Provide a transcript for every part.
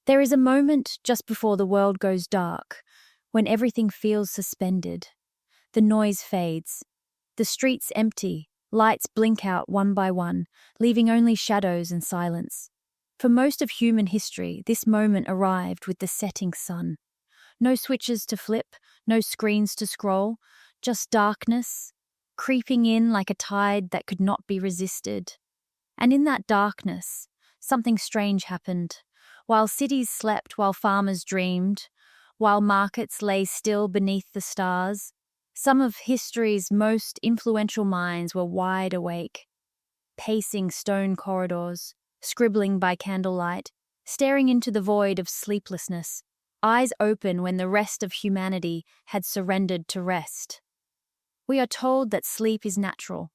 There is a moment just before the world goes dark, when everything feels suspended. The noise fades. The streets empty, lights blink out one by one, leaving only shadows and silence. For most of human history, this moment arrived with the setting sun. No switches to flip, no screens to scroll, just darkness, creeping in like a tide that could not be resisted. And in that darkness, something strange happened. While cities slept, while farmers dreamed, while markets lay still beneath the stars, some of history's most influential minds were wide awake, pacing stone corridors, scribbling by candlelight, staring into the void of sleeplessness, eyes open when the rest of humanity had surrendered to rest. We are told that sleep is natural,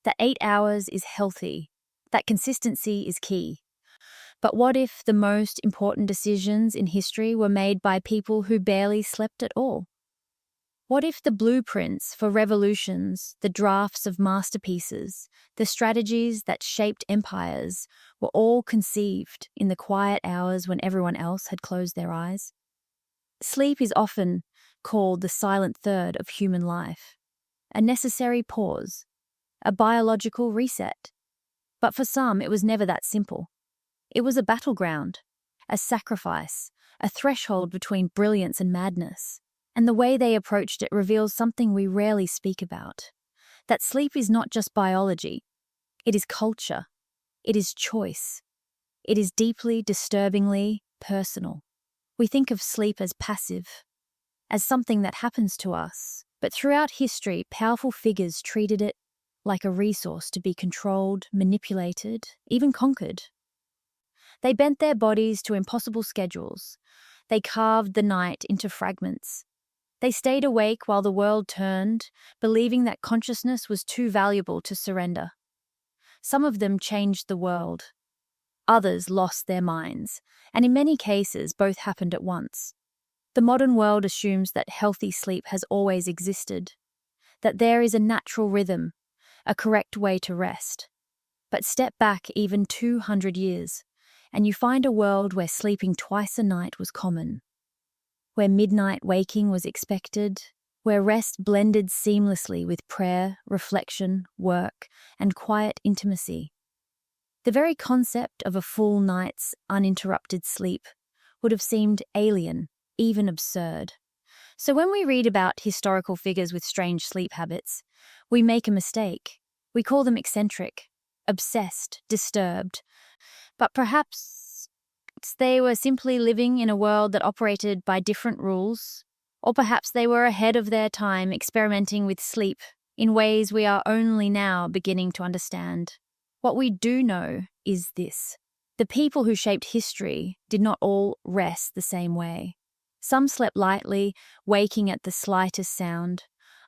that 8 hours is healthy, that consistency is key. But what if the most important decisions in history were made by people who barely slept at all? What if the blueprints for revolutions, the drafts of masterpieces, the strategies that shaped empires were all conceived in the quiet hours when everyone else had closed their eyes? Sleep is often called the silent third of human life, a necessary pause, a biological reset. But for some, it was never that simple. It was a battleground, a sacrifice, a threshold between brilliance and madness. And the way they approached it reveals something we rarely speak about. That sleep is not just biology. It is culture. It is choice. It is deeply, disturbingly personal. We think of sleep as passive, as something that happens to us. But throughout history, powerful figures treated it like a resource to be controlled, manipulated, even conquered. They bent their bodies to impossible schedules. They carved the night into fragments. They stayed awake while the world turned, believing that consciousness was too valuable to surrender. Some of them changed the world. Others lost their minds, and in many cases, both happened at once. The modern world assumes that healthy sleep has always existed, that there is a natural rhythm, a correct way to rest. But step back even 200 years, and you find a world where sleeping twice a night was common, where midnight waking was expected, where rest blended seamlessly with prayer, reflection, work, and quiet intimacy. The very concept of a full night's uninterrupted sleep would have seemed alien, even absurd. So when we read about historical figures with strange sleep habits, we make a mistake. We call them eccentric, obsessed, disturbed. But perhaps they were simply living in a world that operated by different rules, or perhaps they were ahead of their time experimenting with sleep in ways we are only now beginning to understand. What we do know is this: the people who shaped history did not all rest the same way. Some slept lightly, waking at the slightest sound.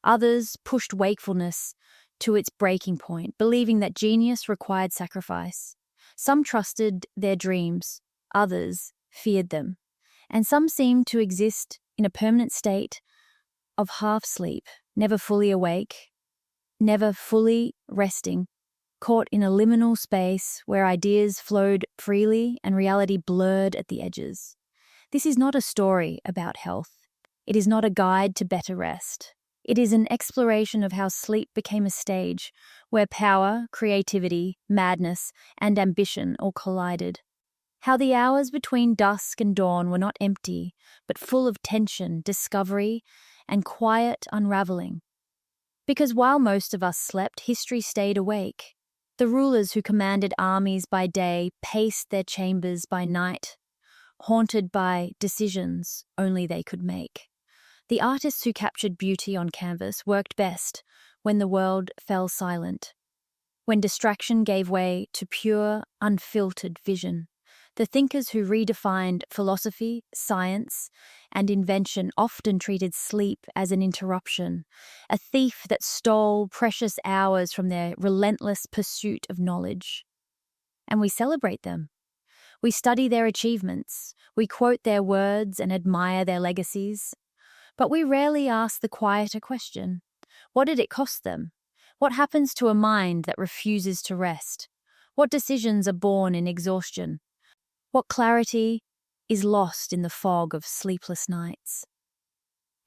Others pushed wakefulness to its breaking point, believing that genius required sacrifice. Some trusted their dreams, others feared them, and some seemed to exist in a permanent state of half sleep, never fully awake, never fully resting, caught in a liminal space where ideas flowed freely and reality blurred at the edges. This is not a story about health. It is not a guide to better rest. It is an exploration of how sleep became a stage where power, creativity, madness, and ambition all collided. How the hours between dusk and dawn were not empty, but full of tension, discovery, and quiet unraveling. Because while most of us slept, history stayed awake. The rulers who commanded armies by day paced their chambers by night, haunted by decisions only they could make. The artists who captured beauty on canvas worked best when the world fell silent, when distraction gave way to pure, unfiltered vision. The thinkers who redefined philosophy, science, and invention often treated sleep as an interruption, a thief that stole precious hours from their relentless pursuit of knowledge. And we celebrate them. We study their achievements, we quote their words and admire their legacies. But we rarely ask the quieter question: what did it cost them? What happens to a mind that refuses to rest? What decisions are born in exhaustion? What clarity is lost in the fog of sleepless nights.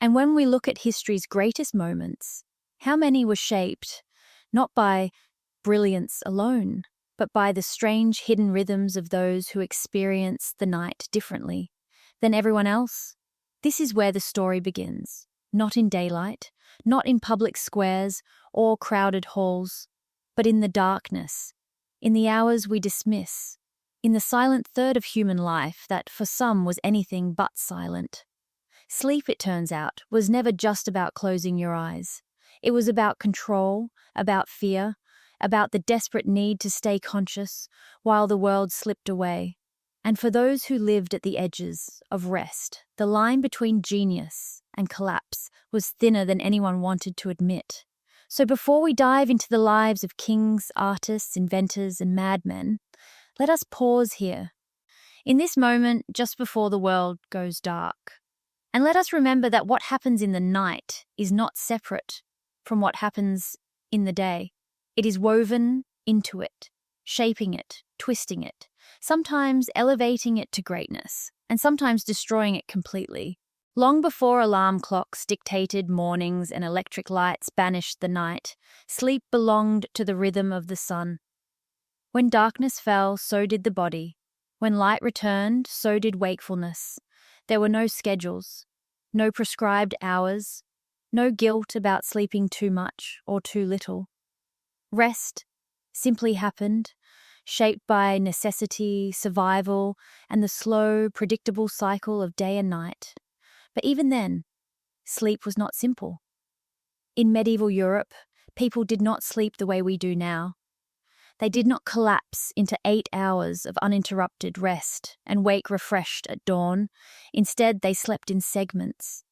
And when we look at history's greatest moments, how many were shaped not by brilliance alone, but by the strange hidden rhythms of those who experience the night differently than everyone else? This is where the story begins, not in daylight, not in public squares or crowded halls, but in the darkness, in the hours we dismiss, in the silent third of human life that for some was anything but silent. Sleep, it turns out, was never just about closing your eyes. It was about control, about fear, about the desperate need to stay conscious while the world slipped away. And for those who lived at the edges of rest, the line between genius and collapse was thinner than anyone wanted to admit. So before we dive into the lives of kings, artists, inventors, and madmen, let us pause here, in this moment just before the world goes dark. And let us remember that what happens in the night is not separate from what happens in the day. It is woven into it, shaping it, twisting it, sometimes elevating it to greatness, and sometimes destroying it completely. Long before alarm clocks dictated mornings and electric lights banished the night, sleep belonged to the rhythm of the sun. When darkness fell, so did the body. When light returned, so did wakefulness. There were no schedules, no prescribed hours, no guilt about sleeping too much or too little. Rest simply happened, shaped by necessity, survival, and the slow, predictable cycle of day and night. But even then, sleep was not simple. In medieval Europe, people did not sleep the way we do now. They did not collapse into 8 hours of uninterrupted rest and wake refreshed at dawn. Instead, they slept in segments,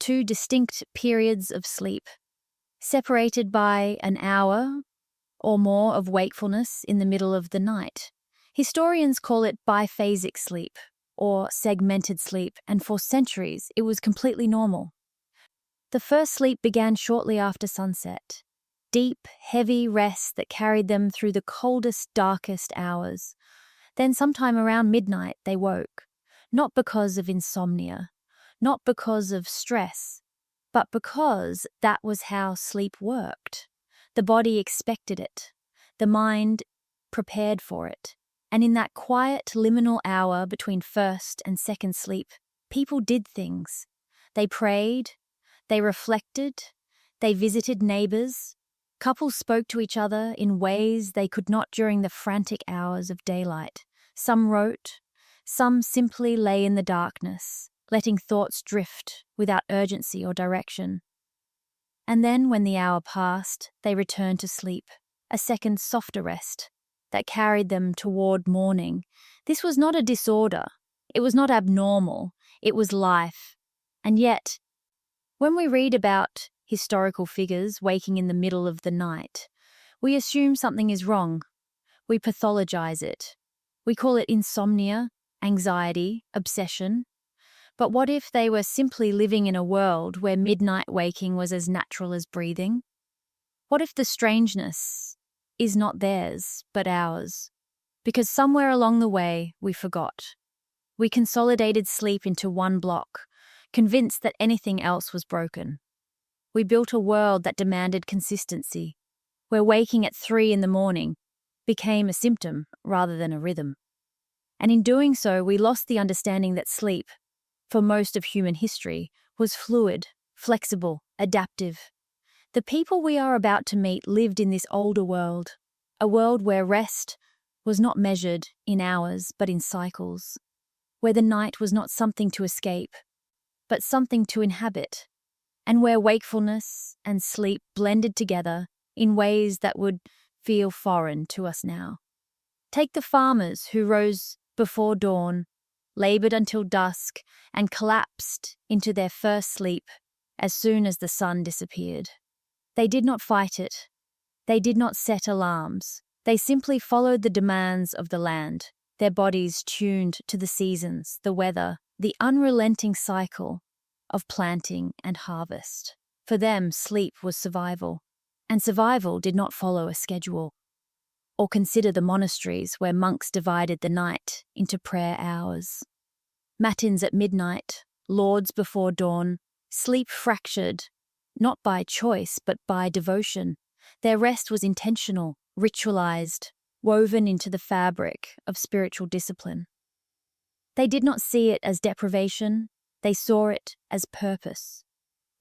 2 distinct periods of sleep, separated by an hour or more of wakefulness in the middle of the night. Historians call it biphasic sleep or segmented sleep, and for centuries it was completely normal. The first sleep began shortly after sunset. Deep, heavy rest that carried them through the coldest, darkest hours. Then sometime around midnight they woke, not because of insomnia, not because of stress, but because that was how sleep worked. The body expected it, the mind prepared for it, and in that quiet liminal hour between first and second sleep, people did things. They prayed, they reflected, they visited neighbors. Couples spoke to each other in ways they could not during the frantic hours of daylight. Some wrote, some simply lay in the darkness, letting thoughts drift without urgency or direction. And then, when the hour passed, they returned to sleep, a second softer rest that carried them toward morning. This was not a disorder. It was not abnormal. It was life. And yet, when we read about historical figures waking in the middle of the night, we assume something is wrong. We pathologize it. We call it insomnia, anxiety, obsession. But what if they were simply living in a world where midnight waking was as natural as breathing? What if the strangeness is not theirs, but ours? Because somewhere along the way, we forgot. We consolidated sleep into one block, convinced that anything else was broken. We built a world that demanded consistency, where waking at 3 a.m. became a symptom rather than a rhythm. And in doing so, we lost the understanding that sleep, for most of human history, was fluid, flexible, adaptive. The people we are about to meet lived in this older world, a world where rest was not measured in hours but in cycles, where the night was not something to escape, but something to inhabit, and where wakefulness and sleep blended together in ways that would feel foreign to us now. Take the farmers who rose before dawn, labored until dusk, and collapsed into their first sleep as soon as the sun disappeared. They did not fight it. They did not set alarms. They simply followed the demands of the land, their bodies tuned to the seasons, the weather, the unrelenting cycle of planting and harvest. For them, sleep was survival, and survival did not follow a schedule. Or consider the monasteries where monks divided the night into prayer hours. matins at midnight, lords before dawn, sleep fractured, not by choice but by devotion. Their rest was intentional, ritualized, woven into the fabric of spiritual discipline. They did not see it as deprivation, they saw it as purpose.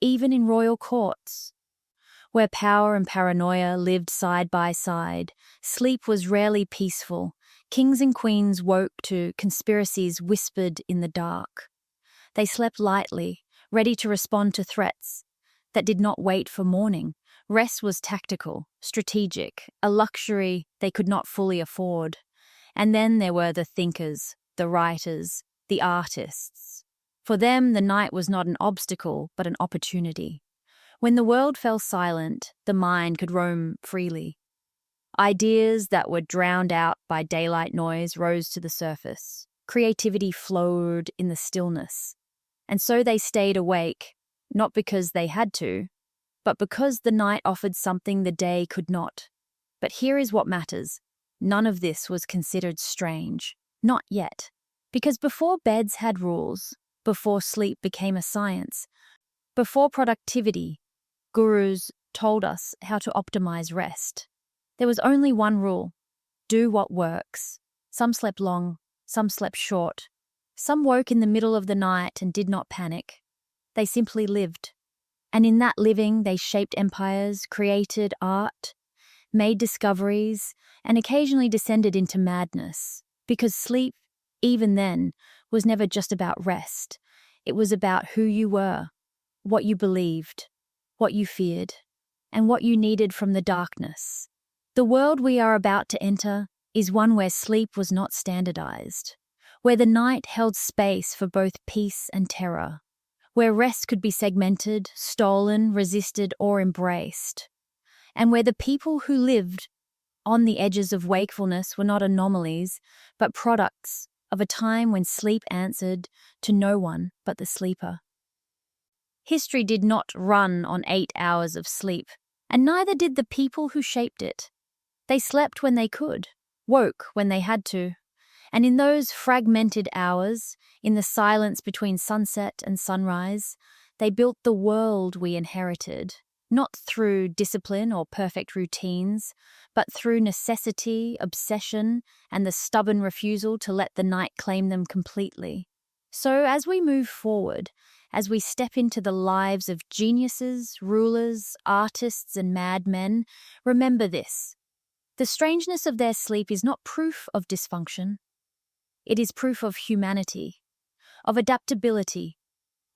Even in royal courts, where power and paranoia lived side by side, sleep was rarely peaceful. Kings and queens woke to conspiracies whispered in the dark. They slept lightly, ready to respond to threats that did not wait for morning. Rest was tactical, strategic, a luxury they could not fully afford. And then there were the thinkers, the writers, the artists. For them, the night was not an obstacle, but an opportunity. When the world fell silent, the mind could roam freely. Ideas that were drowned out by daylight noise rose to the surface. Creativity flowed in the stillness. And so they stayed awake, not because they had to, but because the night offered something the day could not. But here is what matters. None of this was considered strange. Not yet. Because before beds had rules, before sleep became a science, before productivity, gurus told us how to optimize rest, there was only one rule: do what works. Some slept long, some slept short. Some woke in the middle of the night and did not panic. They simply lived. And in that living, they shaped empires, created art, made discoveries, and occasionally descended into madness. Because sleep, even then, was never just about rest. It was about who you were, what you believed, what you feared, and what you needed from the darkness. The world we are about to enter is one where sleep was not standardized, where the night held space for both peace and terror, where rest could be segmented, stolen, resisted, or embraced, and where the people who lived on the edges of wakefulness were not anomalies, but products of a time when sleep answered to no one but the sleeper. History did not run on 8 hours of sleep, and neither did the people who shaped it. They slept when they could, woke when they had to, and in those fragmented hours, in the silence between sunset and sunrise, they built the world we inherited, not through discipline or perfect routines, but through necessity, obsession, and the stubborn refusal to let the night claim them completely. So as we move forward, as we step into the lives of geniuses, rulers, artists, and madmen, remember this: the strangeness of their sleep is not proof of dysfunction. It is proof of humanity, of adaptability,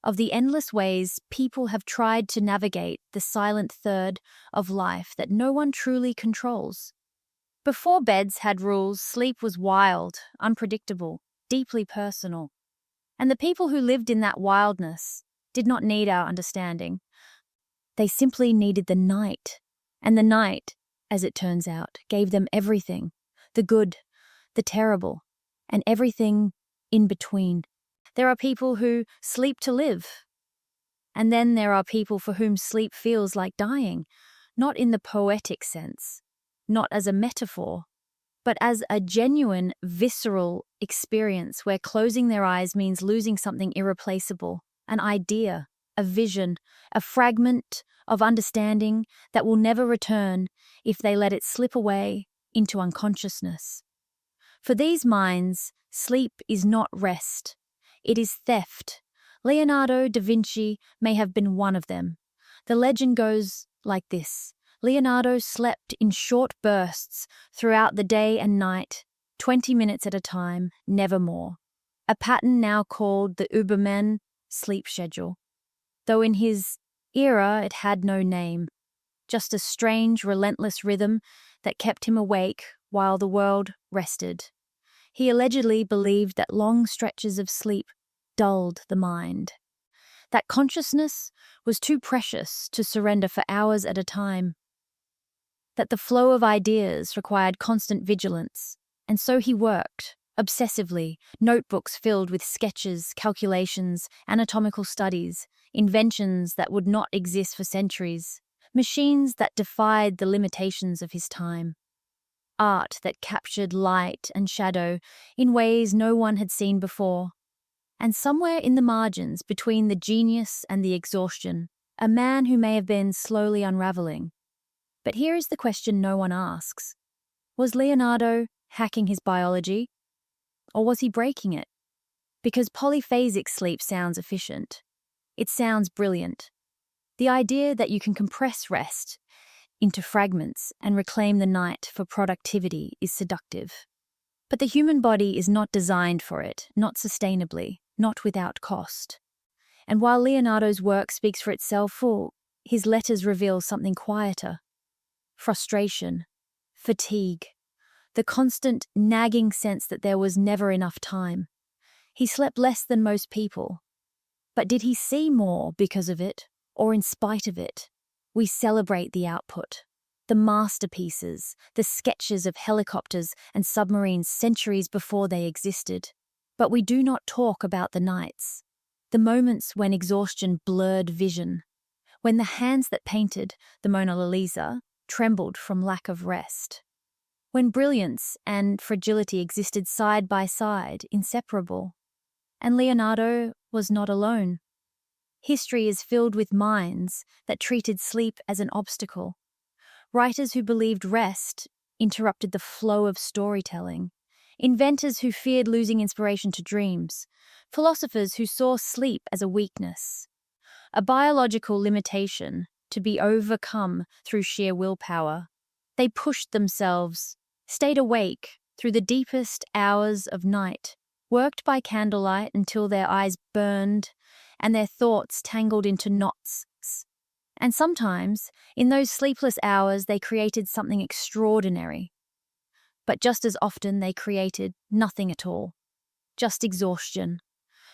of the endless ways people have tried to navigate the silent third of life that no one truly controls. Before beds had rules, sleep was wild, unpredictable, deeply personal. And the people who lived in that wildness did not need our understanding. They simply needed the night. And the night, as it turns out, gave them everything: the good, the terrible, and everything in between. There are people who sleep to live. And then there are people for whom sleep feels like dying, not in the poetic sense, not as a metaphor, but as a genuine, visceral experience where closing their eyes means losing something irreplaceable, an idea, a vision, a fragment of understanding that will never return if they let it slip away into unconsciousness. For these minds, sleep is not rest. It is theft. Leonardo da Vinci may have been one of them. The legend goes like this: Leonardo slept in short bursts throughout the day and night, 20 minutes at a time, never more. A pattern now called the Übermenn sleep schedule, though in his era it had no name, just a strange, relentless rhythm that kept him awake while the world rested. He allegedly believed that long stretches of sleep dulled the mind, that consciousness was too precious to surrender for hours at a time, that the flow of ideas required constant vigilance, and so he worked, obsessively, notebooks filled with sketches, calculations, anatomical studies, inventions that would not exist for centuries, machines that defied the limitations of his time, art that captured light and shadow in ways no one had seen before. And somewhere in the margins, between the genius and the exhaustion, a man who may have been slowly unraveling. But here is the question no one asks. Was Leonardo hacking his biology? Or was he breaking it? Because polyphasic sleep sounds efficient. It sounds brilliant. The idea that you can compress rest into fragments and reclaim the night for productivity is seductive. But the human body is not designed for it, not sustainably, not without cost. And while Leonardo's work speaks for itself, his letters reveal something quieter. Frustration, fatigue, the constant nagging sense that there was never enough time. He slept less than most people. But did he see more because of it, or in spite of it? We celebrate the output, the masterpieces, the sketches of helicopters and submarines centuries before they existed. But we do not talk about the nights, the moments when exhaustion blurred vision, when the hands that painted the Mona Lisa trembled from lack of rest, when brilliance and fragility existed side by side, inseparable. And Leonardo was not alone. History is filled with minds that treated sleep as an obstacle, writers who believed rest interrupted the flow of storytelling, inventors who feared losing inspiration to dreams, philosophers who saw sleep as a weakness, a biological limitation to be overcome through sheer willpower. They pushed themselves, stayed awake through the deepest hours of night, worked by candlelight until their eyes burned and their thoughts tangled into knots. And sometimes, in those sleepless hours, they created something extraordinary. But just as often, they created nothing at all. Just exhaustion.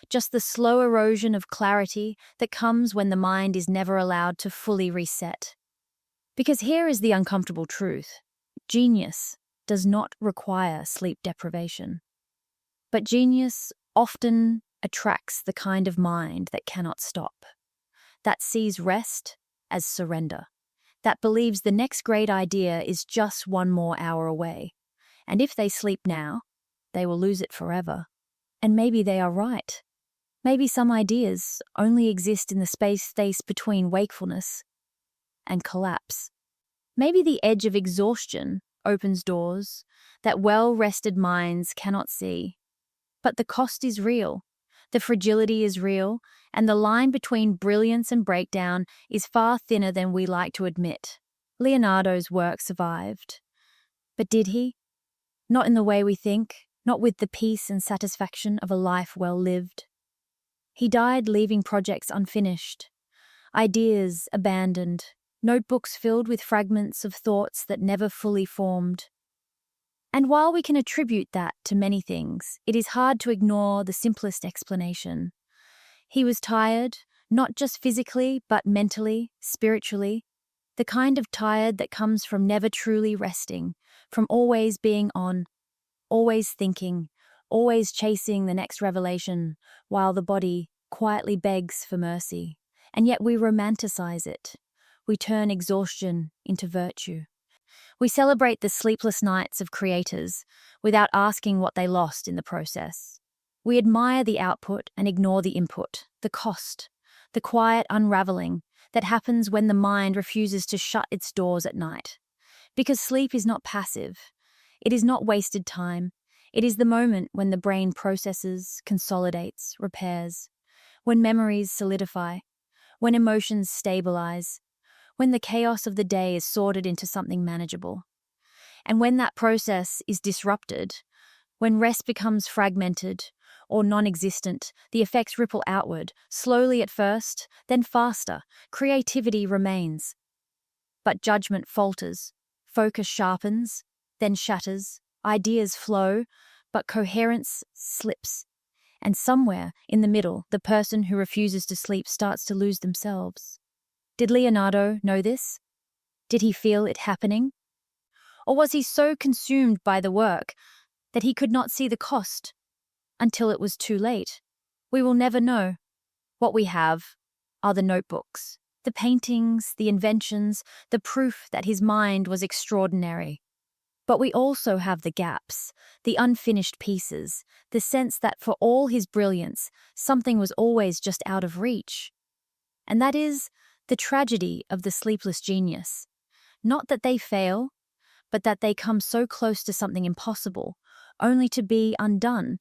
Just the slow erosion of clarity that comes when the mind is never allowed to fully reset. Because here is the uncomfortable truth. Genius does not require sleep deprivation. But genius often attracts the kind of mind that cannot stop, that sees rest as surrender, that believes the next great idea is just one more hour away, and if they sleep now, they will lose it forever. And maybe they are right. Maybe some ideas only exist in the space between wakefulness and collapse. Maybe the edge of exhaustion opens doors that well-rested minds cannot see. But the cost is real, the fragility is real, and the line between brilliance and breakdown is far thinner than we like to admit. Leonardo's work survived. But did he? Not in the way we think, not with the peace and satisfaction of a life well lived. He died leaving projects unfinished, ideas abandoned, notebooks filled with fragments of thoughts that never fully formed. And while we can attribute that to many things, it is hard to ignore the simplest explanation. He was tired, not just physically, but mentally, spiritually, the kind of tired that comes from never truly resting, from always being on, always thinking, always chasing the next revelation, while the body quietly begs for mercy. And yet we romanticize it. We turn exhaustion into virtue. We celebrate the sleepless nights of creators without asking what they lost in the process. We admire the output and ignore the input, the cost, the quiet unraveling that happens when the mind refuses to shut its doors at night. Because sleep is not passive. It is not wasted time. It is the moment when the brain processes, consolidates, repairs, when memories solidify, when emotions stabilize, when the chaos of the day is sorted into something manageable. And when that process is disrupted, when rest becomes fragmented or non-existent, the effects ripple outward, slowly at first, then faster. Creativity remains. But judgment falters, focus sharpens, then shatters, ideas flow, but coherence slips. And somewhere in the middle, the person who refuses to sleep starts to lose themselves. Did Leonardo know this? Did he feel it happening? Or was he so consumed by the work that he could not see the cost until it was too late? We will never know. What we have are the notebooks, the paintings, the inventions, the proof that his mind was extraordinary. But we also have the gaps, the unfinished pieces, the sense that for all his brilliance, something was always just out of reach. And that is the tragedy of the sleepless genius. Not that they fail, but that they come so close to something impossible, only to be undone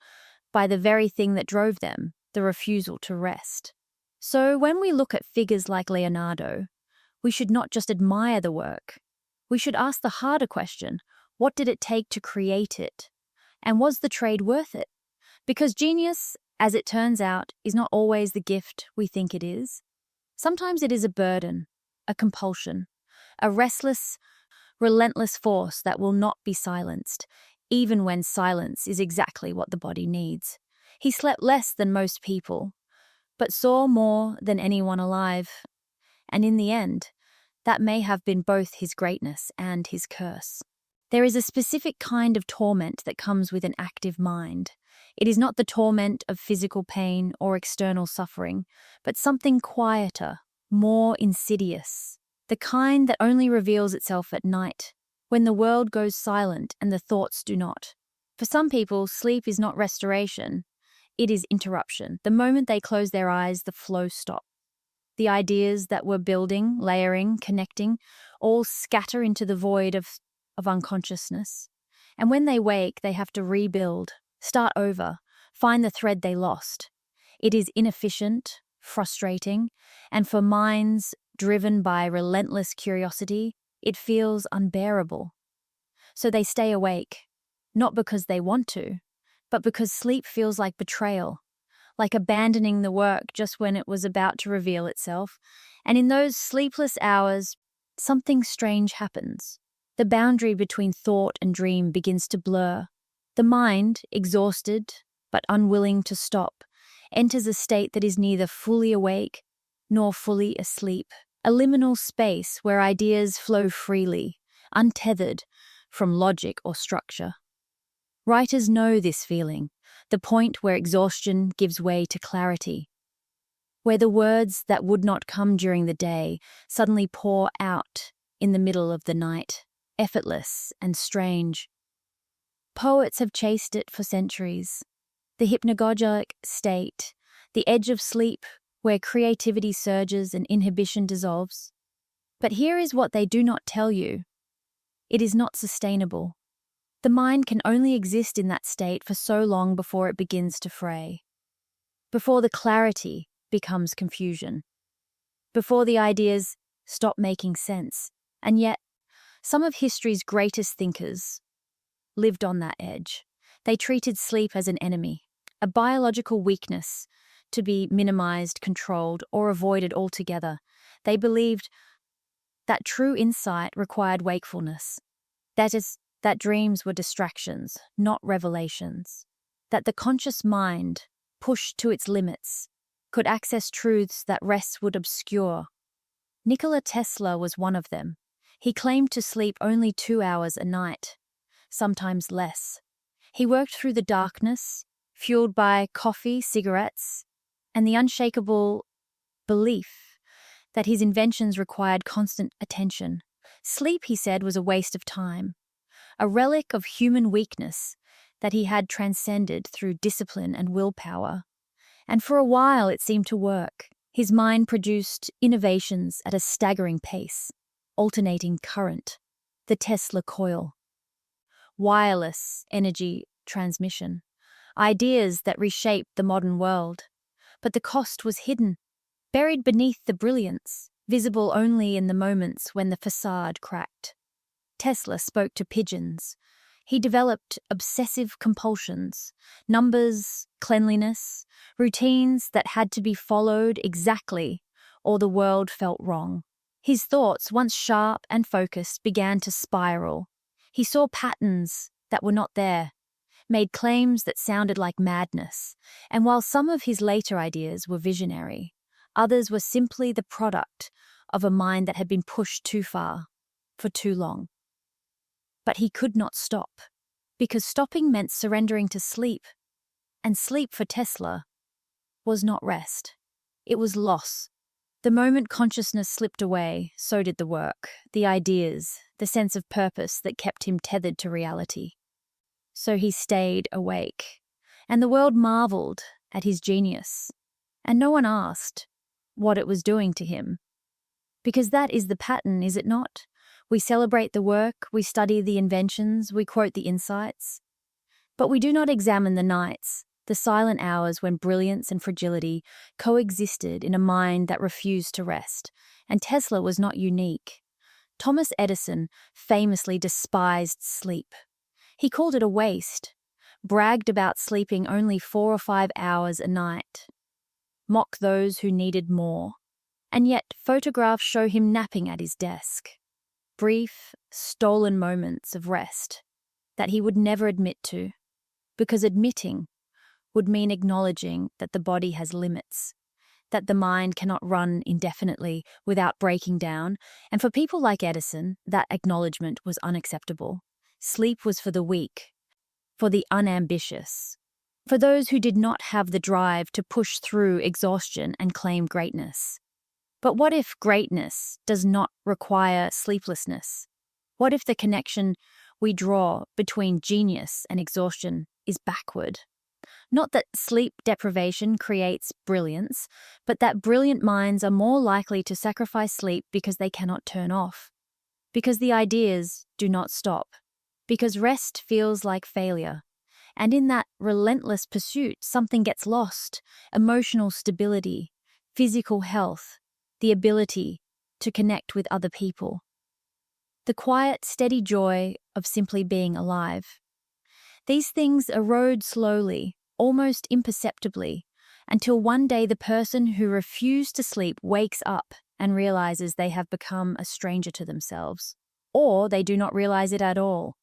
by the very thing that drove them, the refusal to rest. So when we look at figures like Leonardo, we should not just admire the work. We should ask the harder question, what did it take to create it? And was the trade worth it? Because genius, as it turns out, is not always the gift we think it is. Sometimes it is a burden, a compulsion, a restless, relentless force that will not be silenced, even when silence is exactly what the body needs. He slept less than most people, but saw more than anyone alive. And in the end, that may have been both his greatness and his curse. There is a specific kind of torment that comes with an active mind. It is not the torment of physical pain or external suffering, but something quieter, more insidious, the kind that only reveals itself at night, when the world goes silent and the thoughts do not. For some people, sleep is not restoration, it is interruption. The moment they close their eyes, the flow stops. The ideas that were building, layering, connecting, all scatter into the void of unconsciousness. And when they wake, they have to rebuild, start over, find the thread they lost. It is inefficient, frustrating, and for minds driven by relentless curiosity, it feels unbearable. So they stay awake, not because they want to, but because sleep feels like betrayal, like abandoning the work just when it was about to reveal itself. And in those sleepless hours, something strange happens. The boundary between thought and dream begins to blur. The mind, exhausted but unwilling to stop, enters a state that is neither fully awake nor fully asleep, a liminal space where ideas flow freely, untethered from logic or structure. Writers know this feeling, the point where exhaustion gives way to clarity, where the words that would not come during the day suddenly pour out in the middle of the night, effortless and strange. Poets have chased it for centuries. The hypnagogic state, the edge of sleep where creativity surges and inhibition dissolves. But here is what they do not tell you. It is not sustainable. The mind can only exist in that state for so long before it begins to fray, before the clarity becomes confusion, before the ideas stop making sense. And yet, some of history's greatest thinkers lived on that edge. They treated sleep as an enemy, a biological weakness to be minimized, controlled, or avoided altogether. They believed that true insight required wakefulness. That is, that dreams were distractions, not revelations. That the conscious mind, pushed to its limits, could access truths that rest would obscure. Nikola Tesla was one of them. He claimed to sleep only 2 hours a night, sometimes less. He worked through the darkness, fueled by coffee, cigarettes, and the unshakable belief that his inventions required constant attention. Sleep, he said, was a waste of time, a relic of human weakness that he had transcended through discipline and willpower. And for a while it seemed to work. His mind produced innovations at a staggering pace, alternating current, the Tesla coil, wireless energy transmission, ideas that reshaped the modern world. But the cost was hidden, buried beneath the brilliance, visible only in the moments when the facade cracked. Tesla spoke to pigeons. He developed obsessive compulsions, numbers, cleanliness, routines that had to be followed exactly, or the world felt wrong. His thoughts, once sharp and focused, began to spiral. He saw patterns that were not there, made claims that sounded like madness, and while some of his later ideas were visionary, others were simply the product of a mind that had been pushed too far, for too long. But he could not stop, because stopping meant surrendering to sleep, and sleep for Tesla was not rest. It was loss. The moment consciousness slipped away, so did the work, the ideas, the sense of purpose that kept him tethered to reality. So he stayed awake, and the world marveled at his genius, and no one asked what it was doing to him. Because that is the pattern, is it not? We celebrate the work, we study the inventions, we quote the insights. But we do not examine the nights, the silent hours when brilliance and fragility coexisted in a mind that refused to rest. And Tesla was not unique. Thomas Edison famously despised sleep. He called it a waste, bragged about sleeping only 4 or 5 hours a night, mocked those who needed more. And yet photographs show him napping at his desk. Brief, stolen moments of rest that he would never admit to, because admitting would mean acknowledging that the body has limits, that the mind cannot run indefinitely without breaking down, and for people like Edison, that acknowledgement was unacceptable. Sleep was for the weak, for the unambitious, for those who did not have the drive to push through exhaustion and claim greatness. But what if greatness does not require sleeplessness? What if the connection we draw between genius and exhaustion is backward? Not that sleep deprivation creates brilliance, but that brilliant minds are more likely to sacrifice sleep because they cannot turn off, because the ideas do not stop, because rest feels like failure. And in that relentless pursuit, something gets lost: emotional stability, physical health, the ability to connect with other people. The quiet, steady joy of simply being alive. These things erode slowly, almost imperceptibly, until one day the person who refused to sleep wakes up and realizes they have become a stranger to themselves. Or they do not realize it at all.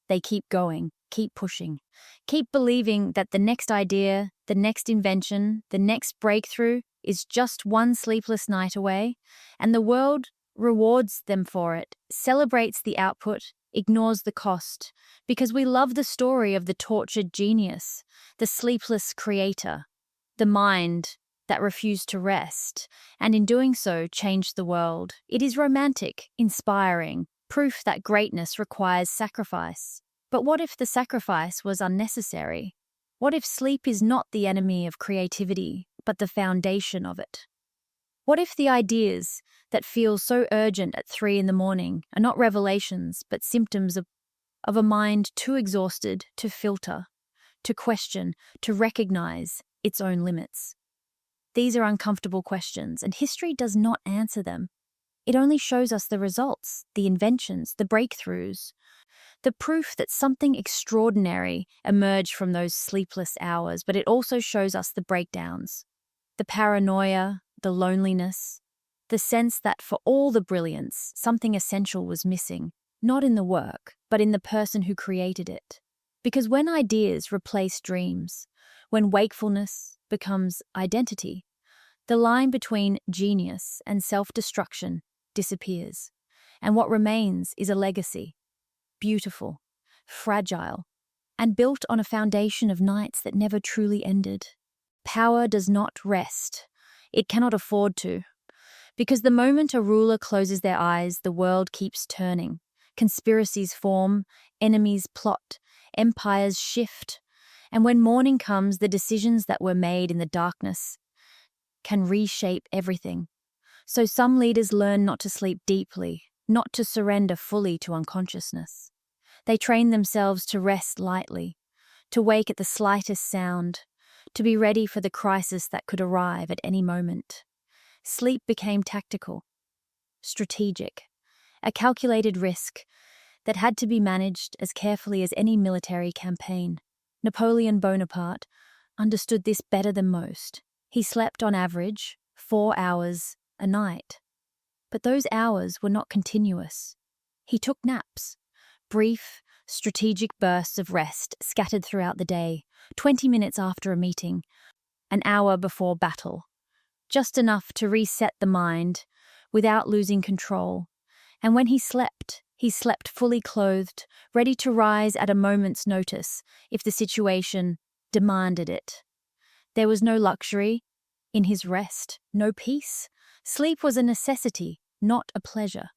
They keep going, keep pushing, keep believing that the next idea, the next invention, the next breakthrough is just one sleepless night away, and the world rewards them for it, celebrates the output, ignores the cost, because we love the story of the tortured genius, the sleepless creator, the mind that refused to rest, and in doing so changed the world. It is romantic, inspiring, proof that greatness requires sacrifice. But what if the sacrifice was unnecessary? What if sleep is not the enemy of creativity, but the foundation of it? What if the ideas that feel so urgent at 3 a.m. are not revelations, but symptoms of a mind too exhausted to filter, to question, to recognize its own limits? These are uncomfortable questions, and history does not answer them. It only shows us the results, the inventions, the breakthroughs, the proof that something extraordinary emerged from those sleepless hours, but it also shows us the breakdowns, the paranoia, the loneliness, the sense that for all the brilliance, something essential was missing, not in the work, but in the person who created it. Because when ideas replace dreams, when wakefulness becomes identity, the line between genius and self-destruction disappears, and what remains is a legacy, beautiful, fragile, and built on a foundation of nights that never truly ended. Power does not rest. It cannot afford to. Because the moment a ruler closes their eyes, the world keeps turning. Conspiracies form, enemies plot, empires shift, and when morning comes, the decisions that were made in the darkness can reshape everything. So some leaders learn not to sleep deeply, not to surrender fully to unconsciousness. They train themselves to rest lightly, to wake at the slightest sound, to be ready for the crisis that could arrive at any moment. Sleep became tactical, strategic, a calculated risk that had to be managed as carefully as any military campaign. Napoleon Bonaparte understood this better than most. He slept on average 4 hours a night. But those hours were not continuous. He took naps, brief, strategic bursts of rest scattered throughout the day, 20 minutes after a meeting, an hour before battle, just enough to reset the mind without losing control. And when he slept fully clothed, ready to rise at a moment's notice if the situation demanded it. There was no luxury in his rest, no peace. Sleep was a necessity, not a pleasure.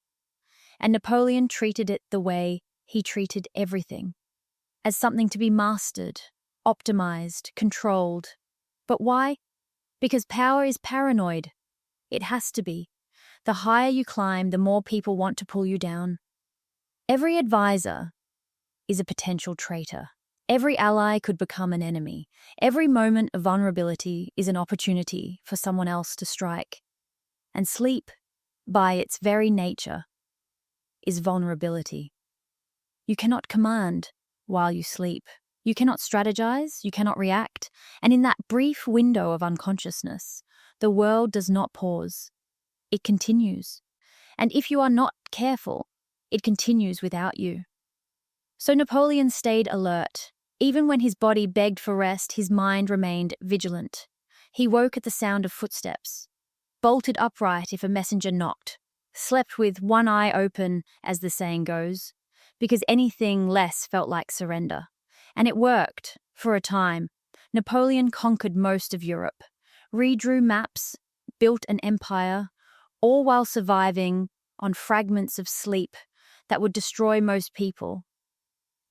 and Napoleon treated it the way he treated everything, as something to be mastered, optimized, controlled. But why? Because power is paranoid. It has to be. The higher you climb, the more people want to pull you down. Every advisor is a potential traitor. Every ally could become an enemy. Every moment of vulnerability is an opportunity for someone else to strike. And sleep, by its very nature, is vulnerability. You cannot command while you sleep. You cannot strategize, you cannot react, and in that brief window of unconsciousness, the world does not pause. It continues. And if you are not careful, it continues without you. So Napoleon stayed alert. Even when his body begged for rest, his mind remained vigilant. He woke at the sound of footsteps, bolted upright if a messenger knocked, slept with one eye open, as the saying goes, because anything less felt like surrender. And it worked, for a time. Napoleon conquered most of Europe, redrew maps, built an empire, all while surviving on fragments of sleep that would destroy most people.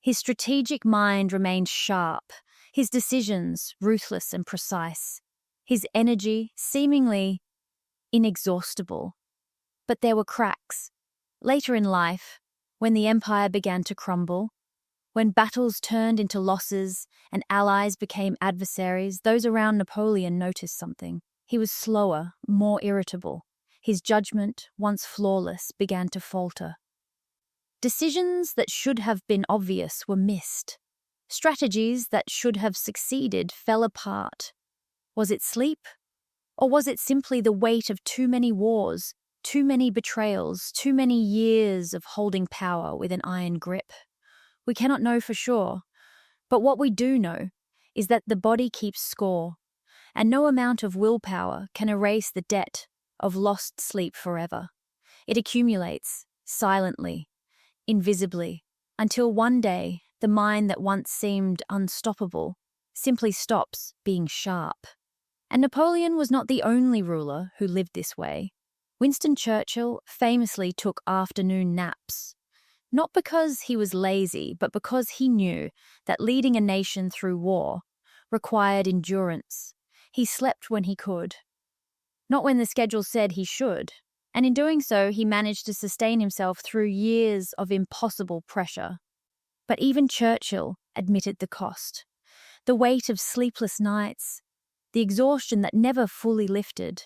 His strategic mind remained sharp, his decisions ruthless and precise, his energy seemingly inexhaustible. But there were cracks. Later in life, when the empire began to crumble, when battles turned into losses and allies became adversaries, those around Napoleon noticed something. He was slower, more irritable. His judgment, once flawless, began to falter. Decisions that should have been obvious were missed. Strategies that should have succeeded fell apart. Was it sleep? Or was it simply the weight of too many wars, too many betrayals, too many years of holding power with an iron grip? We cannot know for sure, but what we do know is that the body keeps score, and no amount of willpower can erase the debt of lost sleep forever. It accumulates, silently, invisibly, until one day the mind that once seemed unstoppable simply stops being sharp. And Napoleon was not the only ruler who lived this way. Winston Churchill famously took afternoon naps, not because he was lazy, but because he knew that leading a nation through war required endurance. He slept when he could, not when the schedule said he should, and in doing so he managed to sustain himself through years of impossible pressure. But even Churchill admitted the cost. The weight of sleepless nights, the exhaustion that never fully lifted,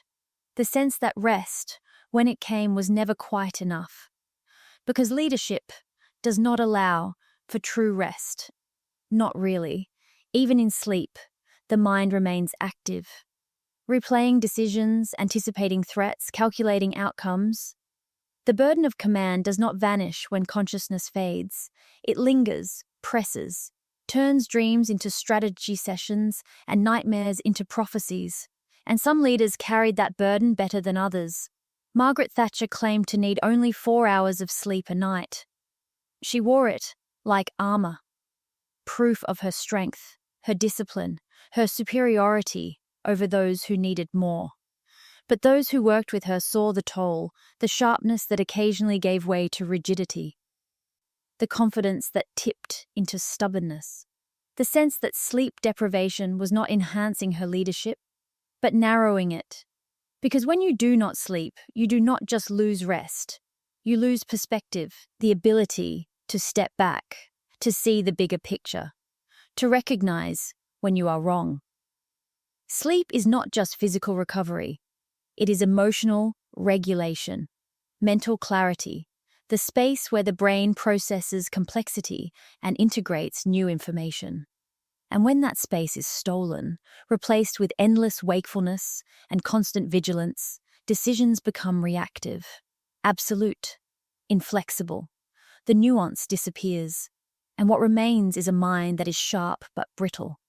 the sense that rest, when it came, was never quite enough. Because leadership does not allow for true rest. Not really. Even in sleep, the mind remains active, replaying decisions, anticipating threats, calculating outcomes. The burden of command does not vanish when consciousness fades. It lingers, presses, turns dreams into strategy sessions and nightmares into prophecies. And some leaders carried that burden better than others. Margaret Thatcher claimed to need only 4 hours of sleep a night. She wore it like armor, proof of her strength, her discipline, her superiority over those who needed more. But those who worked with her saw the toll, the sharpness that occasionally gave way to rigidity, the confidence that tipped into stubbornness, the sense that sleep deprivation was not enhancing her leadership, but narrowing it. Because when you do not sleep, you do not just lose rest. You lose perspective, the ability to step back, to see the bigger picture, to recognize when you are wrong. Sleep is not just physical recovery. It is emotional regulation, mental clarity, the space where the brain processes complexity and integrates new information. And when that space is stolen, replaced with endless wakefulness and constant vigilance, decisions become reactive, absolute, inflexible. The nuance disappears, and what remains is a mind that is sharp but brittle,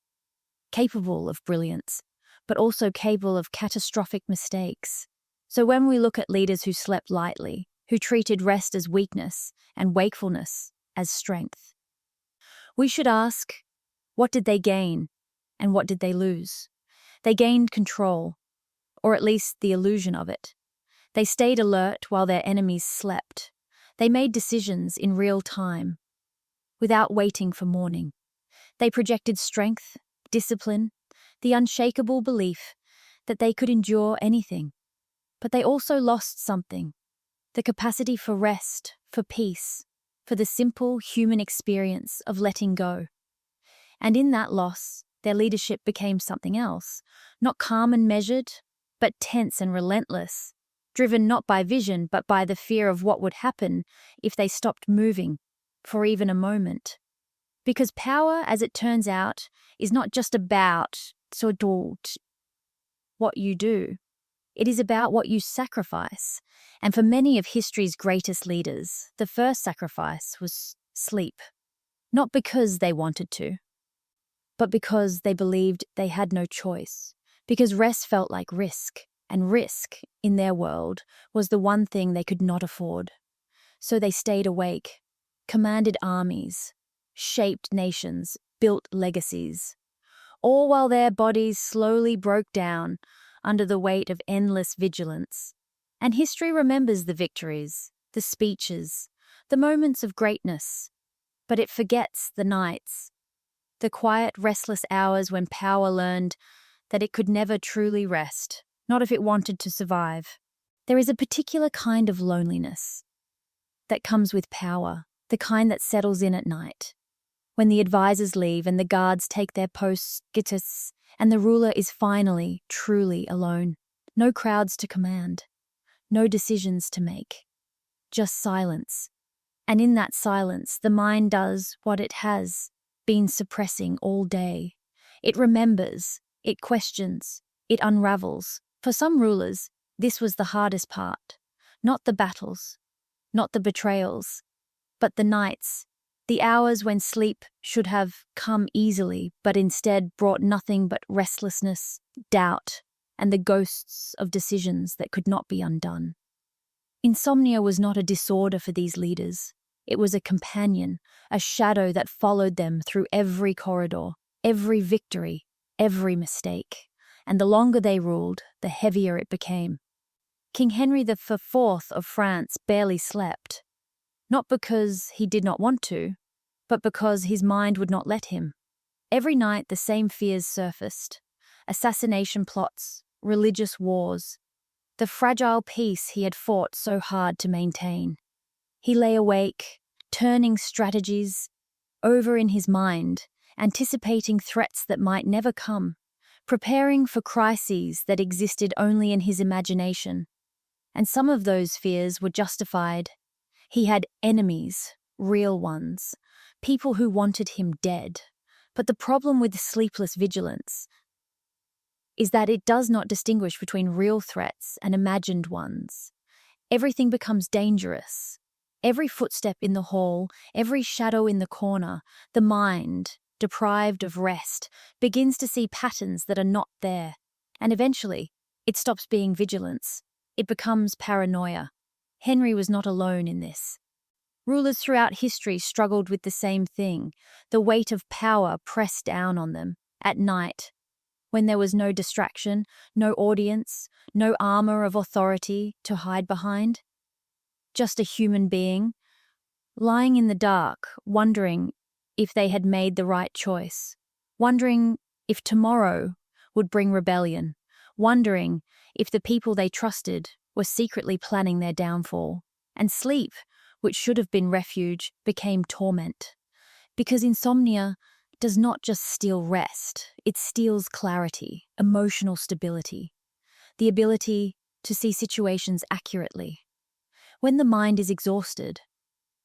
capable of brilliance, but also capable of catastrophic mistakes. So when we look at leaders who slept lightly, who treated rest as weakness and wakefulness as strength, we should ask, what did they gain, and what did they lose? They gained control, or at least the illusion of it. They stayed alert while their enemies slept. They made decisions in real time, without waiting for morning. They projected strength, discipline, the unshakable belief that they could endure anything. But they also lost something: the capacity for rest, for peace, for the simple human experience of letting go. And in that loss, their leadership became something else, not calm and measured, but tense and relentless, driven not by vision but by the fear of what would happen if they stopped moving for even a moment. Because power, as it turns out, is not just about what you do. It is about what you sacrifice. And for many of history's greatest leaders, the first sacrifice was sleep. Not because they wanted to, but because they believed they had no choice. Because rest felt like risk, and risk, in their world, was the one thing they could not afford. So they stayed awake, commanded armies, shaped nations, built legacies, all while their bodies slowly broke down under the weight of endless vigilance. And history remembers the victories, the speeches, the moments of greatness, but it forgets the nights, the quiet, restless hours when power learned that it could never truly rest, not if it wanted to survive. There is a particular kind of loneliness that comes with power, the kind that settles in at night, when the advisors leave and the guards take their posts, and the ruler is finally, truly alone. No crowds to command, no decisions to make, just silence. And in that silence, the mind does what it has been suppressing all day. It remembers, it questions, it unravels. For some rulers, this was the hardest part. Not the battles, not the betrayals, but the nights, the hours when sleep should have come easily, but instead brought nothing but restlessness, doubt, and the ghosts of decisions that could not be undone. Insomnia was not a disorder for these leaders. It was a companion, a shadow that followed them through every corridor, every victory, every mistake. And the longer they ruled, the heavier it became. King Henry IV of France barely slept, not because he did not want to, but because his mind would not let him. Every night the same fears surfaced: assassination plots, religious wars, the fragile peace he had fought so hard to maintain. He lay awake, turning strategies over in his mind, anticipating threats that might never come, preparing for crises that existed only in his imagination. And some of those fears were justified. He had enemies, real ones, people who wanted him dead. But the problem with sleepless vigilance is that it does not distinguish between real threats and imagined ones. Everything becomes dangerous. Every footstep in the hall, every shadow in the corner, the mind, deprived of rest, begins to see patterns that are not there. And eventually, it stops being vigilance. It becomes paranoia. Henry was not alone in this. Rulers throughout history struggled with the same thing. The weight of power pressed down on them at night, when there was no distraction, no audience, no armor of authority to hide behind. Just a human being, lying in the dark, wondering if they had made the right choice, wondering if tomorrow would bring rebellion, wondering if the people they trusted were secretly planning their downfall. And sleep, which should have been refuge, became torment. Because insomnia does not just steal rest, it steals clarity, emotional stability, the ability to see situations accurately. When the mind is exhausted,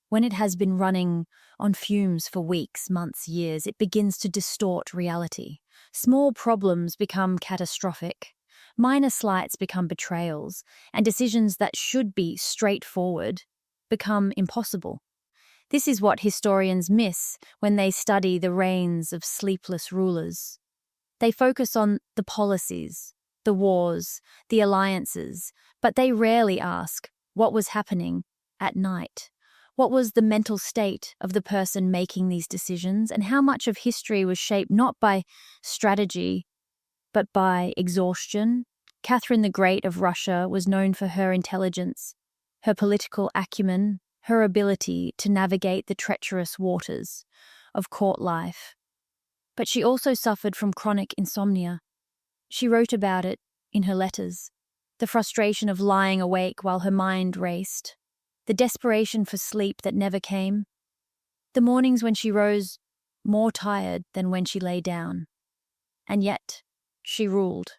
when it has been running on fumes for weeks, months, years, it begins to distort reality. Small problems become catastrophic, minor slights become betrayals, and decisions that should be straightforward become impossible. This is what historians miss when they study the reigns of sleepless rulers. They focus on the policies, the wars, the alliances, but they rarely ask what was happening at night. What was the mental state of the person making these decisions, and how much of history was shaped not by strategy, but by exhaustion? Catherine the Great of Russia was known for her intelligence, her political acumen, her ability to navigate the treacherous waters of court life. But she also suffered from chronic insomnia. She wrote about it in her letters, the frustration of lying awake while her mind raced, the desperation for sleep that never came, the mornings when she rose more tired than when she lay down. And yet, she ruled.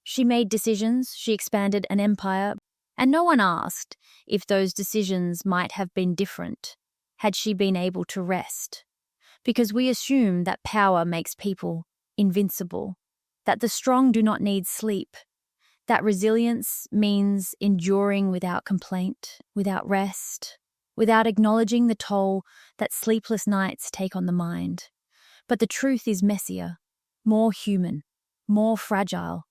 She made decisions, she expanded an empire, and no one asked if those decisions might have been different had she been able to rest. Because we assume that power makes people invincible, that the strong do not need sleep, that resilience means enduring without complaint, without rest, without acknowledging the toll that sleepless nights take on the mind. But the truth is messier, more human, more fragile.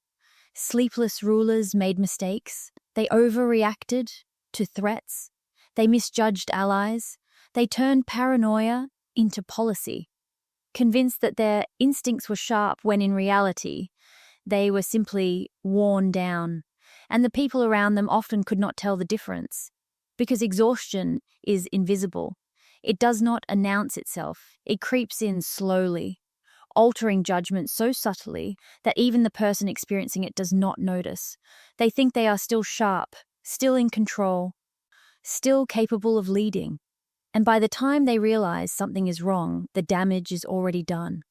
Sleepless rulers made mistakes. They overreacted to threats. They misjudged allies. They turned paranoia into policy, convinced that their instincts were sharp when in reality they were simply worn down, and the people around them often could not tell the difference. Because exhaustion is invisible. It does not announce itself. It creeps in slowly, altering judgment so subtly that even the person experiencing it does not notice. They think they are still sharp, still in control, still capable of leading. And by the time they realize something is wrong, the damage is already done.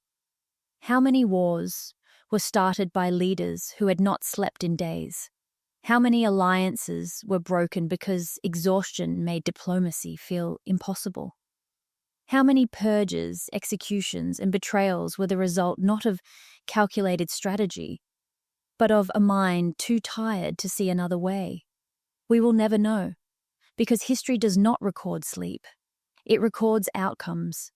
How many wars were started by leaders who had not slept in days? How many alliances were broken because exhaustion made diplomacy feel impossible? How many purges, executions, and betrayals were the result not of calculated strategy, but of a mind too tired to see another way? We will never know, because history does not record sleep. It records outcomes,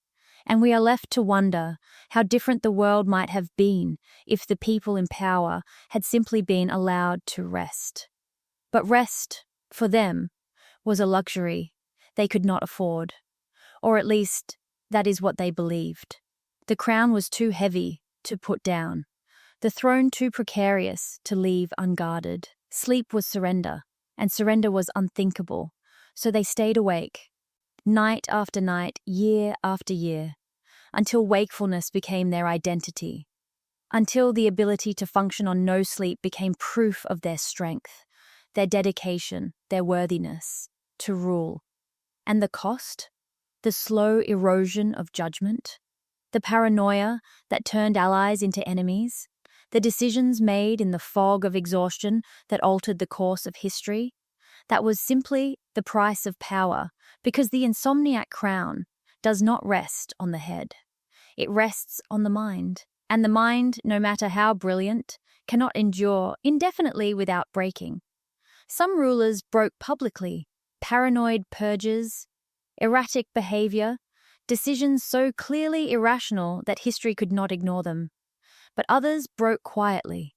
and we are left to wonder how different the world might have been if the people in power had simply been allowed to rest. But rest, for them, was a luxury they could not afford, or at least that is what they believed. The crown was too heavy to put down, the throne too precarious to leave unguarded. Sleep was surrender, and surrender was unthinkable, so they stayed awake, night after night, year after year, until wakefulness became their identity, until the ability to function on no sleep became proof of their strength, their dedication, their worthiness to rule. And the cost? The slow erosion of judgment, the paranoia that turned allies into enemies, the decisions made in the fog of exhaustion that altered the course of history. That was simply the price of power, because the insomniac crown does not rest on the head. It rests on the mind, and the mind, no matter how brilliant, cannot endure indefinitely without breaking. Some rulers broke publicly, paranoid purges, erratic behavior, decisions so clearly irrational that history could not ignore them. But others broke quietly,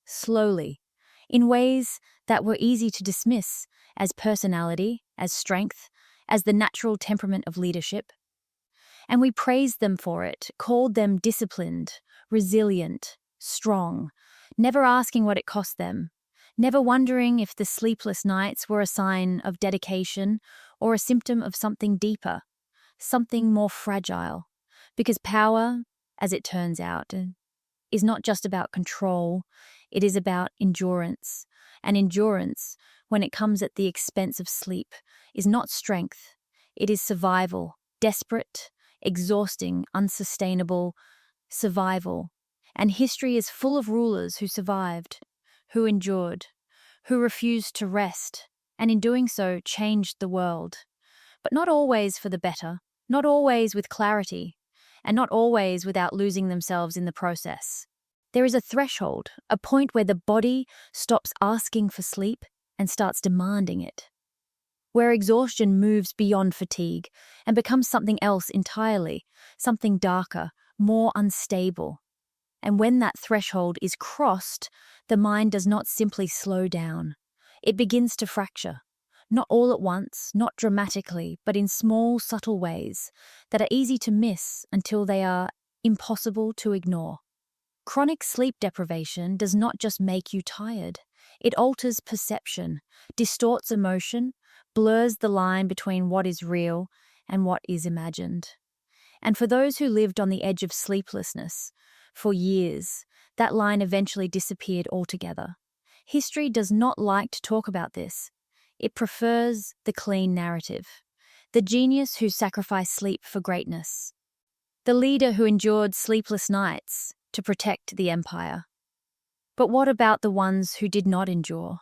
slowly, in ways that were easy to dismiss as personality, as strength, as the natural temperament of leadership. And we praised them for it, called them disciplined, resilient, strong, never asking what it cost them, never wondering if the sleepless nights were a sign of dedication or a symptom of something deeper, something more fragile. Because power, as it turns out, is not just about control, it is about endurance. And endurance, when it comes at the expense of sleep, is not strength, it is survival, desperate, exhausting, unsustainable survival. And history is full of rulers who survived, who endured, who refused to rest, and in doing so changed the world. But not always for the better, not always with clarity, and not always without losing themselves in the process. There is a threshold, a point where the body stops asking for sleep and starts demanding it, where exhaustion moves beyond fatigue and becomes something else entirely, something darker, more unstable. And when that threshold is crossed, the mind does not simply slow down. It begins to fracture, not all at once, not dramatically, but in small, subtle ways that are easy to miss until they are impossible to ignore. Chronic sleep deprivation does not just make you tired. It alters perception, distorts emotion, blurs the line between what is real and what is imagined. And for those who lived on the edge of sleeplessness for years, that line eventually disappeared altogether. History does not like to talk about this. It prefers the clean narrative. The genius who sacrificed sleep for greatness. The leader who endured sleepless nights to protect the empire. But what about the ones who did not endure?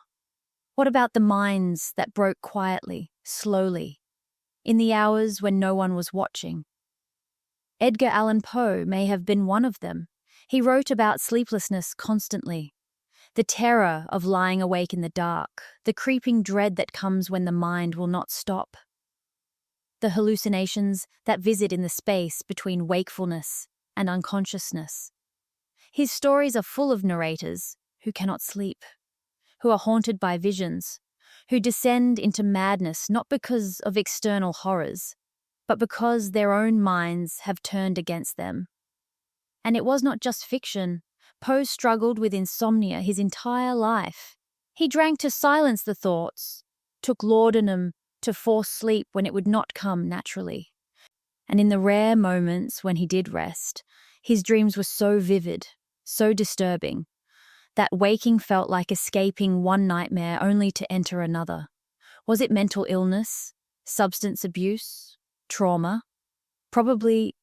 What about the minds that broke quietly, slowly, in the hours when no one was watching? Edgar Allan Poe may have been one of them. He wrote about sleeplessness constantly. The terror of lying awake in the dark, the creeping dread that comes when the mind will not stop. The hallucinations that visit in the space between wakefulness and unconsciousness. His stories are full of narrators who cannot sleep, who are haunted by visions, who descend into madness not because of external horrors, but because their own minds have turned against them. And it was not just fiction. Poe struggled with insomnia his entire life. He drank to silence the thoughts, took laudanum to force sleep when it would not come naturally. And in the rare moments when he did rest, his dreams were so vivid, so disturbing, that waking felt like escaping one nightmare only to enter another. Was it mental illness, substance abuse, trauma? Probably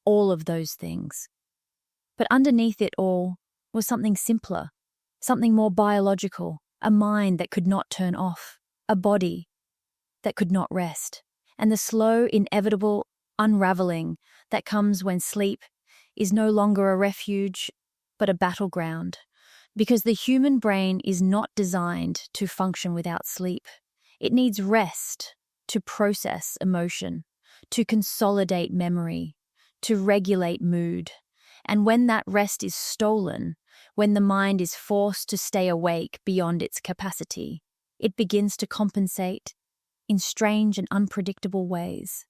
all of those things. But underneath it all was something simpler, something more biological, a mind that could not turn off, a body that could not rest, and the slow, inevitable unraveling that comes when sleep is no longer a refuge, but a battleground, because the human brain is not designed to function without sleep. It needs rest to process emotion, to consolidate memory, to regulate mood. And when that rest is stolen, when the mind is forced to stay awake beyond its capacity, it begins to compensate in strange and unpredictable ways.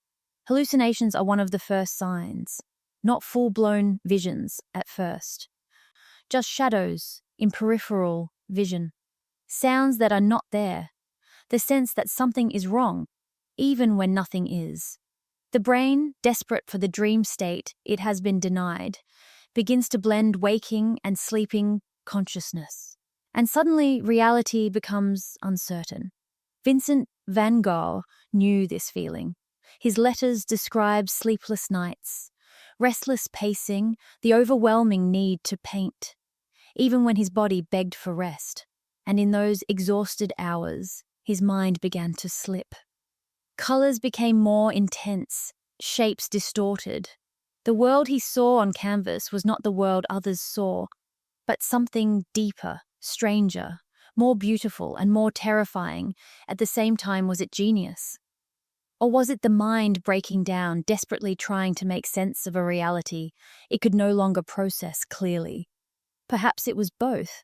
Hallucinations are one of the first signs, not full-blown visions at first, just shadows in peripheral vision, sounds that are not there, the sense that something is wrong, even when nothing is. The brain, desperate for the dream state it has been denied, begins to blend waking and sleeping consciousness. And suddenly reality becomes uncertain. Vincent van Gogh knew this feeling. His letters describe sleepless nights, restless pacing, the overwhelming need to paint, even when his body begged for rest. And in those exhausted hours, his mind began to slip. Colors became more intense, shapes distorted. The world he saw on canvas was not the world others saw, but something deeper, stranger, more beautiful and more terrifying. At the same time, was it genius? Or was it the mind breaking down, desperately trying to make sense of a reality it could no longer process clearly? Perhaps it was both.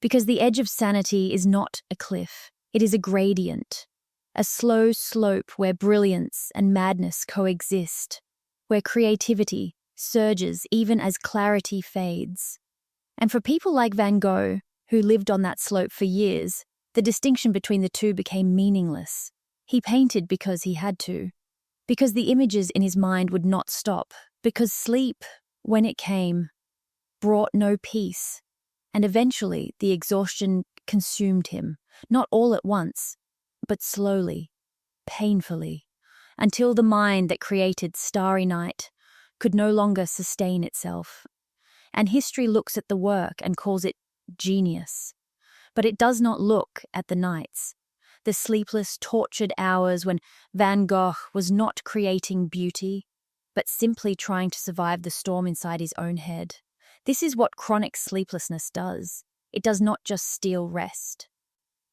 Because the edge of sanity is not a cliff, it is a gradient, a slow slope where brilliance and madness coexist, where creativity surges even as clarity fades. And for people like Van Gogh, who lived on that slope for years, the distinction between the two became meaningless. He painted because he had to, because the images in his mind would not stop, because sleep, when it came, brought no peace, and eventually the exhaustion consumed him, not all at once, but slowly, painfully, until the mind that created Starry Night could no longer sustain itself. And history looks at the work and calls it genius. But it does not look at the nights, the sleepless, tortured hours when Van Gogh was not creating beauty, but simply trying to survive the storm inside his own head. This is what chronic sleeplessness does. It does not just steal rest.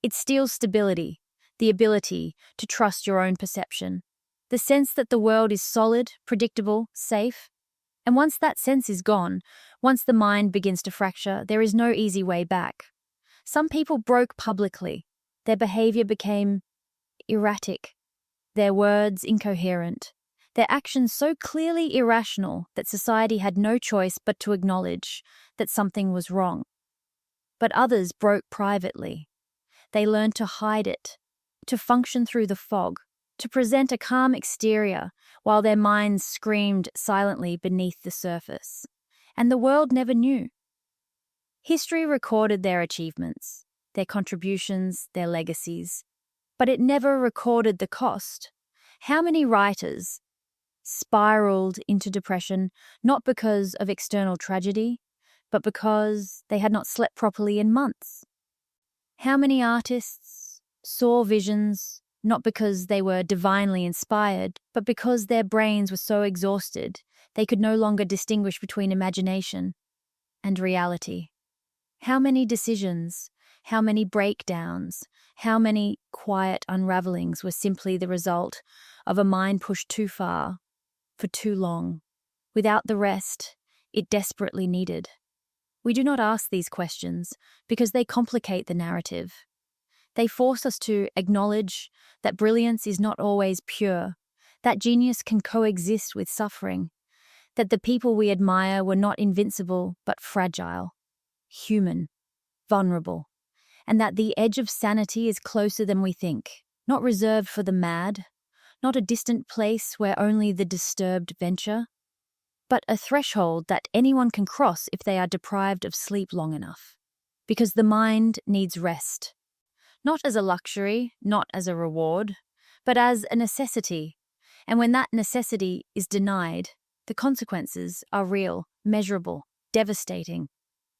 It steals stability, the ability to trust your own perception, the sense that the world is solid, predictable, safe. And once that sense is gone, once the mind begins to fracture, there is no easy way back. Some people broke publicly. Their behavior became erratic, their words incoherent, their actions so clearly irrational that society had no choice but to acknowledge that something was wrong. But others broke privately. They learned to hide it, to function through the fog, to present a calm exterior while their minds screamed silently beneath the surface. And the world never knew. History recorded their achievements, their contributions, their legacies, but it never recorded the cost. How many writers spiraled into depression not because of external tragedy, but because they had not slept properly in months? How many artists saw visions not because they were divinely inspired, but because their brains were so exhausted they could no longer distinguish between imagination and reality? How many decisions, how many breakdowns, how many quiet unravelings were simply the result of a mind pushed too far, for too long, without the rest it desperately needed? We do not ask these questions because they complicate the narrative. They force us to acknowledge that brilliance is not always pure, that genius can coexist with suffering, that the people we admire were not invincible but fragile, human, vulnerable, and that the edge of sanity is closer than we think, not reserved for the mad, not a distant place where only the disturbed venture, but a threshold that anyone can cross if they are deprived of sleep long enough. Because the mind needs rest. Not as a luxury, not as a reward, but as a necessity. And when that necessity is denied, the consequences are real, measurable, devastating.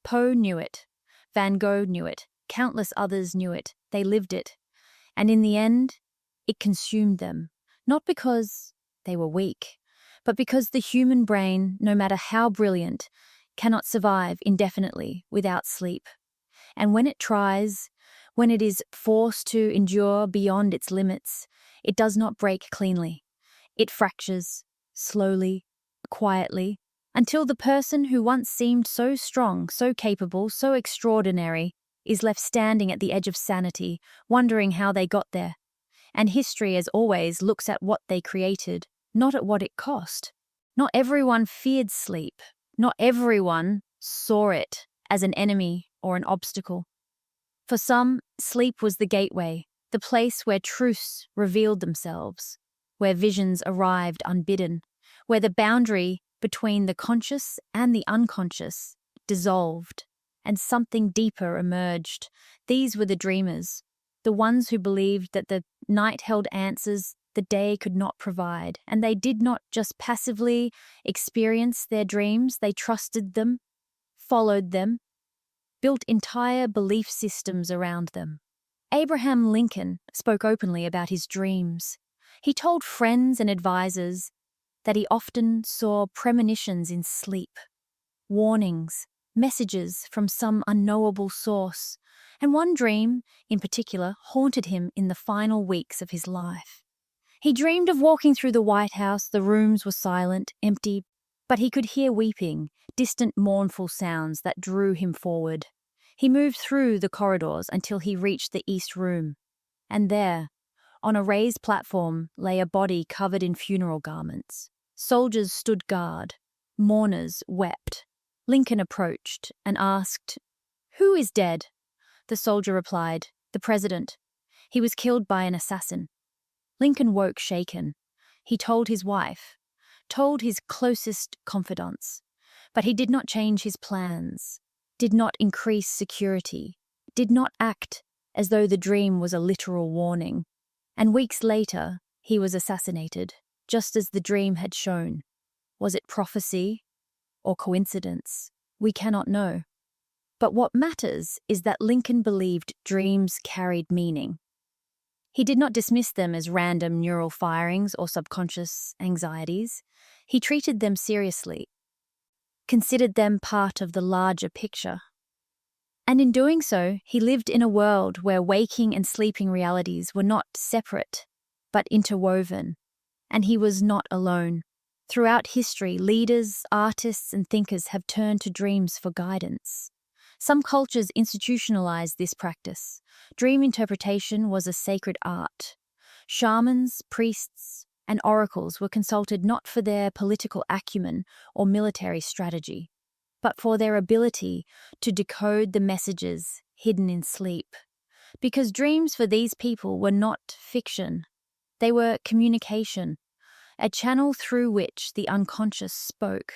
Poe knew it. Van Gogh knew it. Countless others knew it. They lived it. And in the end, it consumed them. Not because they were weak, but because the human brain, no matter how brilliant, cannot survive indefinitely without sleep. And when it tries, when it is forced to endure beyond its limits, it does not break cleanly. It fractures, slowly, quietly, until the person who once seemed so strong, so capable, so extraordinary, is left standing at the edge of sanity, wondering how they got there. And history, as always, looks at what they created, not at what it cost. Not everyone feared sleep. Not everyone saw it as an enemy or an obstacle. For some, sleep was the gateway, the place where truths revealed themselves, where visions arrived unbidden, where the boundary between the conscious and the unconscious dissolved, and something deeper emerged. These were the dreamers, the ones who believed that the night held answers the day could not provide, and they did not just passively experience their dreams, they trusted them, followed them, built entire belief systems around them. Abraham Lincoln spoke openly about his dreams. He told friends and advisors that he often saw premonitions in sleep, warnings, messages from some unknowable source, and one dream, in particular, haunted him in the final weeks of his life. He dreamed of walking through the White House. The rooms were silent, empty, but he could hear weeping, distant mournful sounds that drew him forward. He moved through the corridors until he reached the East Room, and there, on a raised platform, lay a body covered in funeral garments. Soldiers stood guard. Mourners wept. Lincoln approached and asked, "Who is dead?" The soldier replied, "The president. He was killed by an assassin." Lincoln woke shaken. He told his wife, told his closest confidants, but he did not change his plans, did not increase security, did not act as though the dream was a literal warning. And weeks later, he was assassinated, just as the dream had shown. Was it prophecy or coincidence? We cannot know. But what matters is that Lincoln believed dreams carried meaning. He did not dismiss them as random neural firings or subconscious anxieties. He treated them seriously, considered them part of the larger picture. And in doing so, he lived in a world where waking and sleeping realities were not separate, but interwoven. And he was not alone. Throughout history, leaders, artists, and thinkers have turned to dreams for guidance. Some cultures institutionalized this practice. Dream interpretation was a sacred art. Shamans, priests, and oracles were consulted not for their political acumen or military strategy, but for their ability to decode the messages hidden in sleep. because dreams for these people were not fiction. They were communication, a channel through which the unconscious spoke.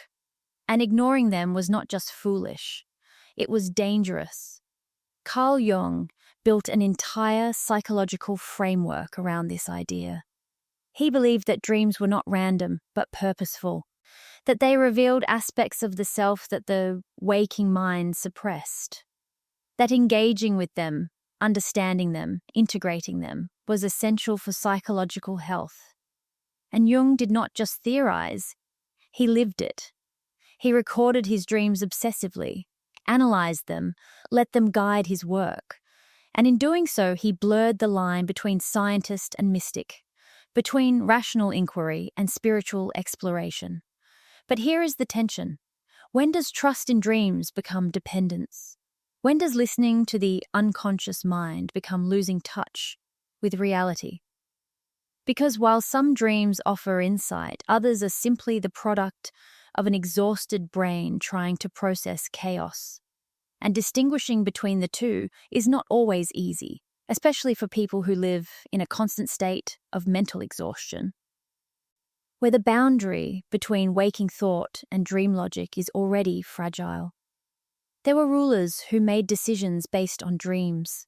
And ignoring them was not just foolish, it was dangerous. Carl Jung built an entire psychological framework around this idea. He believed that dreams were not random, but purposeful, that they revealed aspects of the self that the waking mind suppressed, that engaging with them, understanding them, integrating them, was essential for psychological health. And Jung did not just theorize, he lived it. He recorded his dreams obsessively, analyzed them, let them guide his work. And in doing so, he blurred the line between scientist and mystic, between rational inquiry and spiritual exploration. But here is the tension. When does trust in dreams become dependence? When does listening to the unconscious mind become losing touch with reality? Because while some dreams offer insight, others are simply the product of an exhausted brain trying to process chaos. And distinguishing between the two is not always easy, especially for people who live in a constant state of mental exhaustion, where the boundary between waking thought and dream logic is already fragile. There were rulers who made decisions based on dreams,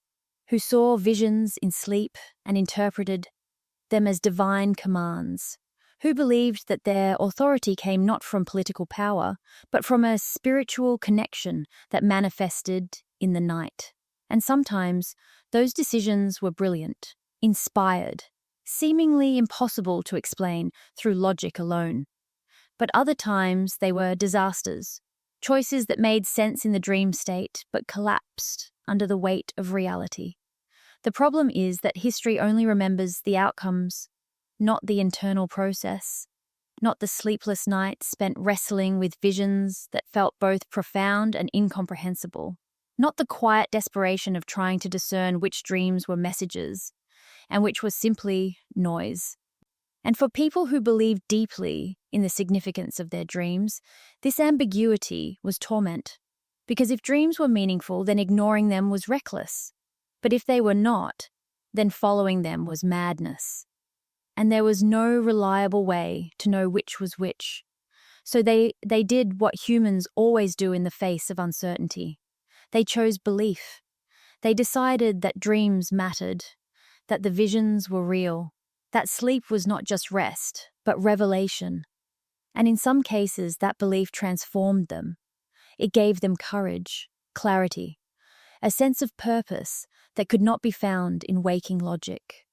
who saw visions in sleep and interpreted them as divine commands, who believed that their authority came not from political power, but from a spiritual connection that manifested in the night. And sometimes those decisions were brilliant, inspired, seemingly impossible to explain through logic alone. But other times they were disasters, choices that made sense in the dream state but collapsed under the weight of reality. The problem is that history only remembers the outcomes, not the internal process, not the sleepless nights spent wrestling with visions that felt both profound and incomprehensible, not the quiet desperation of trying to discern which dreams were messages and which was simply noise. And for people who believed deeply in the significance of their dreams, this ambiguity was torment. Because if dreams were meaningful, then ignoring them was reckless. But if they were not, then following them was madness. And there was no reliable way to know which was which. So they did what humans always do in the face of uncertainty. They chose belief. They decided that dreams mattered, that the visions were real, that sleep was not just rest, but revelation. And in some cases, that belief transformed them. It gave them courage, clarity, a sense of purpose that could not be found in waking logic.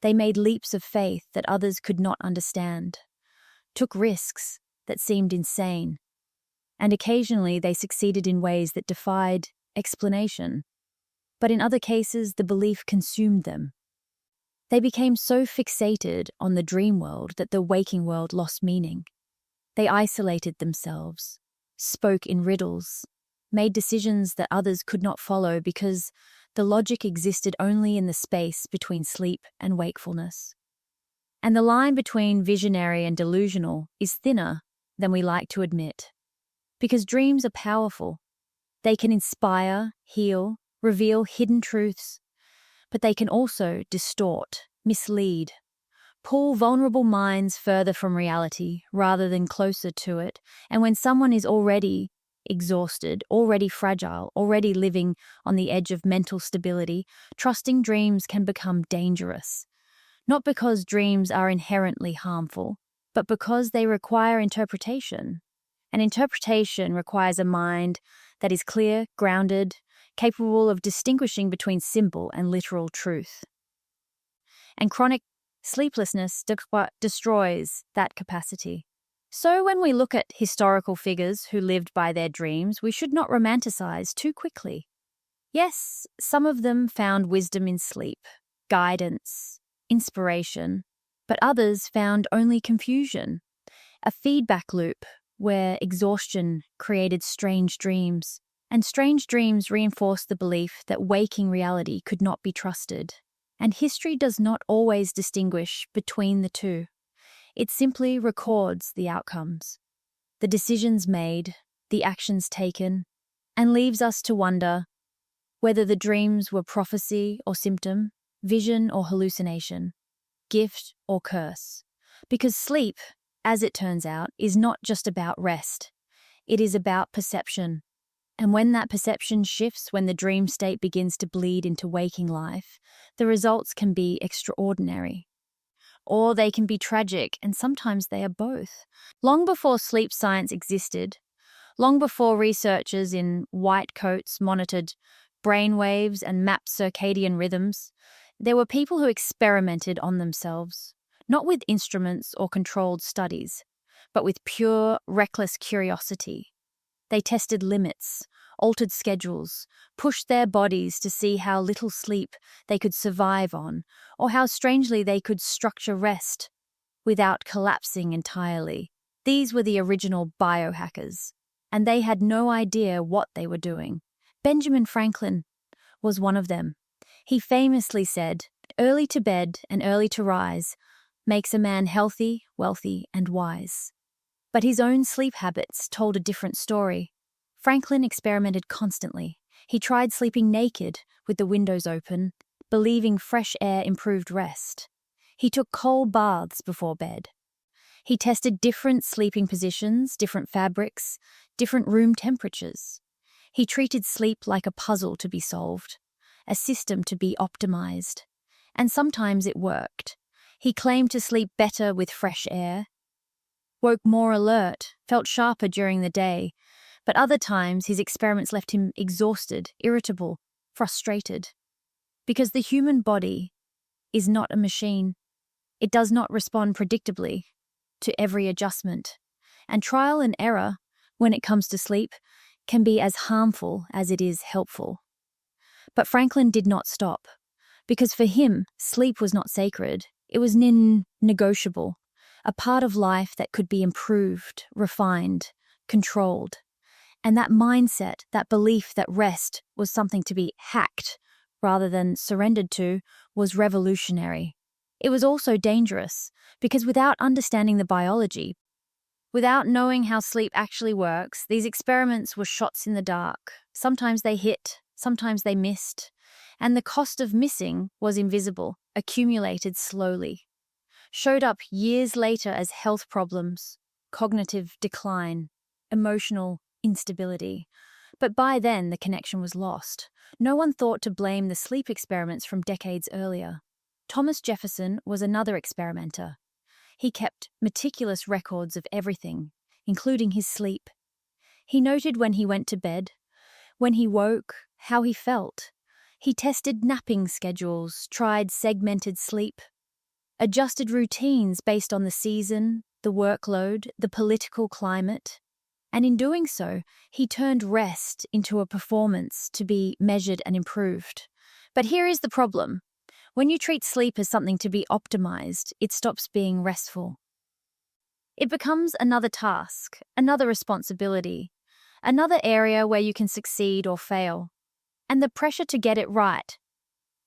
They made leaps of faith that others could not understand, took risks that seemed insane, and occasionally they succeeded in ways that defied explanation. But in other cases, the belief consumed them. They became so fixated on the dream world that the waking world lost meaning. They isolated themselves, spoke in riddles, made decisions that others could not follow because the logic existed only in the space between sleep and wakefulness. And the line between visionary and delusional is thinner than we like to admit. Because dreams are powerful. They can inspire, heal, reveal hidden truths, but they can also distort, mislead, pull vulnerable minds further from reality rather than closer to it. And when someone is already exhausted, already fragile, already living on the edge of mental stability, trusting dreams can become dangerous. Not because dreams are inherently harmful, but because they require interpretation. And interpretation requires a mind that is clear, grounded, capable of distinguishing between symbol and literal truth. And chronic sleeplessness destroys that capacity. So when we look at historical figures who lived by their dreams, we should not romanticize too quickly. Yes, some of them found wisdom in sleep, guidance, inspiration, but others found only confusion, a feedback loop where exhaustion created strange dreams, and strange dreams reinforced the belief that waking reality could not be trusted. And history does not always distinguish between the two. It simply records the outcomes, the decisions made, the actions taken, and leaves us to wonder, whether the dreams were prophecy or symptom, vision or hallucination, gift or curse. Because sleep, as it turns out, is not just about rest. It is about perception. And when that perception shifts, when the dream state begins to bleed into waking life, the results can be extraordinary. Or they can be tragic, and sometimes they are both. Long before sleep science existed, long before researchers in white coats monitored brain waves and mapped circadian rhythms, there were people who experimented on themselves, not with instruments or controlled studies, but with pure, reckless curiosity. They tested limits, altered schedules, pushed their bodies to see how little sleep they could survive on, or how strangely they could structure rest without collapsing entirely. These were the original biohackers, and they had no idea what they were doing. Benjamin Franklin was one of them. He famously said, "Early to bed and early to rise makes a man healthy, wealthy, and wise." But his own sleep habits told a different story. Franklin experimented constantly. He tried sleeping naked with the windows open, believing fresh air improved rest. He took cold baths before bed. He tested different sleeping positions, different fabrics, different room temperatures. He treated sleep like a puzzle to be solved, a system to be optimized. And sometimes it worked. He claimed to sleep better with fresh air, woke more alert, felt sharper during the day, but other times his experiments left him exhausted, irritable, frustrated. Because the human body is not a machine. It does not respond predictably to every adjustment, and trial and error, when it comes to sleep, can be as harmful as it is helpful. But Franklin did not stop, because for him, sleep was not sacred. It was negotiable, a part of life that could be improved, refined, controlled. And that mindset, that belief that rest was something to be hacked rather than surrendered to, was revolutionary. It was also dangerous, because without understanding the biology, without knowing how sleep actually works, these experiments were shots in the dark. Sometimes they hit, sometimes they missed, and the cost of missing was invisible, accumulated slowly. Showed up years later as health problems, cognitive decline, emotional instability. But by then, the connection was lost. No one thought to blame the sleep experiments from decades earlier. Thomas Jefferson was another experimenter. He kept meticulous records of everything, including his sleep. He noted when he went to bed, when he woke, how he felt. He tested napping schedules, tried segmented sleep, adjusted routines based on the season, the workload, the political climate. And in doing so, he turned rest into a performance to be measured and improved. But here is the problem. When you treat sleep as something to be optimized, it stops being restful. It becomes another task, another responsibility, another area where you can succeed or fail. And the pressure to get it right,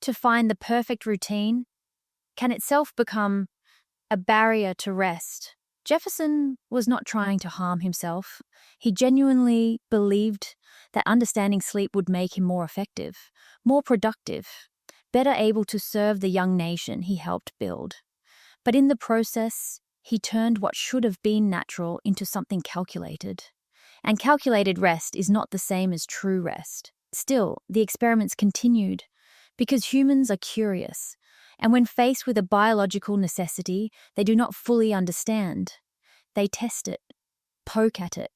to find the perfect routine, can itself become a barrier to rest. Jefferson was not trying to harm himself. He genuinely believed that understanding sleep would make him more effective, more productive, better able to serve the young nation he helped build. But in the process, he turned what should have been natural into something calculated. And calculated rest is not the same as true rest. Still, the experiments continued, because humans are curious, and when faced with a biological necessity they do not fully understand, they test it, poke at it,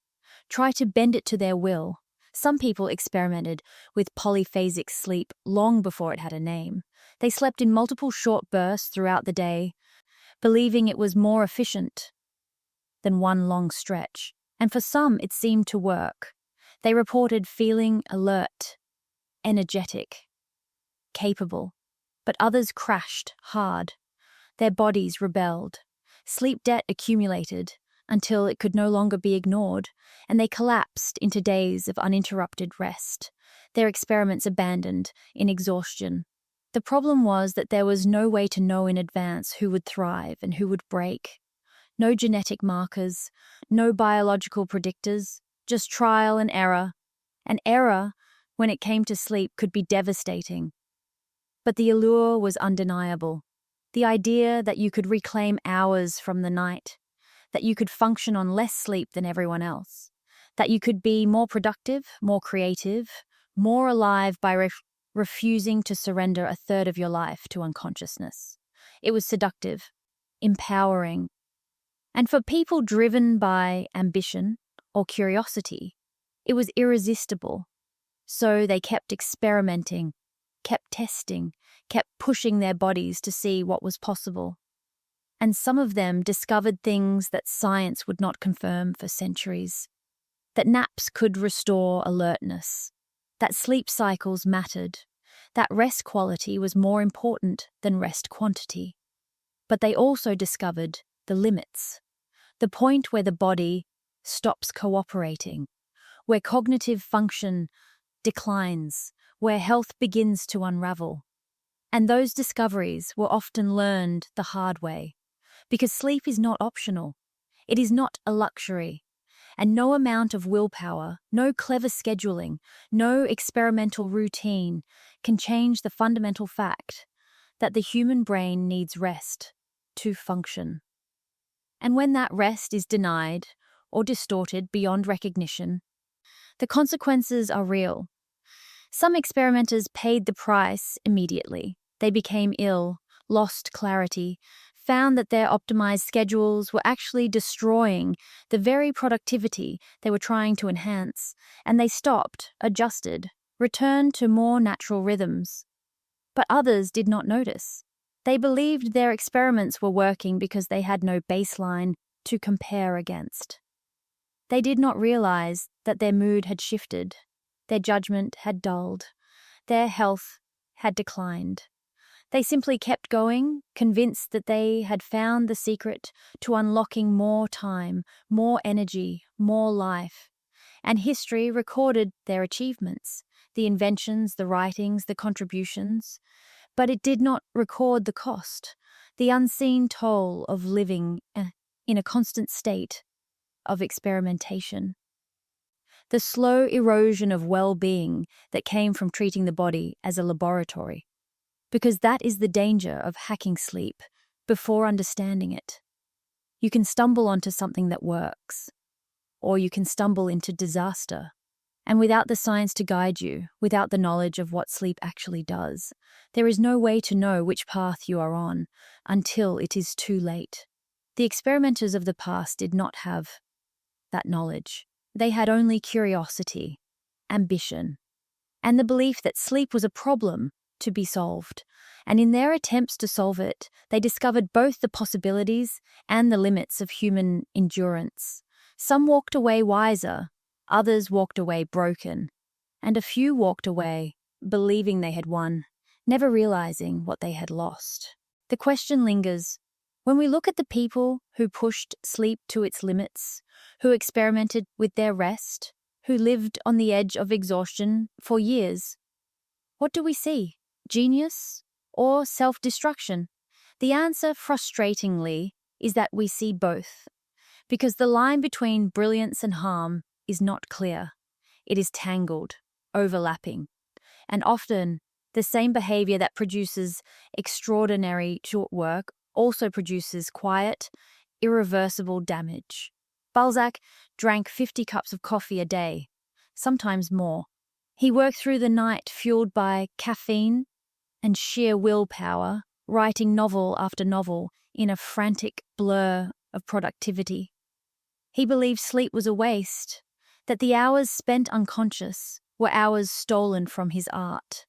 try to bend it to their will. Some people experimented with polyphasic sleep long before it had a name. They slept in multiple short bursts throughout the day, believing it was more efficient than one long stretch. And for some, it seemed to work. They reported feeling alert, energetic, capable. But others crashed hard. Their bodies rebelled. Sleep debt accumulated until it could no longer be ignored, and they collapsed into days of uninterrupted rest, their experiments abandoned in exhaustion. The problem was that there was no way to know in advance who would thrive and who would break. No genetic markers, no biological predictors, just trial and error. And error when it came to sleep could be devastating. But the allure was undeniable. The idea that you could reclaim hours from the night, that you could function on less sleep than everyone else, that you could be more productive, more creative, more alive by refusing to surrender a third of your life to unconsciousness. It was seductive, empowering, and for people driven by ambition or curiosity, it was irresistible. So they kept experimenting, kept testing, kept pushing their bodies to see what was possible. And some of them discovered things that science would not confirm for centuries. That naps could restore alertness, that sleep cycles mattered, that rest quality was more important than rest quantity. But they also discovered the limits, the point where the body stops cooperating, where cognitive function declines, where health begins to unravel. And those discoveries were often learned the hard way, because sleep is not optional. It is not a luxury. And no amount of willpower, no clever scheduling, no experimental routine can change the fundamental fact that the human brain needs rest to function. And when that rest is denied or distorted beyond recognition, the consequences are real. Some experimenters paid the price immediately. They became ill, lost clarity, found that their optimized schedules were actually destroying the very productivity they were trying to enhance, and they stopped, adjusted, returned to more natural rhythms. But others did not notice. They believed their experiments were working because they had no baseline to compare against. They did not realize that their mood had shifted, their judgment had dulled, their health had declined. They simply kept going, convinced that they had found the secret to unlocking more time, more energy, more life. And history recorded their achievements, the inventions, the writings, the contributions. But it did not record the cost, the unseen toll of living in a constant state of experimentation. The slow erosion of well-being that came from treating the body as a laboratory. Because that is the danger of hacking sleep before understanding it. You can stumble onto something that works, or you can stumble into disaster. And without the science to guide you, without the knowledge of what sleep actually does, there is no way to know which path you are on until it is too late. The experimenters of the past did not have that knowledge. They had only curiosity, ambition, and the belief that sleep was a problem to be solved. And in their attempts to solve it, they discovered both the possibilities and the limits of human endurance. Some walked away wiser, others walked away broken, and a few walked away believing they had won, never realizing what they had lost. The question lingers. When we look at the people who pushed sleep to its limits, who experimented with their rest, who lived on the edge of exhaustion for years, what do we see? Genius or self-destruction? The answer, frustratingly, is that we see both, because the line between brilliance and harm is not clear. It is tangled, overlapping, and often the same behavior that produces extraordinary short work also produces quiet, irreversible damage. Balzac drank 50 cups of coffee a day, sometimes more. He worked through the night fueled by caffeine and sheer willpower, writing novel after novel in a frantic blur of productivity. He believed sleep was a waste, that the hours spent unconscious were hours stolen from his art.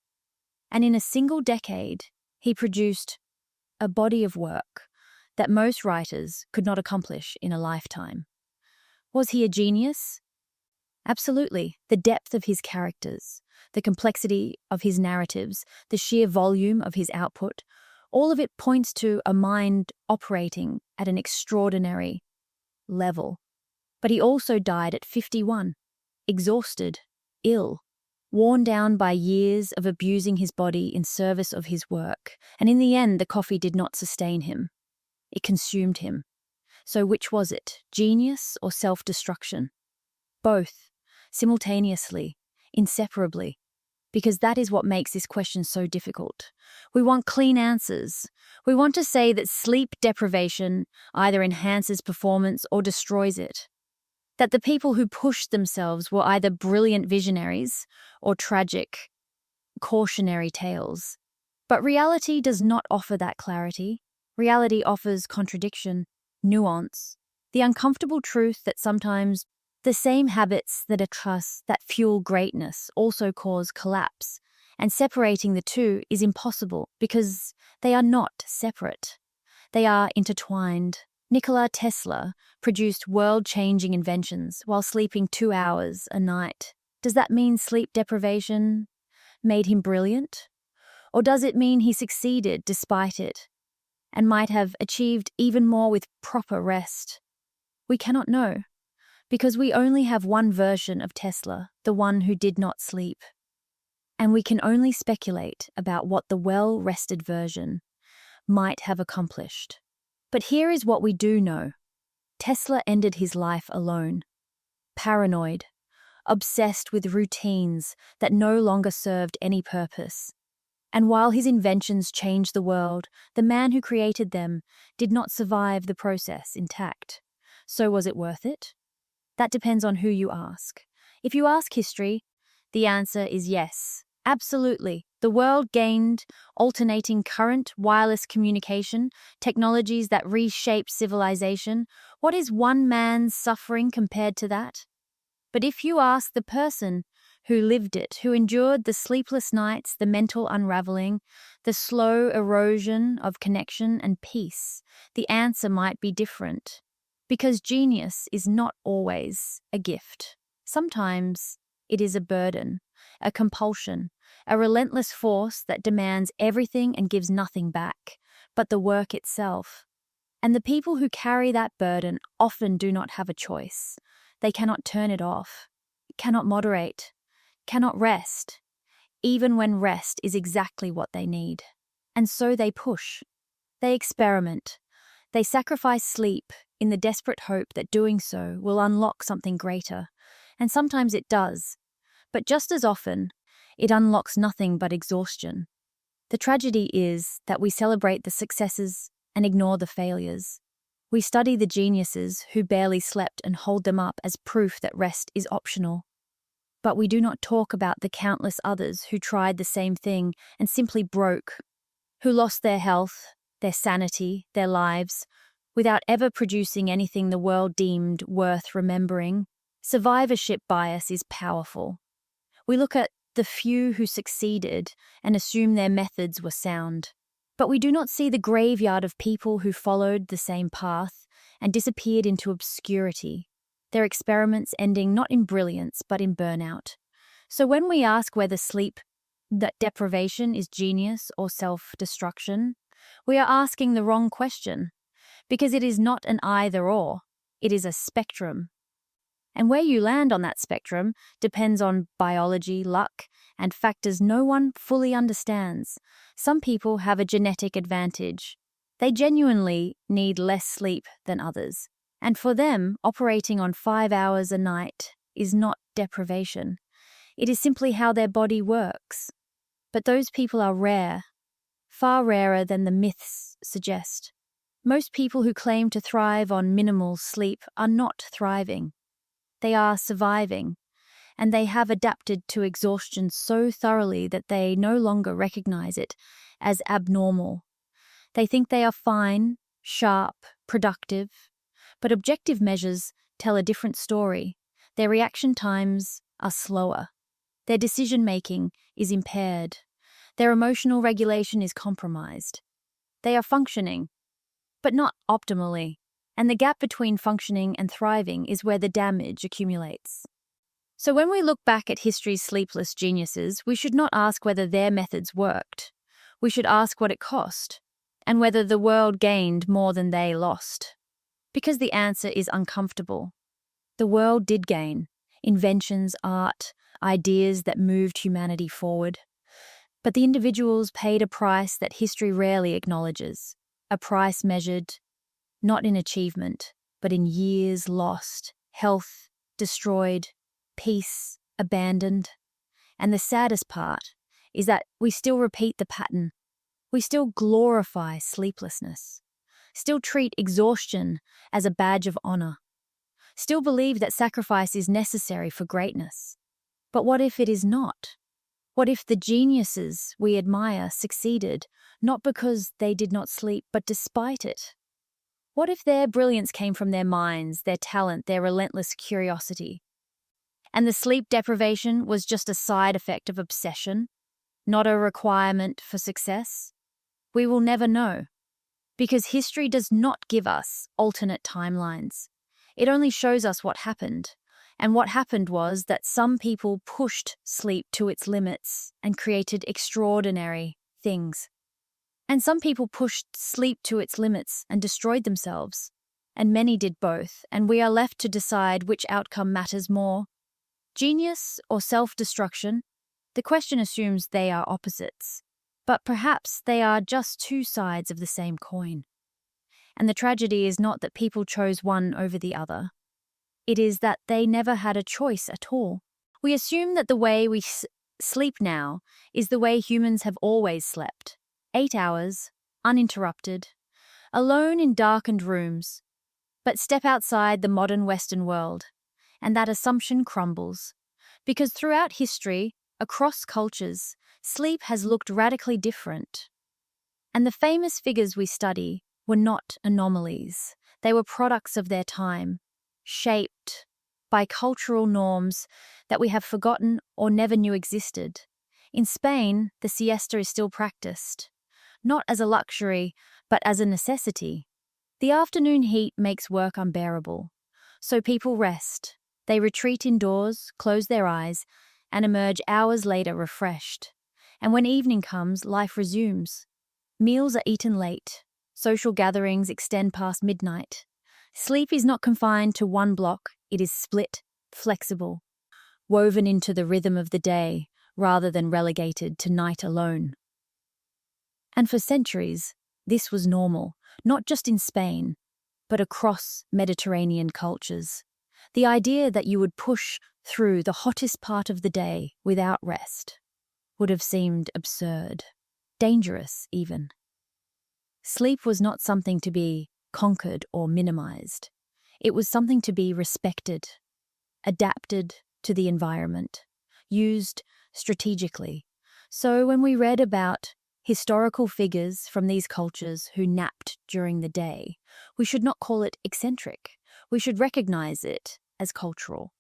And in a single decade, he produced a body of work that most writers could not accomplish in a lifetime. Was he a genius? Absolutely. The depth of his characters, the complexity of his narratives, the sheer volume of his output, all of it points to a mind operating at an extraordinary level. But he also died at 51, exhausted, ill, worn down by years of abusing his body in service of his work. And in the end, the coffee did not sustain him. It consumed him. So which was it, genius or self-destruction? Both, simultaneously, inseparably. Because that is what makes this question so difficult. We want clean answers. We want to say that sleep deprivation either enhances performance or destroys it. That the people who pushed themselves were either brilliant visionaries or tragic, cautionary tales. But reality does not offer that clarity. Reality offers contradiction, nuance, the uncomfortable truth that sometimes the same habits that fuel greatness also cause collapse, and separating the two is impossible because they are not separate. They are intertwined. Nikola Tesla produced world-changing inventions while sleeping 2 hours a night. Does that mean sleep deprivation made him brilliant? Or does it mean he succeeded despite it and might have achieved even more with proper rest? We cannot know, because we only have one version of Tesla, the one who did not sleep. And we can only speculate about what the well-rested version might have accomplished. But here is what we do know. Tesla ended his life alone, paranoid, obsessed with routines that no longer served any purpose. And while his inventions changed the world, the man who created them did not survive the process intact. So was it worth it? That depends on who you ask. If you ask history, the answer is yes, absolutely. The world gained alternating current, wireless communication, technologies that reshaped civilization. What is one man's suffering compared to that? But if you ask the person who lived it, who endured the sleepless nights, the mental unraveling, the slow erosion of connection and peace, the answer might be different. Because genius is not always a gift. Sometimes it is a burden, a compulsion, a relentless force that demands everything and gives nothing back, but the work itself. And the people who carry that burden often do not have a choice. They cannot turn it off, cannot moderate, cannot rest, even when rest is exactly what they need. And so they push, they experiment, they sacrifice sleep in the desperate hope that doing so will unlock something greater. And sometimes it does, but just as often, it unlocks nothing but exhaustion. The tragedy is that we celebrate the successes and ignore the failures. We study the geniuses who barely slept and hold them up as proof that rest is optional. But we do not talk about the countless others who tried the same thing and simply broke, who lost their health, their sanity, their lives, without ever producing anything the world deemed worth remembering. Survivorship bias is powerful. We look at the few who succeeded and assume their methods were sound. But we do not see the graveyard of people who followed the same path and disappeared into obscurity, their experiments ending not in brilliance but in burnout. So when we ask whether sleep deprivation is genius or self-destruction, we are asking the wrong question, because it is not an either-or, it is a spectrum. And where you land on that spectrum depends on biology, luck, and factors no one fully understands. Some people have a genetic advantage. They genuinely need less sleep than others. And for them, operating on 5 hours a night is not deprivation. It is simply how their body works. But those people are rare, far rarer than the myths suggest. Most people who claim to thrive on minimal sleep are not thriving. They are surviving, and they have adapted to exhaustion so thoroughly that they no longer recognize it as abnormal. They think they are fine, sharp, productive, but objective measures tell a different story. Their reaction times are slower. Their decision-making is impaired. Their emotional regulation is compromised. They are functioning, but not optimally. And the gap between functioning and thriving is where the damage accumulates. So when we look back at history's sleepless geniuses, we should not ask whether their methods worked. We should ask what it cost, and whether the world gained more than they lost. Because the answer is uncomfortable. The world did gain inventions, art, ideas that moved humanity forward. But the individuals paid a price that history rarely acknowledges, a price measured not in achievement, but in years lost, health destroyed, peace abandoned. And the saddest part is that we still repeat the pattern. We still glorify sleeplessness, still treat exhaustion as a badge of honor, still believe that sacrifice is necessary for greatness. But what if it is not? What if the geniuses we admire succeeded not because they did not sleep, but despite it? What if their brilliance came from their minds, their talent, their relentless curiosity? And the sleep deprivation was just a side effect of obsession, not a requirement for success? We will never know, because history does not give us alternate timelines. It only shows us what happened. And what happened was that some people pushed sleep to its limits and created extraordinary things. And some people pushed sleep to its limits and destroyed themselves. And many did both, and we are left to decide which outcome matters more. Genius or self-destruction? The question assumes they are opposites. But perhaps they are just two sides of the same coin. And the tragedy is not that people chose one over the other. It is that they never had a choice at all. We assume that the way we sleep now is the way humans have always slept. 8 hours, uninterrupted, alone in darkened rooms. But step outside the modern Western world, and that assumption crumbles. Because throughout history, across cultures, sleep has looked radically different. And the famous figures we study were not anomalies. They were products of their time, shaped by cultural norms that we have forgotten or never knew existed. In Spain, the siesta is still practiced, not as a luxury, but as a necessity. The afternoon heat makes work unbearable, so people rest. They retreat indoors, close their eyes, and emerge hours later refreshed. And when evening comes, life resumes. Meals are eaten late. Social gatherings extend past midnight. Sleep is not confined to one block, it is split, flexible, woven into the rhythm of the day rather than relegated to night alone. And for centuries, this was normal, not just in Spain, but across Mediterranean cultures. The idea that you would push through the hottest part of the day without rest would have seemed absurd, dangerous even. Sleep was not something to be conquered or minimized. It was something to be respected, adapted to the environment, used strategically. So when we read about historical figures from these cultures who napped during the day, we should not call it eccentric. We should recognize it as cultural,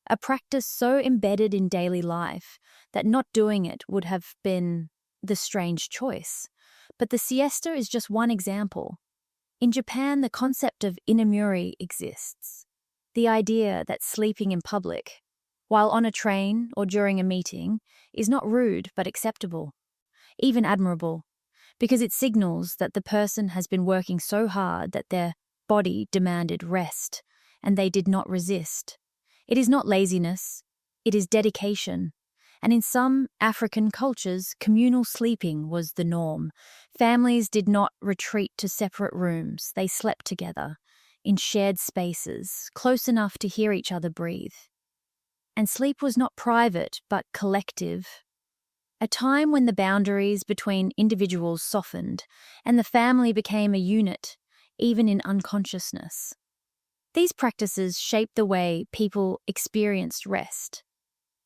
a practice so embedded in daily life that not doing it would have been the strange choice. But the siesta is just one example. In Japan, the concept of inamuri exists, the idea that sleeping in public, while on a train or during a meeting, is not rude but acceptable, even admirable, because it signals that the person has been working so hard that their body demanded rest, and they did not resist. It is not laziness, it is dedication. And in some African cultures, communal sleeping was the norm. Families did not retreat to separate rooms. They slept together, in shared spaces, close enough to hear each other breathe. And sleep was not private, but collective. A time when the boundaries between individuals softened, and the family became a unit, even in unconsciousness. These practices shaped the way people experienced rest.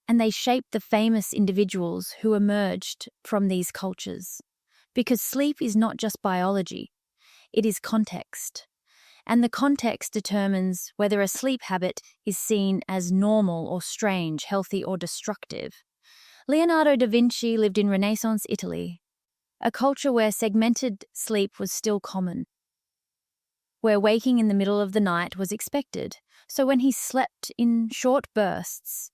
And they shaped the famous individuals who emerged from these cultures. Because sleep is not just biology, it is context. And the context determines whether a sleep habit is seen as normal or strange, healthy or destructive. Leonardo da Vinci lived in Renaissance Italy, a culture where segmented sleep was still common, where waking in the middle of the night was expected. So when he slept in short bursts,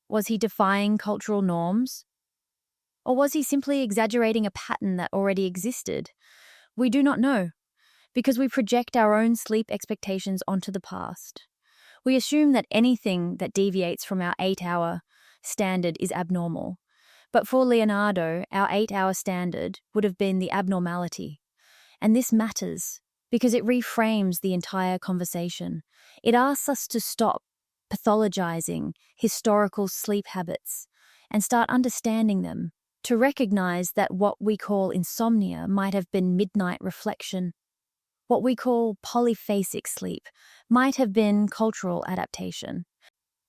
was he defying cultural norms? Or was he simply exaggerating a pattern that already existed? We do not know, because we project our own sleep expectations onto the past. We assume that anything that deviates from our 8-hour standard is abnormal. But for Leonardo, our 8-hour standard would have been the abnormality. And this matters, because it reframes the entire conversation. It asks us to stop pathologizing historical sleep habits and start understanding them, to recognize that what we call insomnia might have been midnight reflection. What we call polyphasic sleep might have been cultural adaptation.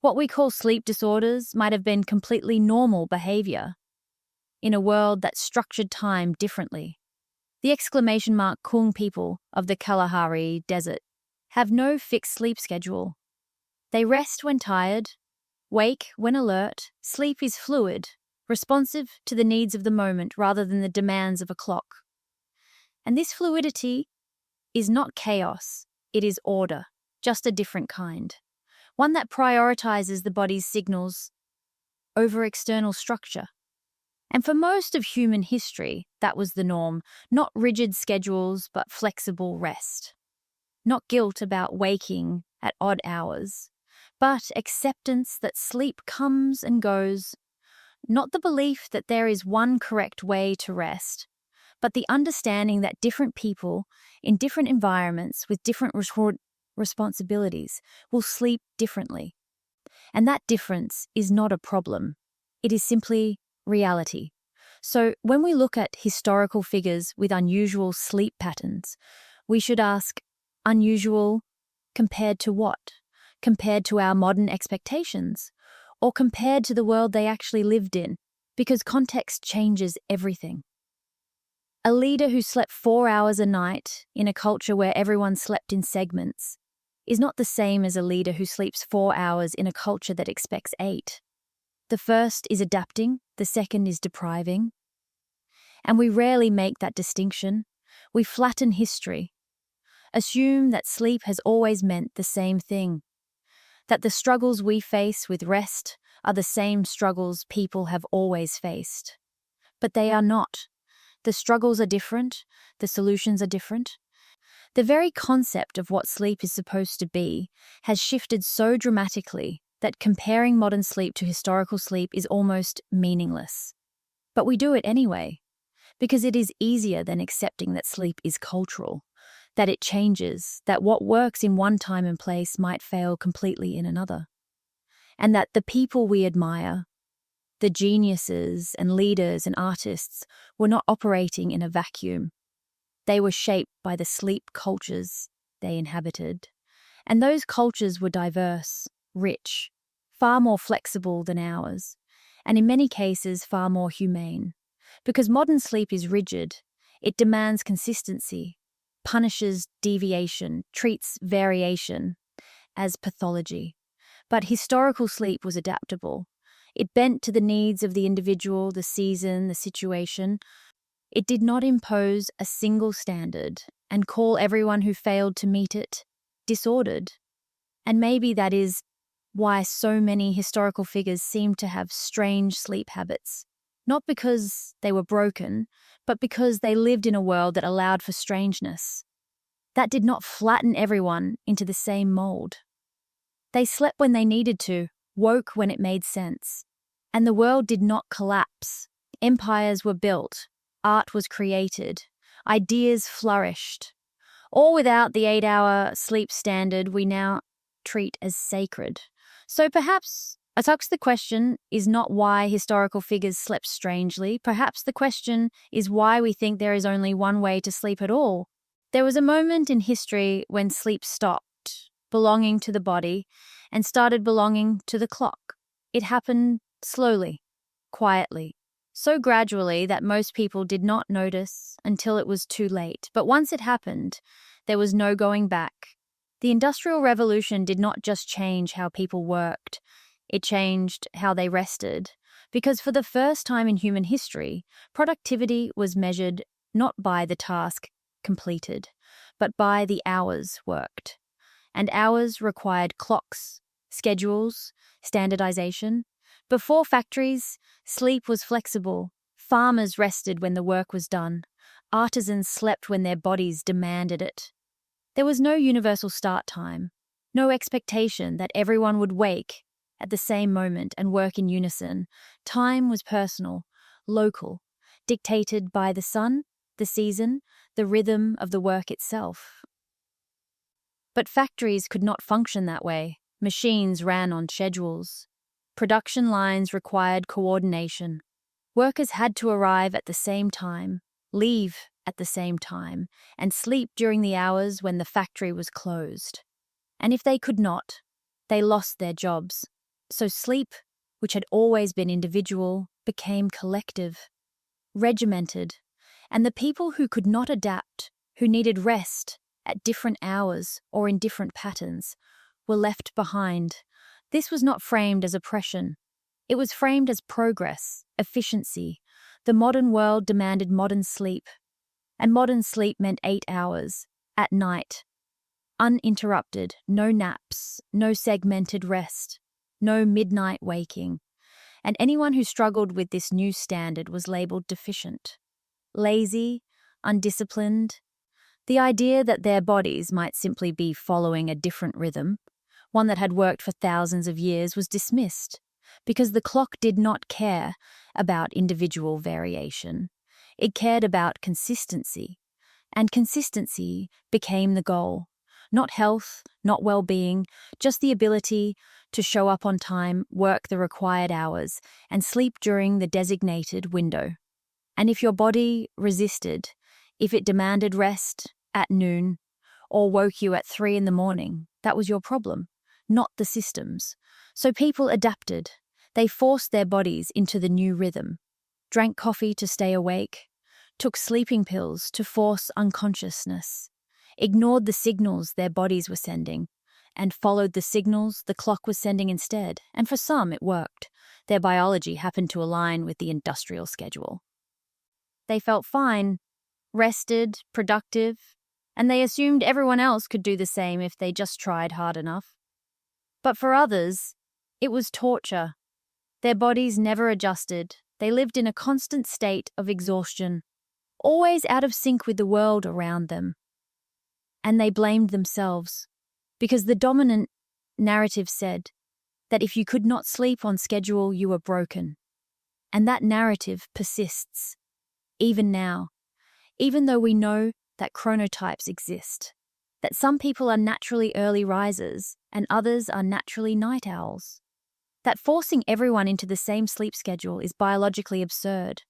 What we call sleep disorders might have been completely normal behavior in a world that structured time differently. The exclamation mark Kung people of the Kalahari Desert have no fixed sleep schedule. They rest when tired, wake when alert. Sleep is fluid, responsive to the needs of the moment rather than the demands of a clock. And this fluidity is not chaos, it is order, just a different kind. One that prioritizes the body's signals over external structure. And for most of human history, that was the norm. Not rigid schedules, but flexible rest. Not guilt about waking at odd hours, but acceptance that sleep comes and goes. Not the belief that there is one correct way to rest, but the understanding that different people in different environments with different responsibilities will sleep differently. And that difference is not a problem. It is simply reality. So when we look at historical figures with unusual sleep patterns, we should ask, unusual compared to what? Compared to our modern expectations? Or compared to the world they actually lived in? Because context changes everything. A leader who slept 4 hours a night in a culture where everyone slept in segments is not the same as a leader who sleeps 4 hours in a culture that expects 8. The first is adapting, the second is depriving. And we rarely make that distinction. We flatten history, assume that sleep has always meant the same thing, that the struggles we face with rest are the same struggles people have always faced. But they are not. The struggles are different, the solutions are different. The very concept of what sleep is supposed to be has shifted so dramatically that comparing modern sleep to historical sleep is almost meaningless. But we do it anyway, because it is easier than accepting that sleep is cultural, that it changes, that what works in one time and place might fail completely in another, and that the people we admire, the geniuses and leaders and artists, were not operating in a vacuum. They were shaped by the sleep cultures they inhabited, and those cultures were diverse, rich, far more flexible than ours, and in many cases far more humane. Because modern sleep is rigid, it demands consistency, punishes deviation, treats variation as pathology. But historical sleep was adaptable. It bent to the needs of the individual, the season, the situation. It did not impose a single standard and call everyone who failed to meet it disordered. And maybe that is why so many historical figures seem to have strange sleep habits. Not because they were broken, but because they lived in a world that allowed for strangeness. That did not flatten everyone into the same mold. They slept when they needed to, woke when it made sense. And the world did not collapse. Empires were built, art was created, ideas flourished, all without the 8-hour sleep standard we now treat as sacred. So perhaps the question is not why historical figures slept strangely. Perhaps the question is why we think there is only one way to sleep at all. There was a moment in history when sleep stopped belonging to the body and started belonging to the clock. It happened slowly, quietly, so gradually that most people did not notice until it was too late. But once it happened, there was no going back. The Industrial Revolution did not just change how people worked, it changed how they rested, because for the first time in human history, productivity was measured not by the task completed, but by the hours worked. And hours required clocks, schedules, standardization. Before factories, sleep was flexible. Farmers rested when the work was done. Artisans slept when their bodies demanded it. There was no universal start time, no expectation that everyone would wake at the same moment and work in unison. Time was personal, local, dictated by the sun, the season, the rhythm of the work itself. But factories could not function that way. Machines ran on schedules. Production lines required coordination. Workers had to arrive at the same time, leave at the same time, and sleep during the hours when the factory was closed. And if they could not, they lost their jobs. So sleep, which had always been individual, became collective, regimented, and the people who could not adapt, who needed rest at different hours or in different patterns, were left behind. This was not framed as oppression. It was framed as progress, efficiency. The modern world demanded modern sleep, and modern sleep meant 8 hours, at night. Uninterrupted, no naps, no segmented rest, no midnight waking. And anyone who struggled with this new standard was labeled deficient, lazy, undisciplined. The idea that their bodies might simply be following a different rhythm, one that had worked for thousands of years, was dismissed, because the clock did not care about individual variation. It cared about consistency, and consistency became the goal. Not health, not well-being, just the ability to show up on time, work the required hours, and sleep during the designated window. And if your body resisted, if it demanded rest at noon or woke you at 3 a.m, that was your problem, not the systems. So people adapted. They forced their bodies into the new rhythm, drank coffee to stay awake, took sleeping pills to force unconsciousness, ignored the signals their bodies were sending, and followed the signals the clock was sending instead. And for some, it worked. Their biology happened to align with the industrial schedule. They felt fine, rested, productive, and they assumed everyone else could do the same if they just tried hard enough. But for others, it was torture. Their bodies never adjusted. They lived in a constant state of exhaustion, always out of sync with the world around them. And they blamed themselves, because the dominant narrative said that if you could not sleep on schedule, you were broken. And that narrative persists, even now, even though we know that chronotypes exist, that some people are naturally early risers and others are naturally night owls, that forcing everyone into the same sleep schedule is biologically absurd.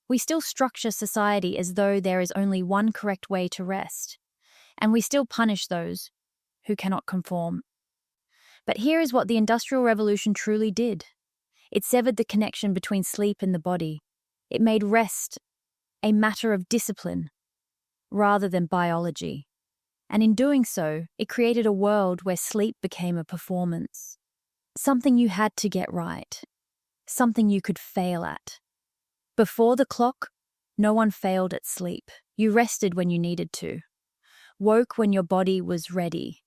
We still structure society as though there is only one correct way to rest, and we still punish those who cannot conform. But here is what the Industrial Revolution truly did. It severed the connection between sleep and the body. It made rest a matter of discipline rather than biology. And in doing so, it created a world where sleep became a performance, something you had to get right, something you could fail at. Before the clock, no one failed at sleep. You rested when you needed to, woke when your body was ready.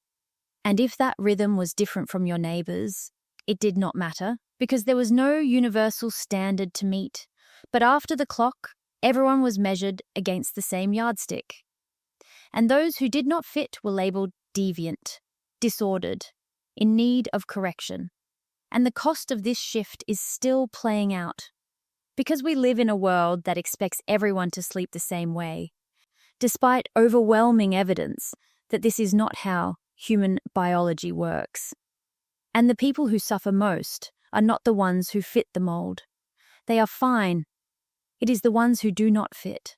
And if that rhythm was different from your neighbor's, it did not matter, because there was no universal standard to meet. But after the clock, everyone was measured against the same yardstick. And those who did not fit were labeled deviant, disordered, in need of correction. And the cost of this shift is still playing out. Because we live in a world that expects everyone to sleep the same way, despite overwhelming evidence that this is not how human biology works. And the people who suffer most are not the ones who fit the mold. They are fine. It is the ones who do not fit,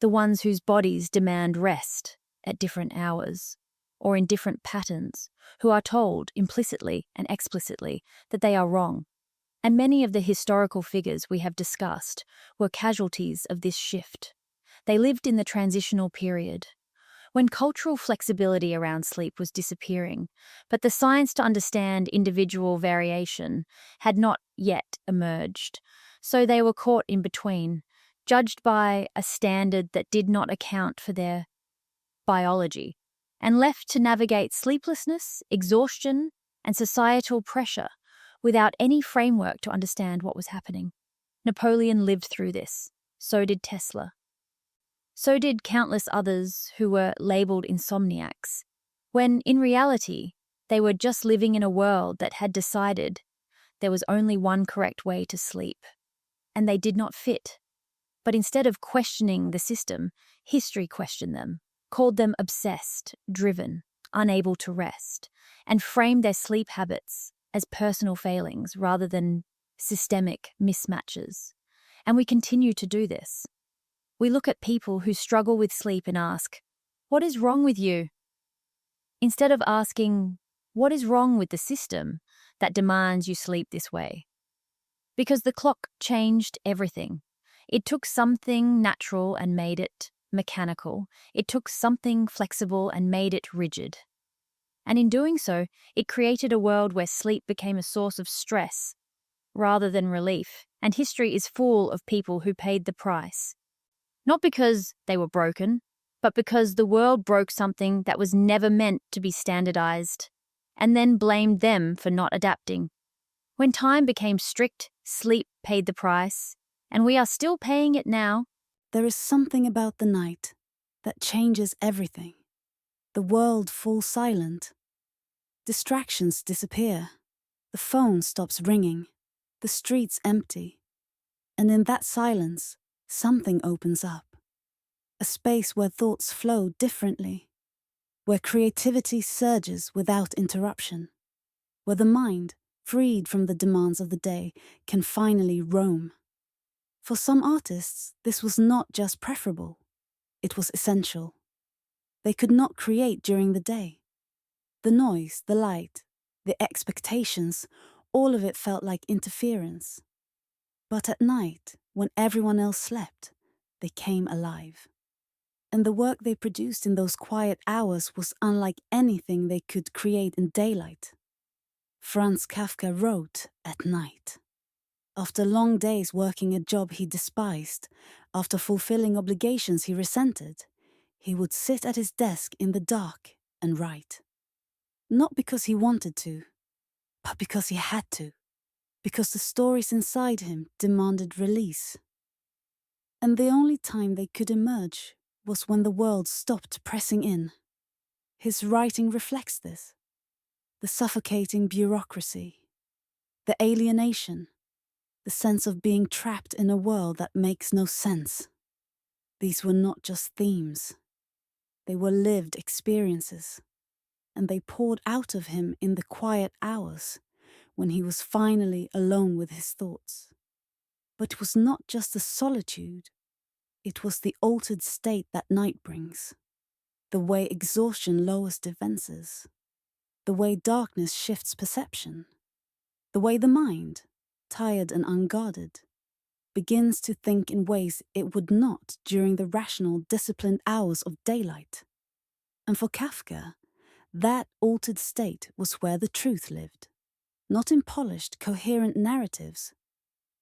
the ones whose bodies demand rest at different hours or in different patterns, who are told implicitly and explicitly that they are wrong. And many of the historical figures we have discussed were casualties of this shift. They lived in the transitional period, when cultural flexibility around sleep was disappearing, but the science to understand individual variation had not yet emerged. So they were caught in between, judged by a standard that did not account for their biology, and left to navigate sleeplessness, exhaustion, and societal pressure without any framework to understand what was happening. Napoleon lived through this. So did Tesla. So did countless others who were labeled insomniacs, when in reality, they were just living in a world that had decided there was only one correct way to sleep, and they did not fit. But instead of questioning the system, history questioned them, called them obsessed, driven, unable to rest, and framed their sleep habits as personal failings rather than systemic mismatches. And we continue to do this. We look at people who struggle with sleep and ask, "What is wrong with you?" Instead of asking, "What is wrong with the system that demands you sleep this way?" Because the clock changed everything. It took something natural and made it mechanical. It took something flexible and made it rigid. And in doing so, it created a world where sleep became a source of stress rather than relief. And history is full of people who paid the price. Not because they were broken, but because the world broke something that was never meant to be standardized, and then blamed them for not adapting. When time became strict, sleep paid the price, and we are still paying it now. There is something about the night that changes everything. The world falls silent. Distractions disappear. The phone stops ringing. The streets empty. And in that silence, something opens up. A space where thoughts flow differently, where creativity surges without interruption, where the mind, freed from the demands of the day, can finally roam. For some artists, this was not just preferable, it was essential. They could not create during the day. The noise, the light, the expectations, all of it felt like interference. But at night, when everyone else slept, they came alive. And the work they produced in those quiet hours was unlike anything they could create in daylight. Franz Kafka wrote at night. After long days working a job he despised, after fulfilling obligations he resented, he would sit at his desk in the dark and write. Not because he wanted to, but because he had to, because the stories inside him demanded release. And the only time they could emerge was when the world stopped pressing in. His writing reflects this. The suffocating bureaucracy, the alienation, the sense of being trapped in a world that makes no sense. These were not just themes. They were lived experiences, and they poured out of him in the quiet hours when he was finally alone with his thoughts. But it was not just the solitude, it was the altered state that night brings, the way exhaustion lowers defenses, the way darkness shifts perception, the way the mind, tired and unguarded, begins to think in ways it would not during the rational, disciplined hours of daylight. And for Kafka, that altered state was where the truth lived, not in polished, coherent narratives,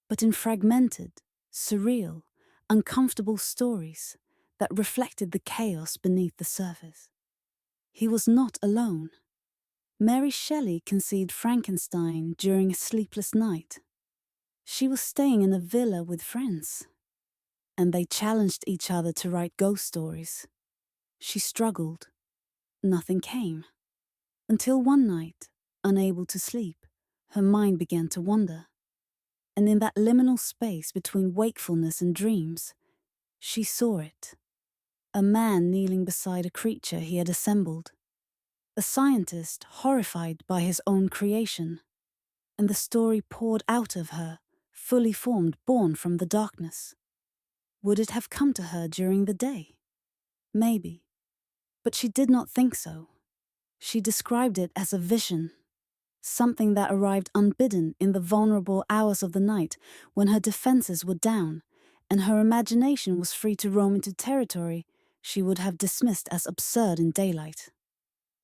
but in fragmented, surreal, uncomfortable stories that reflected the chaos beneath the surface. He was not alone. Mary Shelley conceived Frankenstein during a sleepless night. She was staying in a villa with friends, and they challenged each other to write ghost stories. She struggled. Nothing came. Until one night, unable to sleep, her mind began to wander. And in that liminal space between wakefulness and dreams, she saw it. A man kneeling beside a creature he had assembled. A scientist horrified by his own creation. And the story poured out of her, fully formed, born from the darkness. Would it have come to her during the day? Maybe. But she did not think so. She described it as a vision, something that arrived unbidden in the vulnerable hours of the night when her defenses were down and her imagination was free to roam into territory she would have dismissed as absurd in daylight.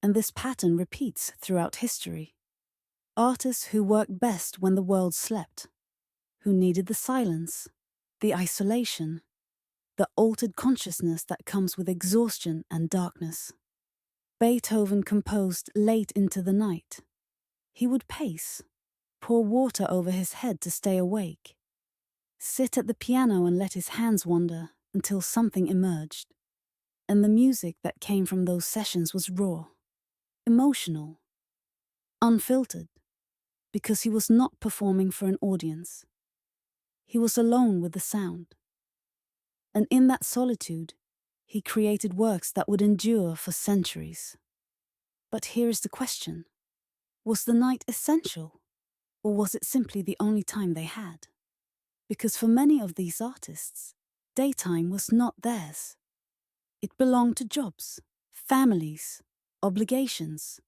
And this pattern repeats throughout history. Artists who worked best when the world slept, who needed the silence, the isolation, the altered consciousness that comes with exhaustion and darkness. Beethoven composed late into the night. He would pace, pour water over his head to stay awake, sit at the piano and let his hands wander until something emerged. And the music that came from those sessions was raw, emotional, unfiltered, because he was not performing for an audience. He was alone with the sound. And in that solitude, he created works that would endure for centuries. But here is the question. Was the night essential? Or was it simply the only time they had? Because for many of these artists, daytime was not theirs. It belonged to jobs, families, obligations.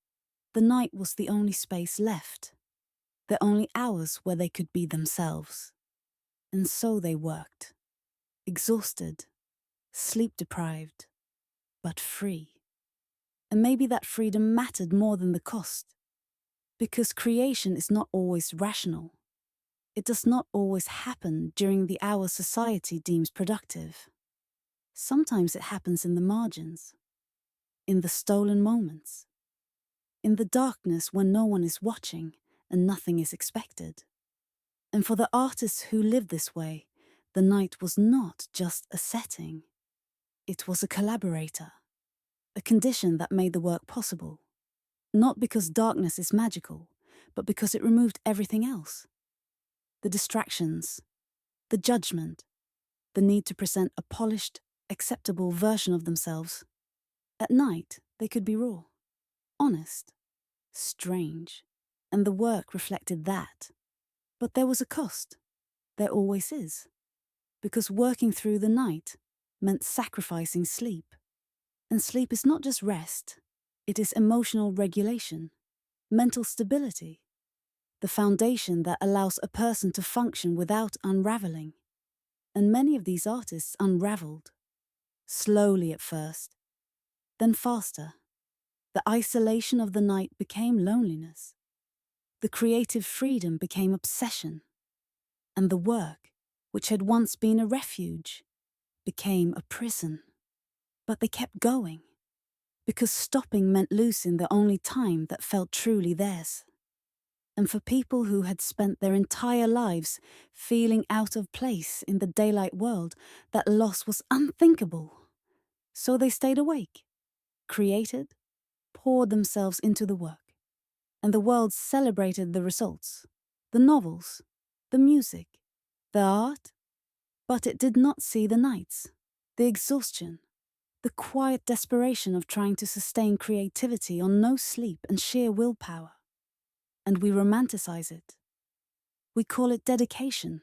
The night was the only space left, the only hours where they could be themselves. And so they worked, exhausted, sleep-deprived, but free. And maybe that freedom mattered more than the cost, because creation is not always rational. It does not always happen during the hours society deems productive. Sometimes it happens in the margins, in the stolen moments, in the darkness when no one is watching and nothing is expected. And for the artists who live this way, the night was not just a setting. It was a collaborator, a condition that made the work possible. Not because darkness is magical, but because it removed everything else. The distractions, the judgment, the need to present a polished, acceptable version of themselves. At night, they could be raw, honest, strange, and the work reflected that. But there was a cost. There always is. Because working through the night meant sacrificing sleep. And sleep is not just rest, it is emotional regulation, mental stability, the foundation that allows a person to function without unraveling. And many of these artists unraveled, slowly at first, then faster. The isolation of the night became loneliness. The creative freedom became obsession. And the work, which had once been a refuge, became a prison. But they kept going, because stopping meant losing the only time that felt truly theirs. And for people who had spent their entire lives feeling out of place in the daylight world, that loss was unthinkable. So they stayed awake, created, poured themselves into the work. And the world celebrated the results, the novels, the music, the art, but it did not see the nights, the exhaustion, the quiet desperation of trying to sustain creativity on no sleep and sheer willpower. And we romanticize it. We call it dedication,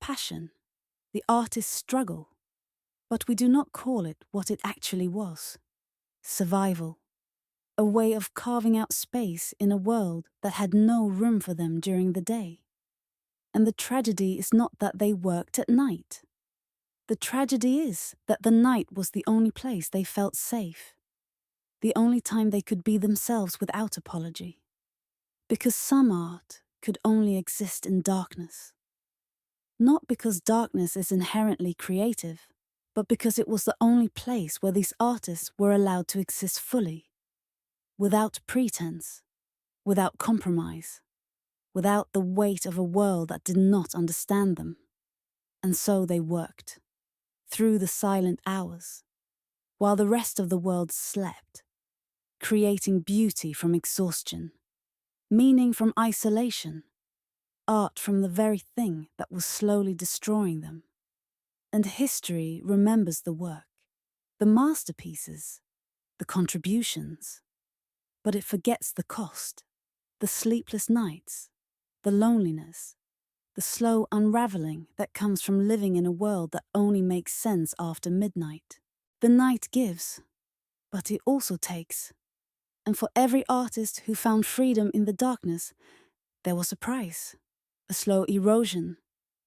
passion, the artist's struggle. But we do not call it what it actually was: survival, a way of carving out space in a world that had no room for them during the day. And the tragedy is not that they worked at night. The tragedy is that the night was the only place they felt safe, the only time they could be themselves without apology. Because some art could only exist in darkness. Not because darkness is inherently creative, but because it was the only place where these artists were allowed to exist fully, without pretense, without compromise, without the weight of a world that did not understand them. And so they worked, through the silent hours, while the rest of the world slept, creating beauty from exhaustion, meaning from isolation, art from the very thing that was slowly destroying them. And history remembers the work, the masterpieces, the contributions, but it forgets the cost, the sleepless nights, the loneliness, the slow unraveling that comes from living in a world that only makes sense after midnight. The night gives, but it also takes. And for every artist who found freedom in the darkness, there was a price, a slow erosion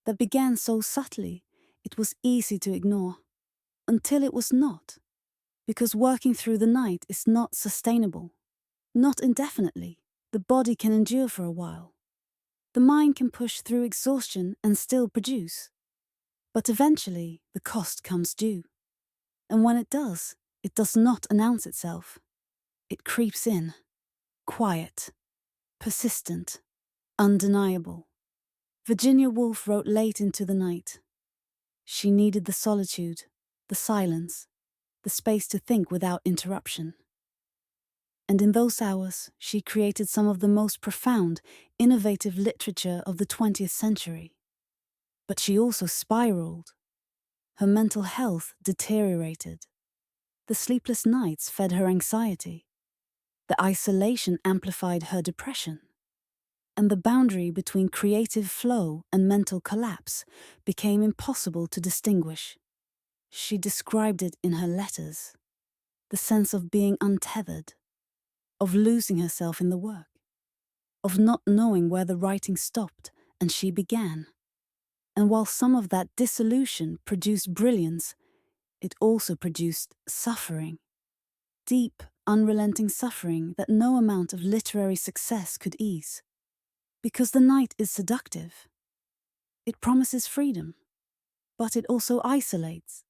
that began so subtly it was easy to ignore, until it was not, because working through the night is not sustainable, not indefinitely. The body can endure for a while. The mind can push through exhaustion and still produce. But eventually, the cost comes due. And when it does not announce itself. It creeps in, quiet, persistent, undeniable. Virginia Woolf wrote late into the night. She needed the solitude, the silence, the space to think without interruption. And in those hours, she created some of the most profound, innovative literature of the 20th century. But she also spiraled. Her mental health deteriorated. The sleepless nights fed her anxiety. The isolation amplified her depression. and the boundary between creative flow and mental collapse became impossible to distinguish. She described it in her letters, the sense of being untethered, of losing herself in the work, of not knowing where the writing stopped and she began. And while some of that dissolution produced brilliance, it also produced suffering. Deep, unrelenting suffering that no amount of literary success could ease. Because the night is seductive. It promises freedom, but it also isolates.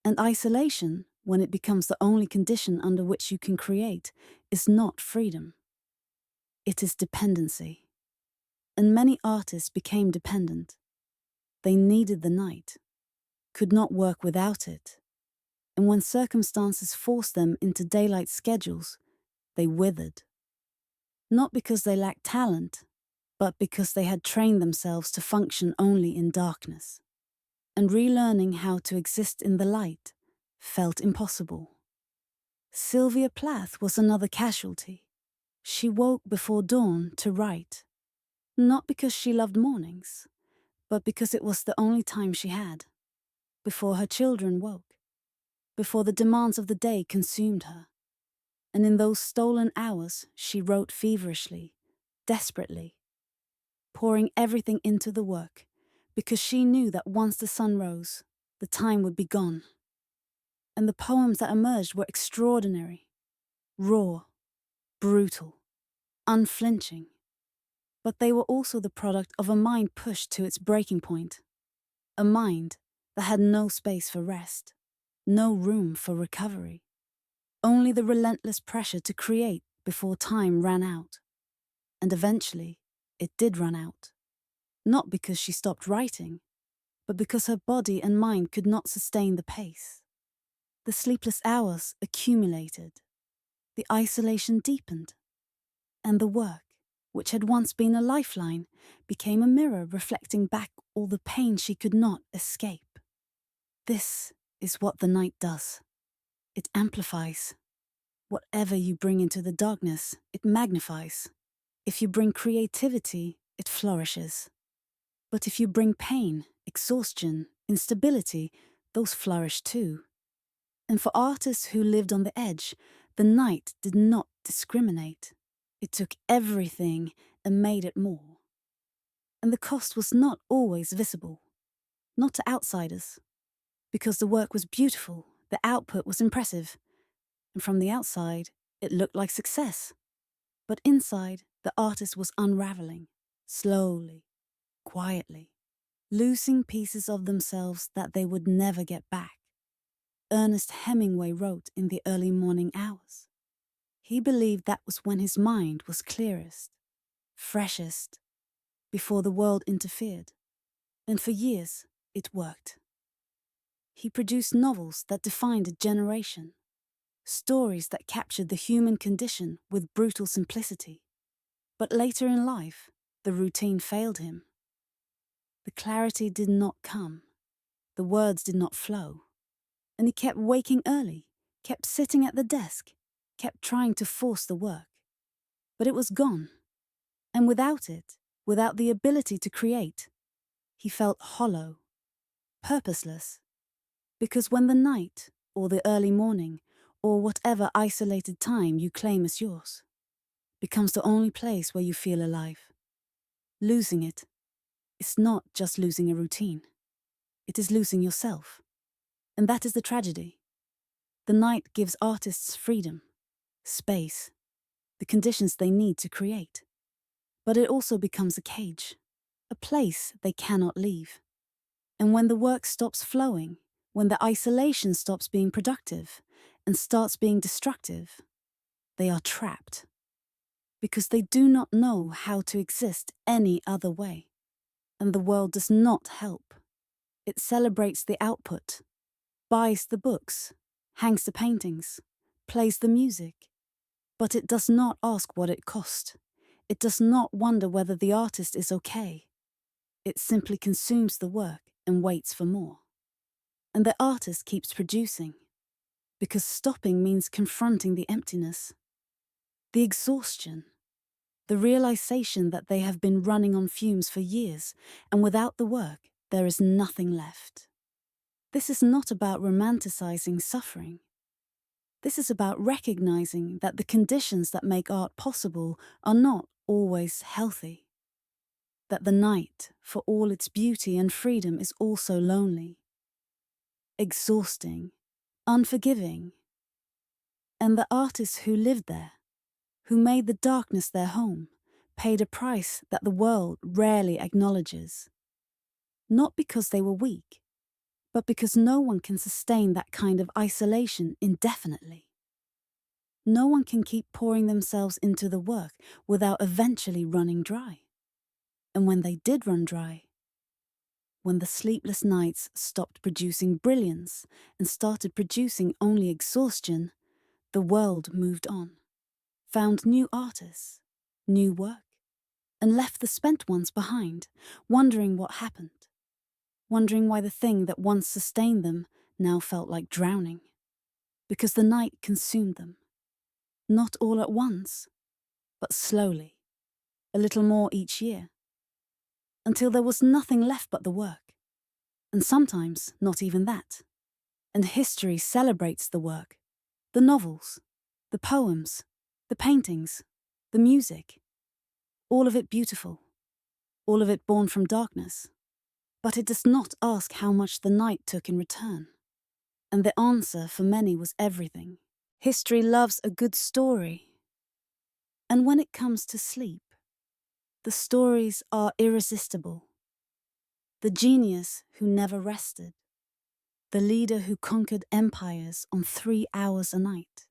And isolation, when it becomes the only condition under which you can create, is not freedom. It is dependency. And many artists became dependent. They needed the night, could not work without it. And when circumstances forced them into daylight schedules, they withered. Not because they lacked talent, but because they had trained themselves to function only in darkness. And relearning how to exist in the light felt impossible. Sylvia Plath was another casualty. She woke before dawn to write, not because she loved mornings, but because it was the only time she had, before her children woke, before the demands of the day consumed her. And in those stolen hours, she wrote feverishly, desperately, pouring everything into the work, because she knew that once the sun rose, the time would be gone. And the poems that emerged were extraordinary, raw, brutal, unflinching. But they were also the product of a mind pushed to its breaking point, a mind that had no space for rest, no room for recovery, only the relentless pressure to create before time ran out. And eventually, it did run out. Not because she stopped writing, but because her body and mind could not sustain the pace. The sleepless hours accumulated, the isolation deepened, and the work, which had once been a lifeline, became a mirror reflecting back all the pain she could not escape. This is what the night does. It amplifies. Whatever you bring into the darkness, it magnifies. If you bring creativity, it flourishes. But if you bring pain, exhaustion, instability, those flourish too. And for artists who lived on the edge, the night did not discriminate. It took everything and made it more. And the cost was not always visible, not to outsiders, because the work was beautiful, the output was impressive, and from the outside, it looked like success. But inside, the artist was unraveling, slowly, quietly, losing pieces of themselves that they would never get back. Ernest Hemingway wrote in the early morning hours. He believed that was when his mind was clearest, freshest, before the world interfered. And for years, it worked. He produced novels that defined a generation, stories that captured the human condition with brutal simplicity. But later in life, the routine failed him. The clarity did not come. The words did not flow. And he kept waking early, kept sitting at the desk, kept trying to force the work. But it was gone. And without it, without the ability to create, he felt hollow, purposeless. Because when the night, or the early morning, or whatever isolated time you claim as yours, becomes the only place where you feel alive, losing it is not just losing a routine. It is losing yourself. And that is the tragedy. The night gives artists freedom, space, the conditions they need to create. But it also becomes a cage, a place they cannot leave. And when the work stops flowing, when the isolation stops being productive and starts being destructive, they are trapped. Because they do not know how to exist any other way. And the world does not help. It celebrates the output, buys the books, hangs the paintings, plays the music. But it does not ask what it cost. It does not wonder whether the artist is okay. It simply consumes the work and waits for more. And the artist keeps producing, because stopping means confronting the emptiness, the exhaustion, The realization that they have been running on fumes for years, and without the work, there is nothing left. This is not about romanticizing suffering. This is about recognizing that the conditions that make art possible are not always healthy. That the night, for all its beauty and freedom, is also lonely, exhausting, unforgiving. And the artists who lived there, who made the darkness their home, paid a price that the world rarely acknowledges. Not because they were weak, but because no one can sustain that kind of isolation indefinitely. No one can keep pouring themselves into the work without eventually running dry. And when they did run dry, when the sleepless nights stopped producing brilliance and started producing only exhaustion, the world moved on, found new artists, new work, and left the spent ones behind, wondering what happened, wondering why the thing that once sustained them now felt like drowning, because the night consumed them, not all at once, but slowly, a little more each year, until there was nothing left but the work, and sometimes not even that. And history celebrates the work, the novels, the poems, the paintings, the music, all of it beautiful, all of it born from darkness. But it does not ask how much the night took in return. And the answer for many was everything. History loves a good story. And when it comes to sleep, the stories are irresistible. The genius who never rested, the leader who conquered empires on 3 hours a night,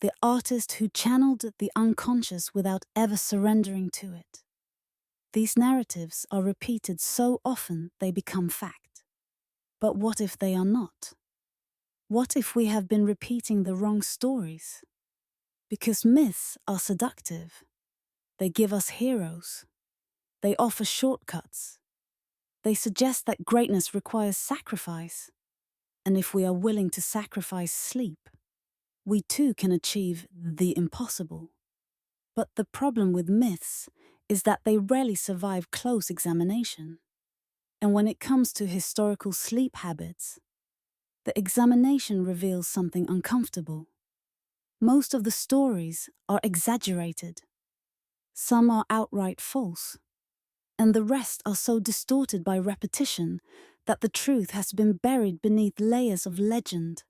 the artist who channeled the unconscious without ever surrendering to it. These narratives are repeated so often they become fact. But what if they are not? What if we have been repeating the wrong stories? Because myths are seductive. They give us heroes. They offer shortcuts. They suggest that greatness requires sacrifice. And if we are willing to sacrifice sleep, we too can achieve the impossible. But the problem with myths is that they rarely survive close examination. And when it comes to historical sleep habits, the examination reveals something uncomfortable. Most of the stories are exaggerated. Some are outright false. And the rest are so distorted by repetition that the truth has been buried beneath layers of legend.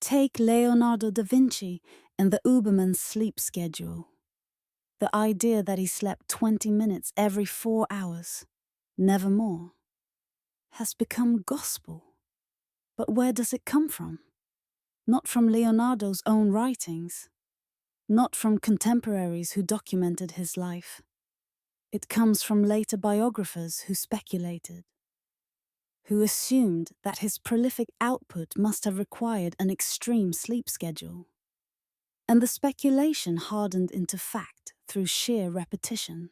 Take Leonardo da Vinci and the Uberman's sleep schedule. The idea that he slept 20 minutes every 4 hours, never more, has become gospel. But where does it come from? Not from Leonardo's own writings, not from contemporaries who documented his life. It comes from later biographers who speculated, who assumed that his prolific output must have required an extreme sleep schedule. And the speculation hardened into fact through sheer repetition.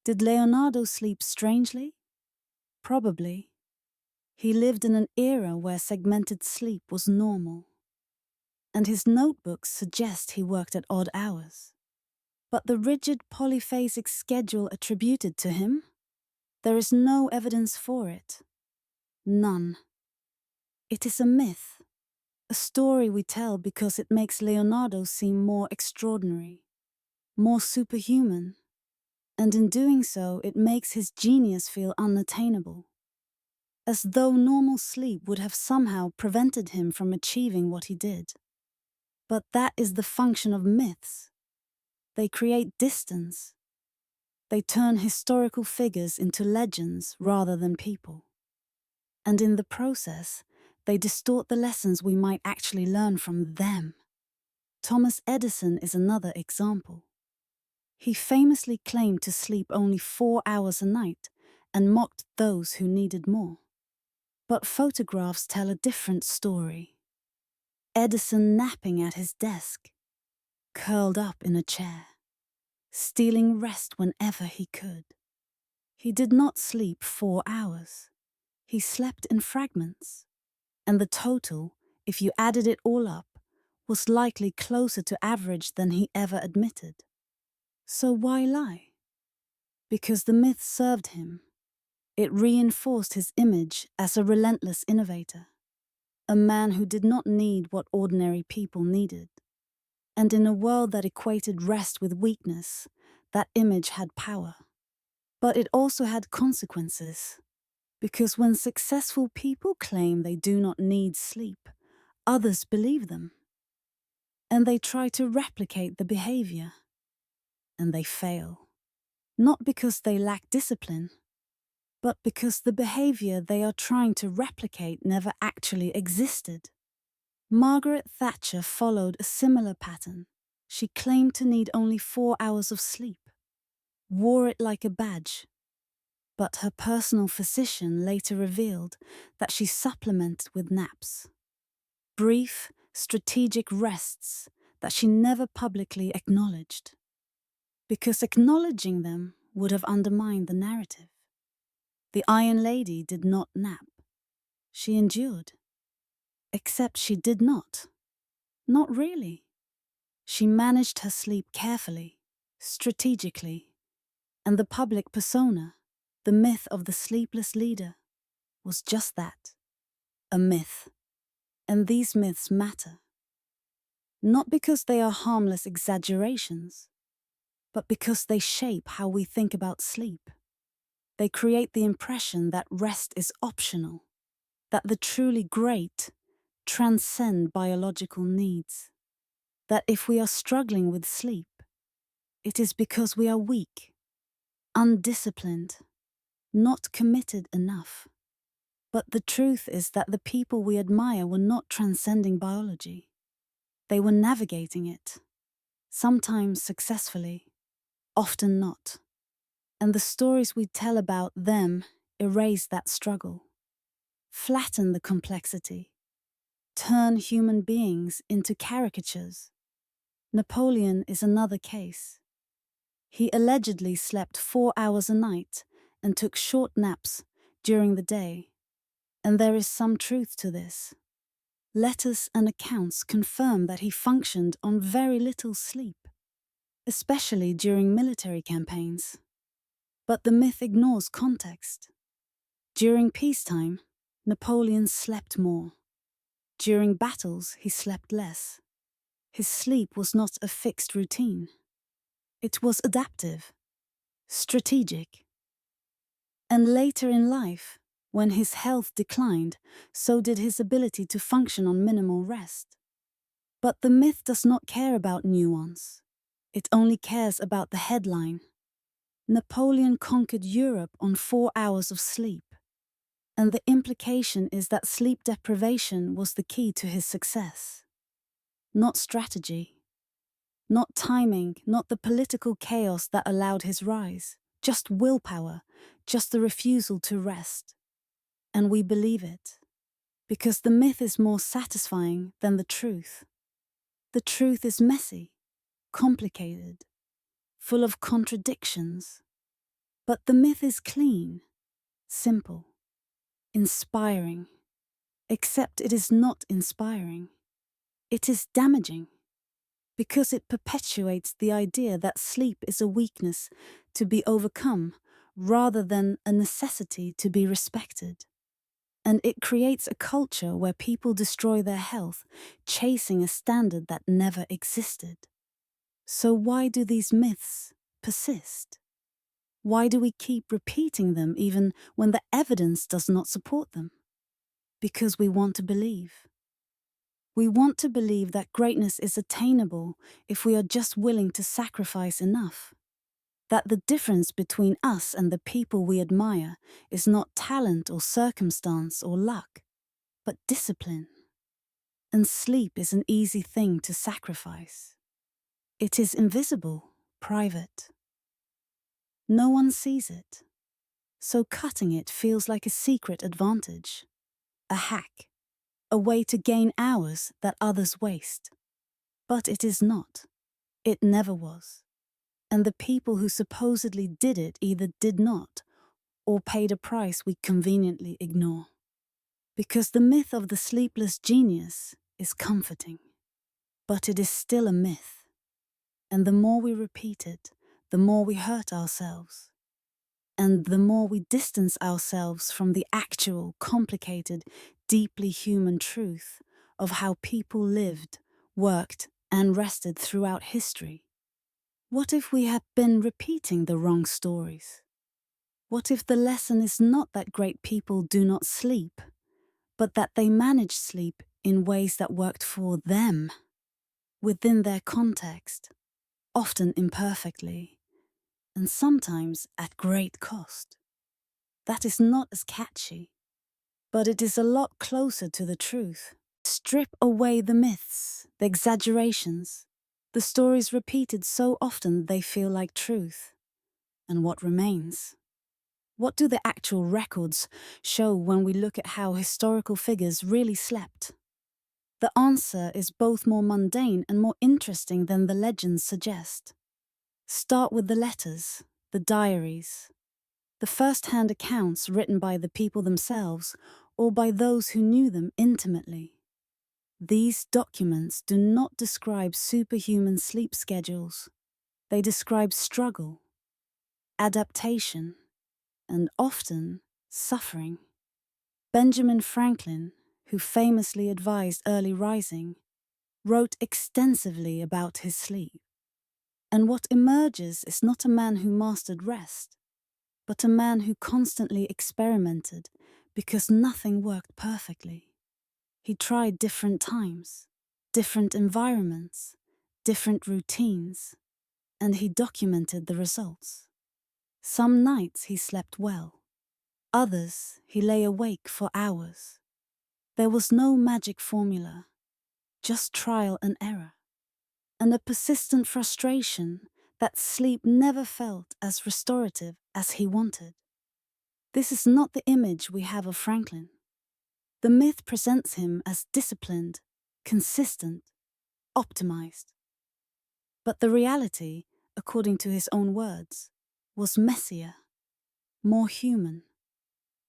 Did Leonardo sleep strangely? Probably. He lived in an era where segmented sleep was normal, and his notebooks suggest he worked at odd hours. But the rigid polyphasic schedule attributed to him? There is no evidence for it. None. It is a myth, a story we tell because it makes Leonardo seem more extraordinary, more superhuman, and in doing so it makes his genius feel unattainable, as though normal sleep would have somehow prevented him from achieving what he did. But that is the function of myths. They create distance. They turn historical figures into legends rather than people. And in the process, they distort the lessons we might actually learn from them. Thomas Edison is another example. He famously claimed to sleep only 4 hours a night and mocked those who needed more. But photographs tell a different story. Edison napping at his desk, curled up in a chair, stealing rest whenever he could. He did not sleep 4 hours. He slept in fragments, and the total, if you added it all up, was likely closer to average than he ever admitted. So why lie? Because the myth served him. It reinforced his image as a relentless innovator, a man who did not need what ordinary people needed. And in a world that equated rest with weakness, that image had power. But it also had consequences, because when successful people claim they do not need sleep, others believe them. And they try to replicate the behavior. And they fail. Not because they lack discipline, but because the behavior they are trying to replicate never actually existed. Margaret Thatcher followed a similar pattern. She claimed to need only 4 hours of sleep, wore it like a badge. But her personal physician later revealed that she supplemented with naps. Brief, strategic rests that she never publicly acknowledged, because acknowledging them would have undermined the narrative. The Iron Lady did not nap. She endured. Except she did not. Not really. She managed her sleep carefully, strategically, and the public persona, the myth of the sleepless leader, was just that, a myth. And these myths matter. Not because they are harmless exaggerations, but because they shape how we think about sleep. They create the impression that rest is optional, that the truly great transcend biological needs, that if we are struggling with sleep, it is because we are weak, undisciplined, not committed enough. But the truth is that the people we admire were not transcending biology. They were navigating it, sometimes successfully, often not. And the stories we tell about them erase that struggle, flatten the complexity, turn human beings into caricatures. Napoleon is another case. He allegedly slept 4 hours a night and took short naps during the day. And there is some truth to this. Letters and accounts confirm that he functioned on very little sleep, especially during military campaigns. But the myth ignores context. During peacetime, Napoleon slept more. During battles, he slept less. His sleep was not a fixed routine. It was adaptive, strategic. And later in life, when his health declined, so did his ability to function on minimal rest. But the myth does not care about nuance. It only cares about the headline. Napoleon conquered Europe on 4 hours of sleep. And the implication is that sleep deprivation was the key to his success. Not strategy. Not timing, not the political chaos that allowed his rise. Just willpower, just the refusal to rest. And we believe it, because the myth is more satisfying than the truth. The truth is messy, complicated, full of contradictions. But the myth is clean, simple, inspiring. Except it is not inspiring. It is damaging, because it perpetuates the idea that sleep is a weakness to be overcome rather than a necessity to be respected. And it creates a culture where people destroy their health, chasing a standard that never existed. So why do these myths persist? Why do we keep repeating them even when the evidence does not support them? Because we want to believe. We want to believe that greatness is attainable if we are just willing to sacrifice enough. That the difference between us and the people we admire is not talent or circumstance or luck, but discipline. And sleep is an easy thing to sacrifice. It is invisible, private. No one sees it, so cutting it feels like a secret advantage, a hack, a way to gain hours that others waste. But it is not. It never was. And the people who supposedly did it either did not or paid a price we conveniently ignore. Because the myth of the sleepless genius is comforting, but it is still a myth. And the more we repeat it, the more we hurt ourselves. And the more we distance ourselves from the actual, complicated, deeply human truth of how people lived, worked, and rested throughout history. What if we have been repeating the wrong stories? What if the lesson is not that great people do not sleep, but that they manage sleep in ways that worked for them, within their context, often imperfectly, and sometimes at great cost? That is not as catchy, but it is a lot closer to the truth. Strip away the myths, the exaggerations, the stories repeated so often they feel like truth. And what remains? What do the actual records show when we look at how historical figures really slept? The answer is both more mundane and more interesting than the legends suggest. Start with the letters, the diaries, the first-hand accounts written by the people themselves or by those who knew them intimately. These documents do not describe superhuman sleep schedules. They describe struggle, adaptation, and often suffering. Benjamin Franklin, who famously advised early rising, wrote extensively about his sleep. And what emerges is not a man who mastered rest, but a man who constantly experimented because nothing worked perfectly. He tried different times, different environments, different routines, and he documented the results. Some nights he slept well. Others he lay awake for hours. There was no magic formula, just trial and error, and a persistent frustration that sleep never felt as restorative as he wanted. This is not the image we have of Franklin. The myth presents him as disciplined, consistent, optimized. But the reality, according to his own words, was messier, more human.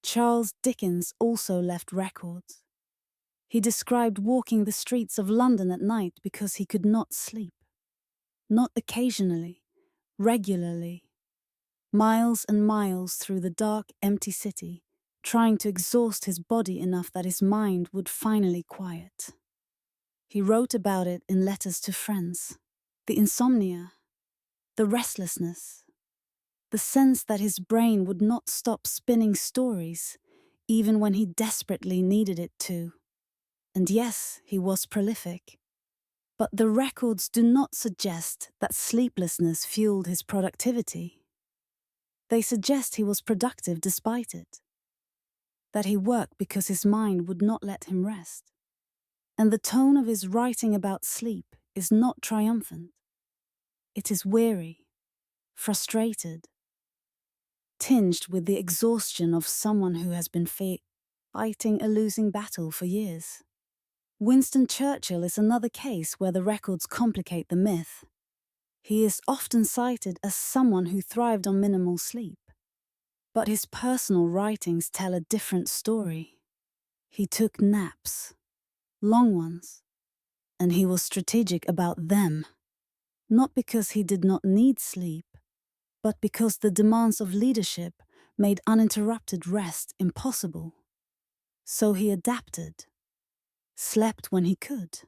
Charles Dickens also left records. He described walking the streets of London at night because he could not sleep. Not occasionally, regularly. Miles and miles through the dark, empty city, trying to exhaust his body enough that his mind would finally quiet. He wrote about it in letters to friends. The insomnia, the restlessness, the sense that his brain would not stop spinning stories, even when he desperately needed it to. And yes, he was prolific. But the records do not suggest that sleeplessness fueled his productivity. They suggest he was productive despite it, that he worked because his mind would not let him rest. And the tone of his writing about sleep is not triumphant. It is weary, frustrated, tinged with the exhaustion of someone who has been fighting a losing battle for years. Winston Churchill is another case where the records complicate the myth. He is often cited as someone who thrived on minimal sleep. But his personal writings tell a different story. He took naps, long ones, and he was strategic about them, not because he did not need sleep, but because the demands of leadership made uninterrupted rest impossible. So he adapted, slept when he could,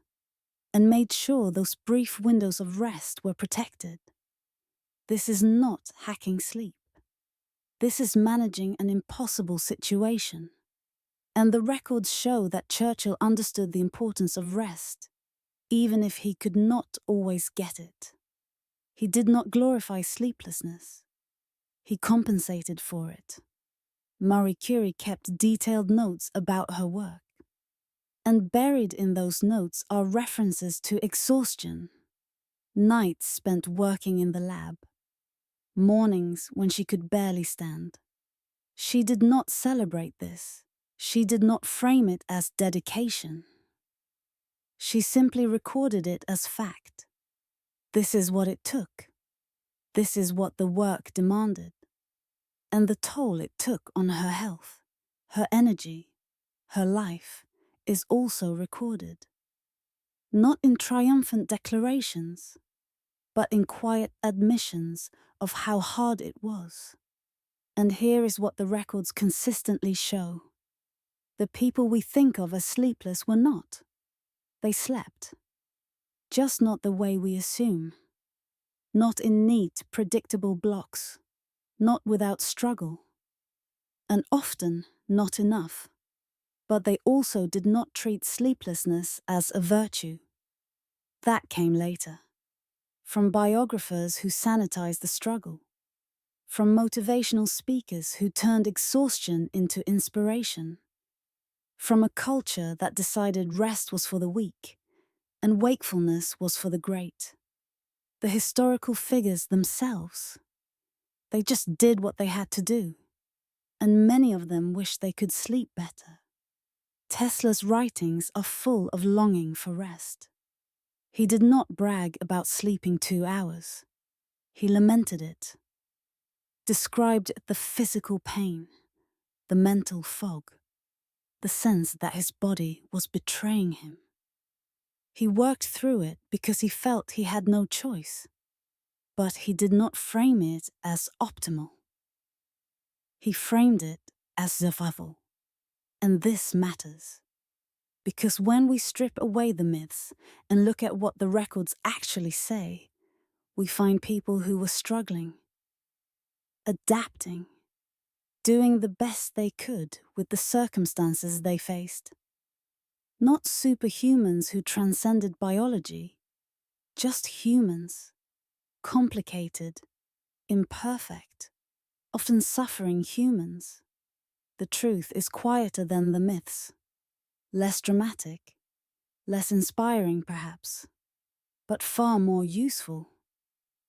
and made sure those brief windows of rest were protected. This is not hacking sleep. This is managing an impossible situation. And the records show that Churchill understood the importance of rest, even if he could not always get it. He did not glorify sleeplessness. He compensated for it. Marie Curie kept detailed notes about her work. And buried in those notes are references to exhaustion. Nights spent working in the lab. Mornings when she could barely stand. She did not celebrate this. She did not frame it as dedication. She simply recorded it as fact. This is what it took. This is what the work demanded. And the toll it took on her health, her energy, her life is also recorded. Not in triumphant declarations, but in quiet admissions of how hard it was. And here is what the records consistently show. The people we think of as sleepless were not. They slept. Just not the way we assume. Not in neat, predictable blocks. Not without struggle. And often not enough. But they also did not treat sleeplessness as a virtue. That came later. From biographers who sanitized the struggle. From motivational speakers who turned exhaustion into inspiration. From a culture that decided rest was for the weak and wakefulness was for the great. The historical figures themselves. They just did what they had to do, and many of them wished they could sleep better. Tesla's writings are full of longing for rest. He did not brag about sleeping 2 hours. He lamented it, described the physical pain, the mental fog, the sense that his body was betraying him. He worked through it because he felt he had no choice, but he did not frame it as optimal. He framed it as survival. And this matters, because when we strip away the myths and look at what the records actually say, we find people who were struggling, adapting, doing the best they could with the circumstances they faced. Not superhumans who transcended biology, just humans, complicated, imperfect, often suffering humans. The truth is quieter than the myths, less dramatic, less inspiring perhaps, but far more useful,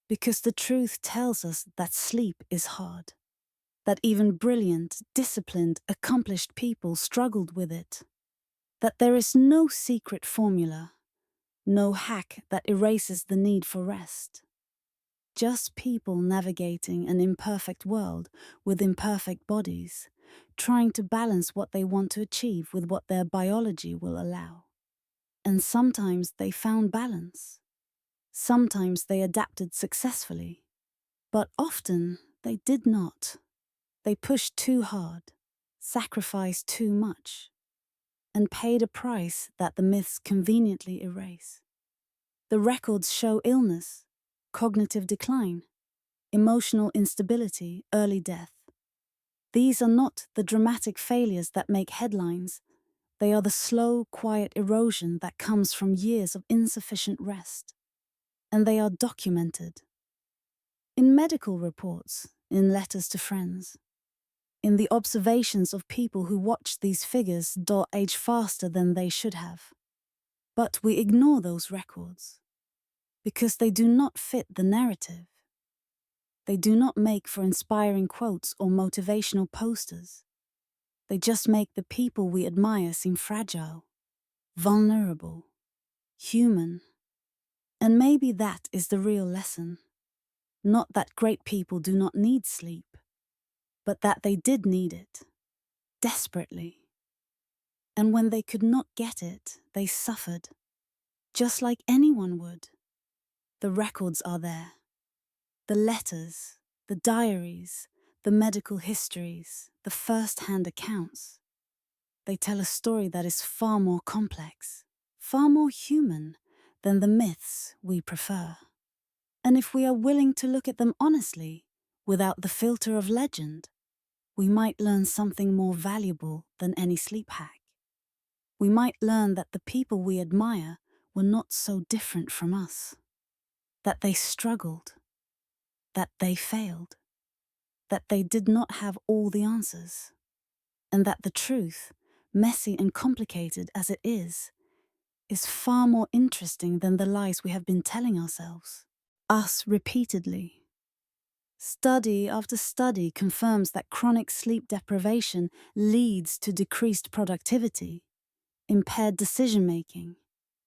because the truth tells us that sleep is hard, that even brilliant, disciplined, accomplished people struggled with it, that there is no secret formula, no hack that erases the need for rest. Just people navigating an imperfect world with imperfect bodies, trying to balance what they want to achieve with what their biology will allow. And sometimes they found balance. Sometimes they adapted successfully. But often they did not. They pushed too hard, sacrificed too much, and paid a price that the myths conveniently erase. The records show illness, cognitive decline, emotional instability, early death. These are not the dramatic failures that make headlines. They are the slow, quiet erosion that comes from years of insufficient rest. And they are documented. In medical reports, in letters to friends, in the observations of people who watch these figures age faster than they should have. But we ignore those records because they do not fit the narrative. They do not make for inspiring quotes or motivational posters. They just make the people we admire seem fragile, vulnerable, human. And maybe that is the real lesson. Not that great people do not need sleep, but that they did need it, desperately. And when they could not get it, they suffered, just like anyone would. The records are there. The letters, the diaries, the medical histories, the first-hand accounts. They tell a story that is far more complex, far more human than the myths we prefer. And if we are willing to look at them honestly, without the filter of legend, we might learn something more valuable than any sleep hack. We might learn that the people we admire were not so different from us, that they struggled, that they failed, that they did not have all the answers, and that the truth, messy and complicated as it is far more interesting than the lies we have been telling ourselves, us repeatedly. Study after study confirms that chronic sleep deprivation leads to decreased productivity, impaired decision-making,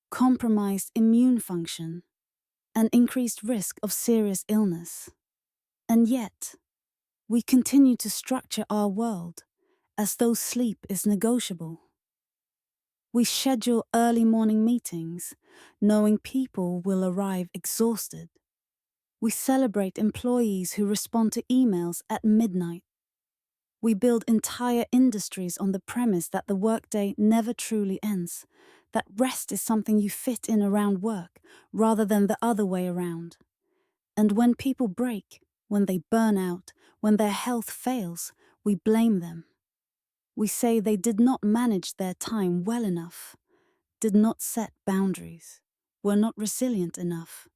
compromised immune function, and increased risk of serious illness. And yet, we continue to structure our world as though sleep is negotiable. We schedule early morning meetings, knowing people will arrive exhausted, We celebrate employees who respond to emails at midnight. We build entire industries on the premise that the workday never truly ends, that rest is something you fit in around work rather than the other way around. And when people break, when they burn out, when their health fails, we blame them. We say they did not manage their time well enough, did not set boundaries, were not resilient enough.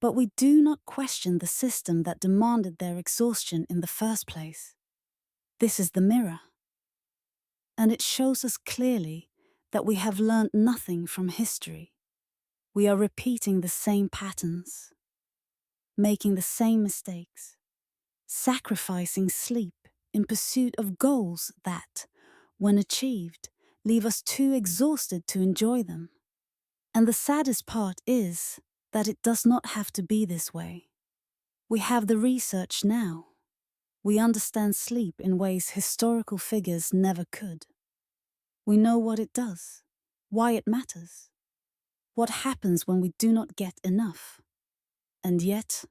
But we do not question the system that demanded their exhaustion in the first place. This is the mirror. And it shows us clearly that we have learned nothing from history. We are repeating the same patterns, making the same mistakes, sacrificing sleep in pursuit of goals that, when achieved, leave us too exhausted to enjoy them. And the saddest part is that it does not have to be this way. We have the research now. We understand sleep in ways historical figures never could. We know what it does, why it matters, what happens when we do not get enough. And yet,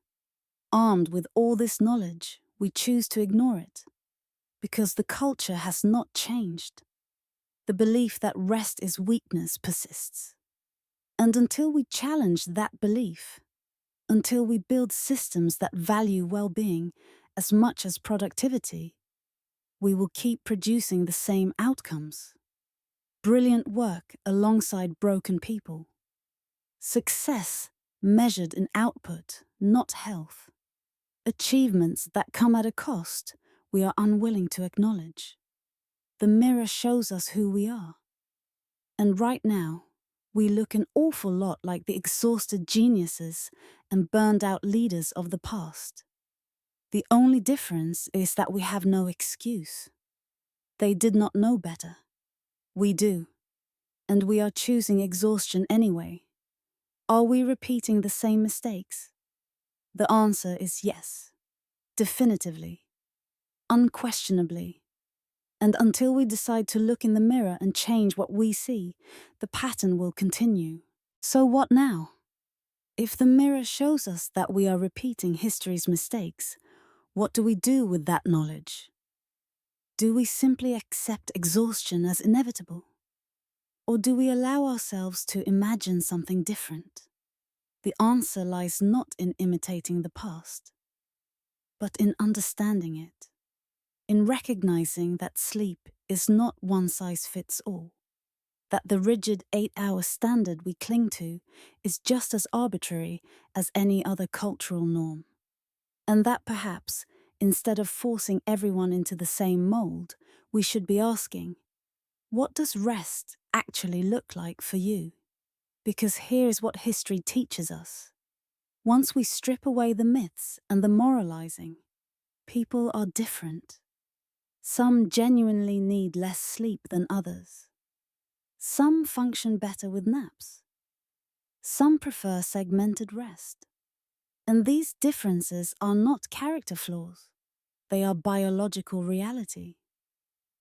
armed with all this knowledge, we choose to ignore it, because the culture has not changed. The belief that rest is weakness persists. And until we challenge that belief, until we build systems that value well-being as much as productivity, we will keep producing the same outcomes. Brilliant work alongside broken people. Success measured in output, not health. Achievements that come at a cost we are unwilling to acknowledge. The mirror shows us who we are. And right now, we look an awful lot like the exhausted geniuses and burned out leaders of the past. The only difference is that we have no excuse. They did not know better. We do. And we are choosing exhaustion anyway. Are we repeating the same mistakes? The answer is yes. Definitively. Unquestionably. And until we decide to look in the mirror and change what we see, the pattern will continue. So what now? If the mirror shows us that we are repeating history's mistakes, what do we do with that knowledge? Do we simply accept exhaustion as inevitable? Or do we allow ourselves to imagine something different? The answer lies not in imitating the past, but in understanding it. In recognizing that sleep is not one size fits all, that the rigid 8-hour standard we cling to is just as arbitrary as any other cultural norm, and that perhaps, instead of forcing everyone into the same mold, we should be asking, what does rest actually look like for you? Because here's what history teaches us. Once we strip away the myths and the moralizing, people are different. Some genuinely need less sleep than others. Some function better with naps. Some prefer segmented rest. And these differences are not character flaws. They are biological reality.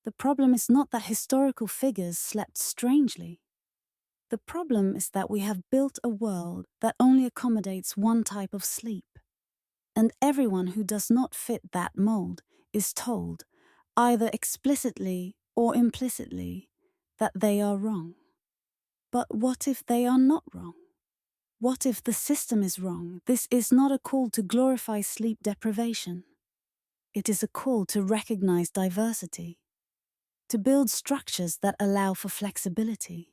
The problem is not that historical figures slept strangely. The problem is that we have built a world that only accommodates one type of sleep. And everyone who does not fit that mold is told, either explicitly or implicitly, that they are wrong. But what if they are not wrong? What if the system is wrong? This is not a call to glorify sleep deprivation. It is a call to recognize diversity, to build structures that allow for flexibility,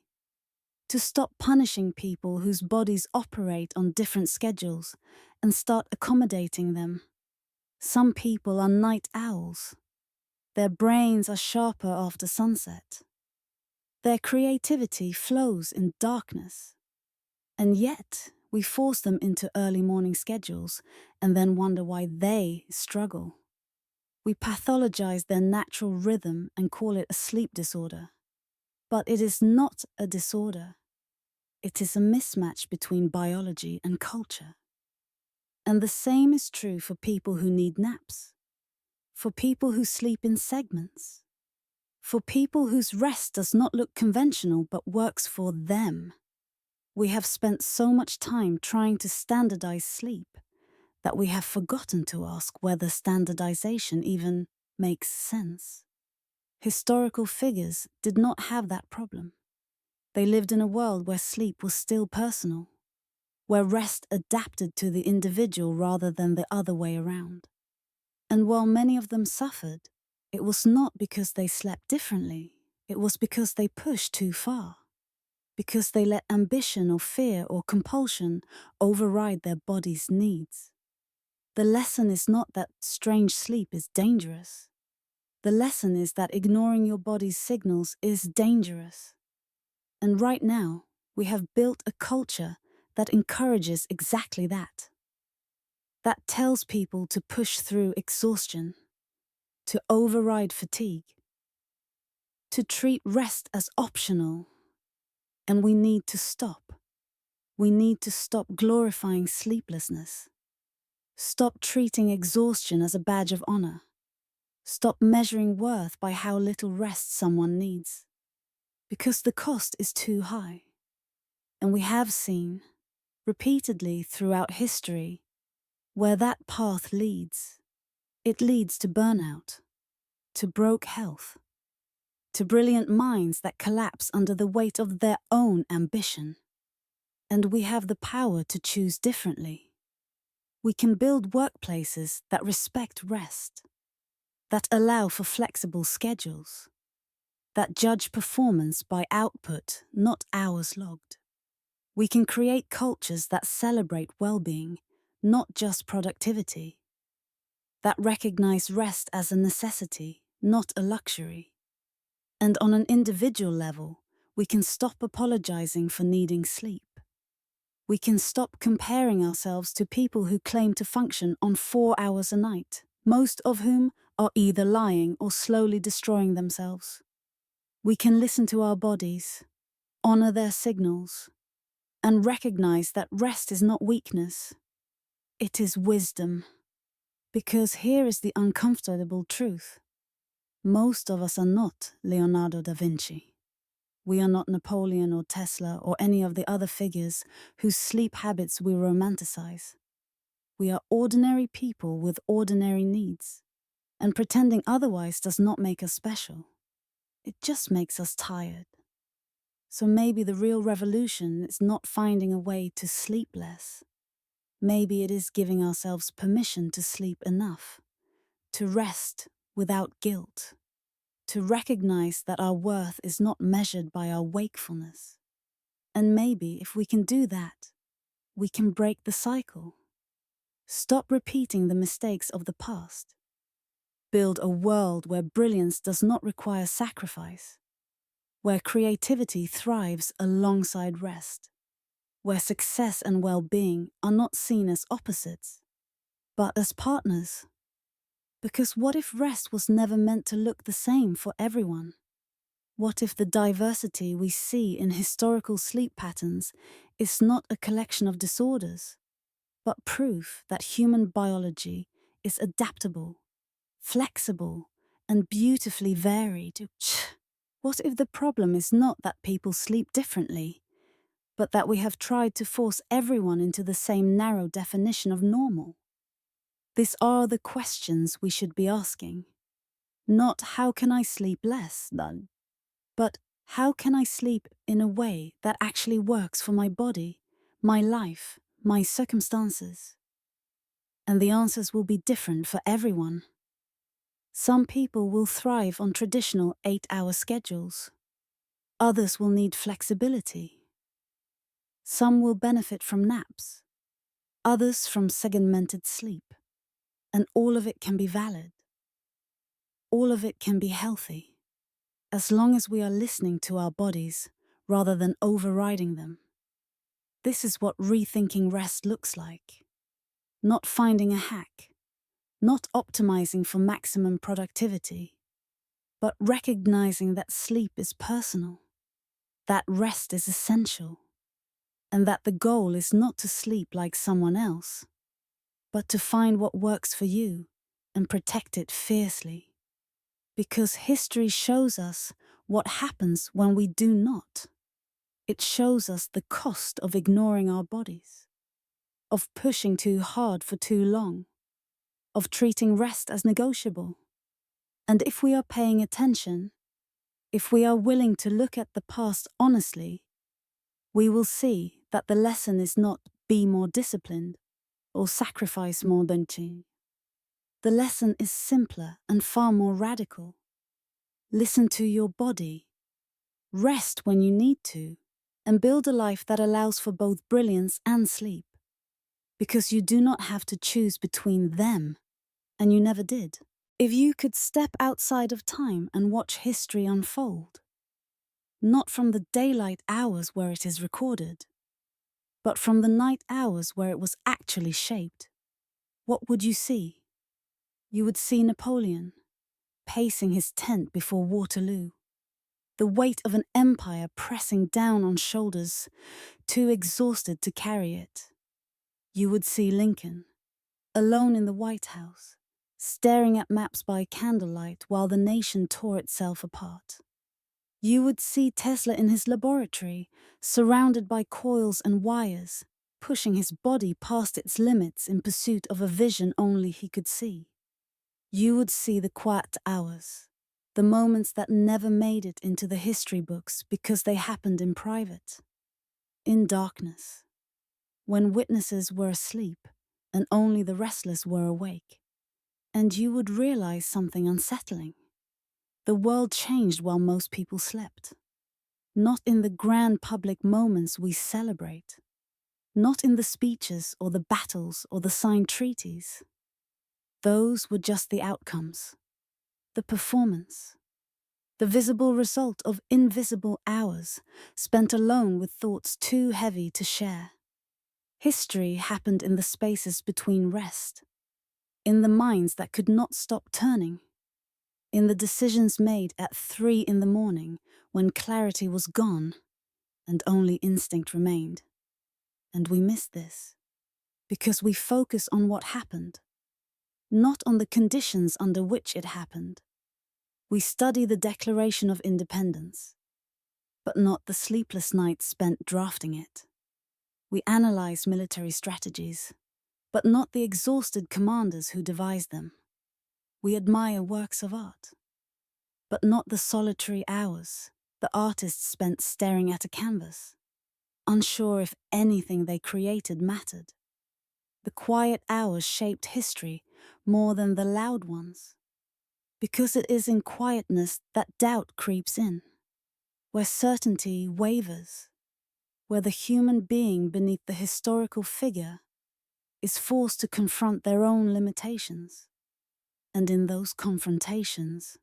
to stop punishing people whose bodies operate on different schedules and start accommodating them. Some people are night owls. Their brains are sharper after sunset. Their creativity flows in darkness. And yet, we force them into early morning schedules and then wonder why they struggle. We pathologize their natural rhythm and call it a sleep disorder. But it is not a disorder. It is a mismatch between biology and culture. And the same is true for people who need naps, for people who sleep in segments, for people whose rest does not look conventional but works for them. We have spent so much time trying to standardize sleep that we have forgotten to ask whether standardization even makes sense. Historical figures did not have that problem. They lived in a world where sleep was still personal, where rest adapted to the individual rather than the other way around. And while many of them suffered, it was not because they slept differently, it was because they pushed too far, because they let ambition or fear or compulsion override their body's needs. The lesson is not that strange sleep is dangerous. The lesson is that ignoring your body's signals is dangerous. And right now, we have built a culture that encourages exactly that. That tells people to push through exhaustion, to override fatigue, to treat rest as optional. And we need to stop. We need to stop glorifying sleeplessness. Stop treating exhaustion as a badge of honor. Stop measuring worth by how little rest someone needs. Because the cost is too high. And we have seen, repeatedly throughout history, where that path leads. It leads to burnout, to broke health, to brilliant minds that collapse under the weight of their own ambition. And we have the power to choose differently. We can build workplaces that respect rest, that allow for flexible schedules, that judge performance by output, not hours logged. We can create cultures that celebrate well-being, not just productivity, that recognize rest as a necessity, not a luxury. And on an individual level, we can stop apologizing for needing sleep. We can stop comparing ourselves to people who claim to function on 4 hours a night, most of whom are either lying or slowly destroying themselves. We can listen to our bodies, honor their signals, and recognize that rest is not weakness. It is wisdom. Because here is the uncomfortable truth. Most of us are not Leonardo da Vinci. We are not Napoleon or Tesla or any of the other figures whose sleep habits we romanticize. We are ordinary people with ordinary needs, and pretending otherwise does not make us special. It just makes us tired. So maybe the real revolution is not finding a way to sleep less. Maybe it is giving ourselves permission to sleep enough, to rest without guilt, to recognize that our worth is not measured by our wakefulness. And maybe if we can do that, we can break the cycle. Stop repeating the mistakes of the past. Build a world where brilliance does not require sacrifice, where creativity thrives alongside rest, where success and well-being are not seen as opposites, but as partners. Because what if rest was never meant to look the same for everyone? What if the diversity we see in historical sleep patterns is not a collection of disorders, but proof that human biology is adaptable, flexible, and beautifully varied? What if the problem is not that people sleep differently, but that we have tried to force everyone into the same narrow definition of normal? These are the questions we should be asking. Not how can I sleep less, but how can I sleep in a way that actually works for my body, my life, my circumstances? And the answers will be different for everyone. Some people will thrive on traditional 8-hour schedules. Others will need flexibility. Some will benefit from naps. Others from segmented sleep. And all of it can be valid. All of it can be healthy, as long as we are listening to our bodies rather than overriding them. This is what rethinking rest looks like. Not finding a hack, not optimizing for maximum productivity, but recognizing that sleep is personal, that rest is essential, and that the goal is not to sleep like someone else, but to find what works for you and protect it fiercely. Because history shows us what happens when we do not. It shows us the cost of ignoring our bodies. of pushing too hard for too long, of treating rest as negotiable. And if we are paying attention, if we are willing to look at the past honestly, we will see that the lesson is not be more disciplined or sacrifice more than to. The lesson is simpler and far more radical. Listen to your body. Rest when you need to, and build a life that allows for both brilliance and sleep. Because you do not have to choose between them, and you never did. If you could step outside of time and watch history unfold, not from the daylight hours where it is recorded, but from the night hours where it was actually shaped, what would you see? You would see Napoleon, pacing his tent before Waterloo, the weight of an empire pressing down on shoulders too exhausted to carry it. You would see Lincoln, alone in the White House, staring at maps by candlelight while the nation tore itself apart. You would see Tesla in his laboratory, surrounded by coils and wires, pushing his body past its limits in pursuit of a vision only he could see. You would see the quiet hours, the moments that never made it into the history books because they happened in private, in darkness, when witnesses were asleep and only the restless were awake. And you would realize something unsettling. The world changed while most people slept. Not in the grand public moments we celebrate. Not in the speeches or the battles or the signed treaties. Those were just the outcomes, the performance, the visible result of invisible hours spent alone with thoughts too heavy to share. History happened in the spaces between rest, in the minds that could not stop turning, in the decisions made at 3 a.m. when clarity was gone and only instinct remained. And we miss this because we focus on what happened, not on the conditions under which it happened. We study the Declaration of Independence, but not the sleepless nights spent drafting it. We analyze military strategies, but not the exhausted commanders who devised them. We admire works of art, but not the solitary hours the artists spent staring at a canvas, unsure if anything they created mattered. The quiet hours shaped history more than the loud ones, because it is in quietness that doubt creeps in, where certainty wavers, where the human being beneath the historical figure is forced to confront their own limitations. And in those confrontations,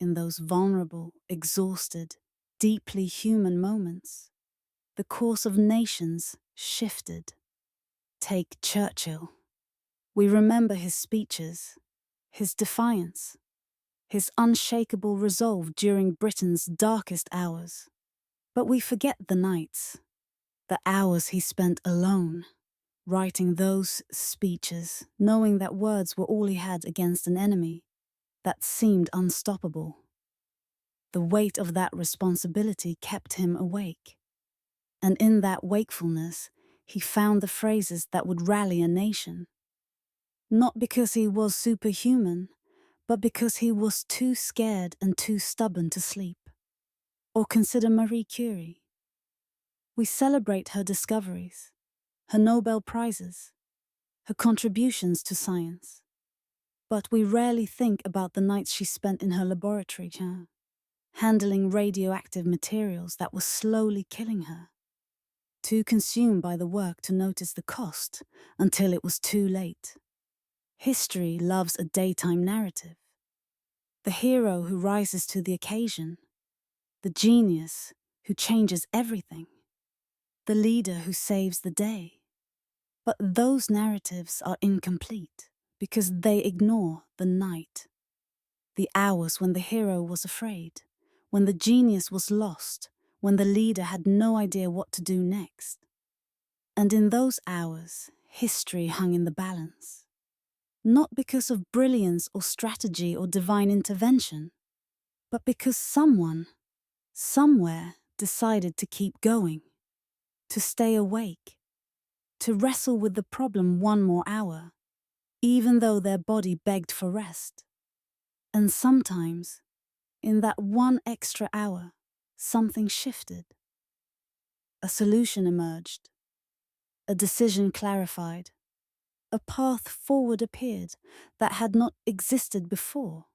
in those vulnerable, exhausted, deeply human moments, the course of nations shifted. Take Churchill. We remember his speeches, his defiance, his unshakable resolve during Britain's darkest hours. But we forget the nights, the hours he spent alone, writing those speeches, knowing that words were all he had against an enemy that seemed unstoppable. The weight of that responsibility kept him awake. And in that wakefulness, he found the phrases that would rally a nation. Not because he was superhuman, but because he was too scared and too stubborn to sleep. Or consider Marie Curie. We celebrate her discoveries, her Nobel Prizes, her contributions to science. But we rarely think about the nights she spent in her laboratory, handling radioactive materials that were slowly killing her. Too consumed by the work to notice the cost until it was too late. History loves a daytime narrative. The hero who rises to the occasion. The genius who changes everything. The leader who saves the day. But those narratives are incomplete because they ignore the night. The hours when the hero was afraid, when the genius was lost, when the leader had no idea what to do next. And in those hours, history hung in the balance. Not because of brilliance or strategy or divine intervention, but because someone, somewhere, decided to keep going, to stay awake, to wrestle with the problem one more hour, even though their body begged for rest. And sometimes, in that one extra hour, something shifted. A solution emerged, a decision clarified, a path forward appeared that had not existed before.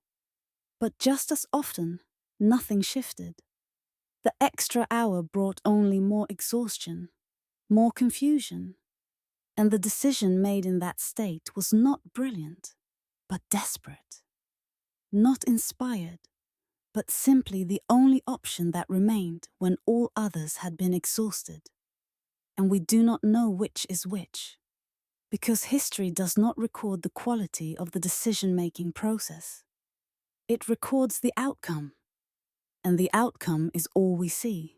But just as often, nothing shifted. The extra hour brought only more exhaustion, more confusion, and the decision made in that state was not brilliant, but desperate. Not inspired, but simply the only option that remained when all others had been exhausted. And we do not know which is which, because history does not record the quality of the decision-making process. It records the outcome, and the outcome is all we see.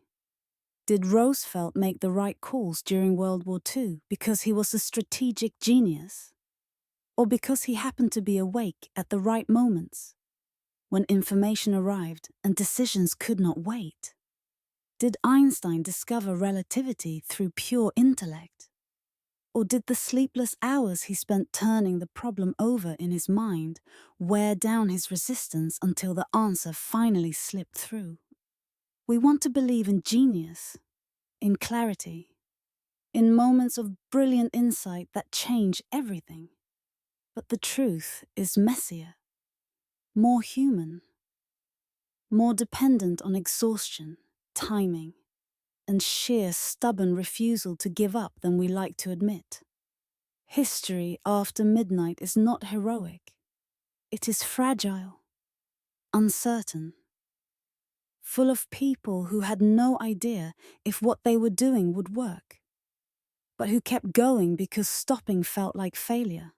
Did Roosevelt make the right calls during World War II because he was a strategic genius? Or because he happened to be awake at the right moments, when information arrived and decisions could not wait? Did Einstein discover relativity through pure intellect? Or did the sleepless hours he spent turning the problem over in his mind wear down his resistance until the answer finally slipped through? We want to believe in genius, in clarity, in moments of brilliant insight that change everything. But the truth is messier, more human, more dependent on exhaustion, timing, and sheer stubborn refusal to give up than we like to admit. History after midnight is not heroic. It is fragile, uncertain, full of people who had no idea if what they were doing would work, but who kept going because stopping felt like failure.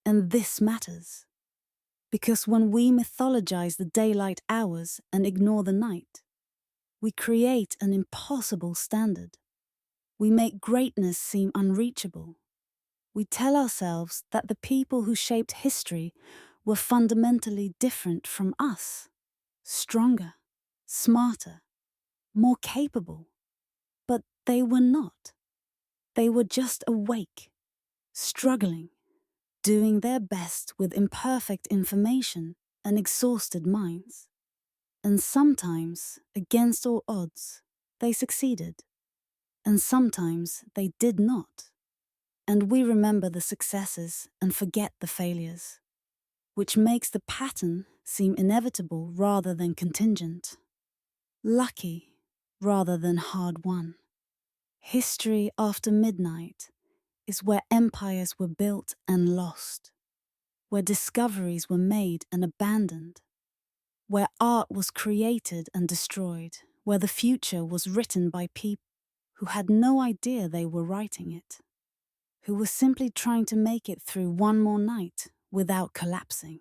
And this matters, because when we mythologize the daylight hours and ignore the night, we create an impossible standard. We make greatness seem unreachable. We tell ourselves that the people who shaped history were fundamentally different from us, stronger, smarter, more capable. But they were not. They were just awake, struggling, doing their best with imperfect information and exhausted minds. And sometimes, against all odds, they succeeded. And sometimes they did not. And we remember the successes and forget the failures, which makes the pattern seem inevitable rather than contingent, lucky rather than hard-won. History after midnight is where empires were built and lost, where discoveries were made and abandoned, where art was created and destroyed, where the future was written by people who had no idea they were writing it, who were simply trying to make it through one more night without collapsing.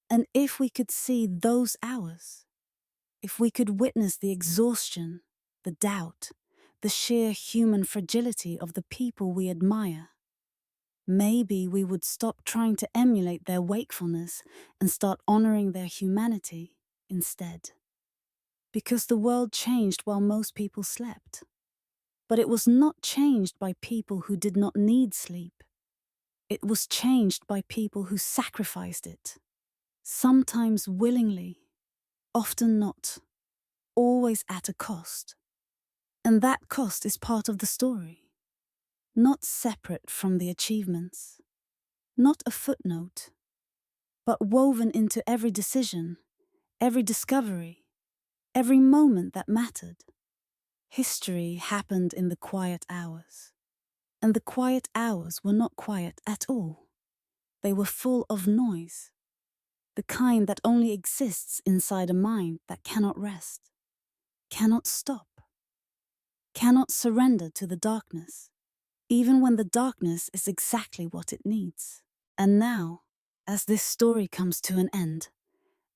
And if we could see those hours, if we could witness the exhaustion, the doubt, the sheer human fragility of the people we admire, maybe we would stop trying to emulate their wakefulness and start honoring their humanity instead. Because the world changed while most people slept. But it was not changed by people who did not need sleep. It was changed by people who sacrificed it, sometimes willingly, often not, always at a cost. And that cost is part of the story, not separate from the achievements, not a footnote, but woven into every decision, every discovery, every moment that mattered. History happened in the quiet hours, and the quiet hours were not quiet at all. They were full of noise, the kind that only exists inside a mind that cannot rest, cannot stop, cannot surrender to the darkness, even when the darkness is exactly what it needs. And now, as this story comes to an end,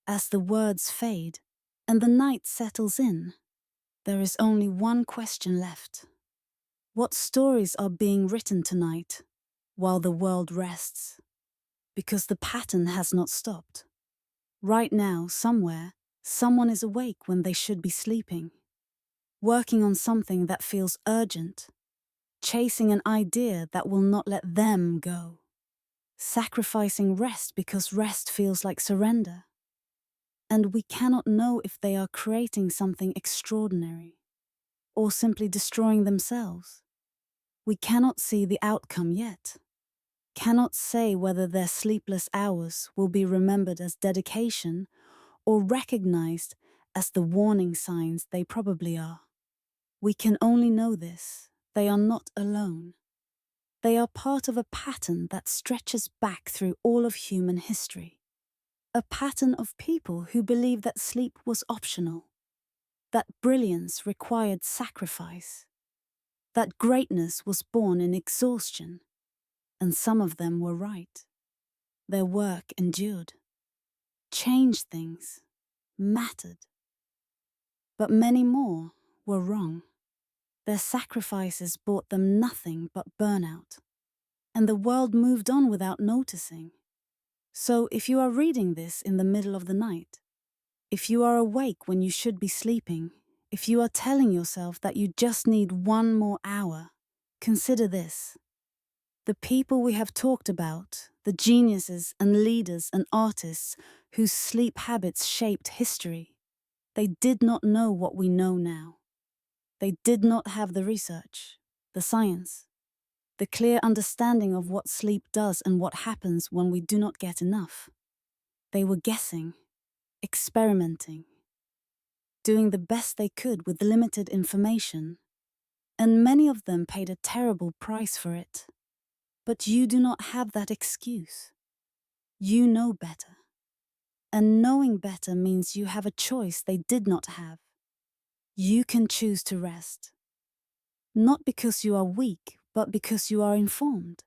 as the words fade and the night settles in, there is only one question left. What stories are being written tonight while the world rests? Because the pattern has not stopped. Right now, somewhere, someone is awake when they should be sleeping, working on something that feels urgent, chasing an idea that will not let them go, sacrificing rest because rest feels like surrender. And we cannot know if they are creating something extraordinary or simply destroying themselves. We cannot see the outcome yet, cannot say whether their sleepless hours will be remembered as dedication or recognized as the warning signs they probably are. We can only know this: they are not alone. They are part of a pattern that stretches back through all of human history. A pattern of people who believed that sleep was optional, that brilliance required sacrifice, that greatness was born in exhaustion. And some of them were right. Their work endured, changed things, mattered. But many more were wrong. Their sacrifices brought them nothing but burnout, and the world moved on without noticing. So if you are reading this in the middle of the night, if you are awake when you should be sleeping, if you are telling yourself that you just need one more hour, consider this. The people we have talked about, the geniuses and leaders and artists whose sleep habits shaped history, they did not know what we know now. They did not have the research, the science, the clear understanding of what sleep does and what happens when we do not get enough. They were guessing, experimenting, doing the best they could with limited information, and many of them paid a terrible price for it. But you do not have that excuse. You know better. And knowing better means you have a choice they did not have. You can choose to rest. Not because you are weak, but because you are informed.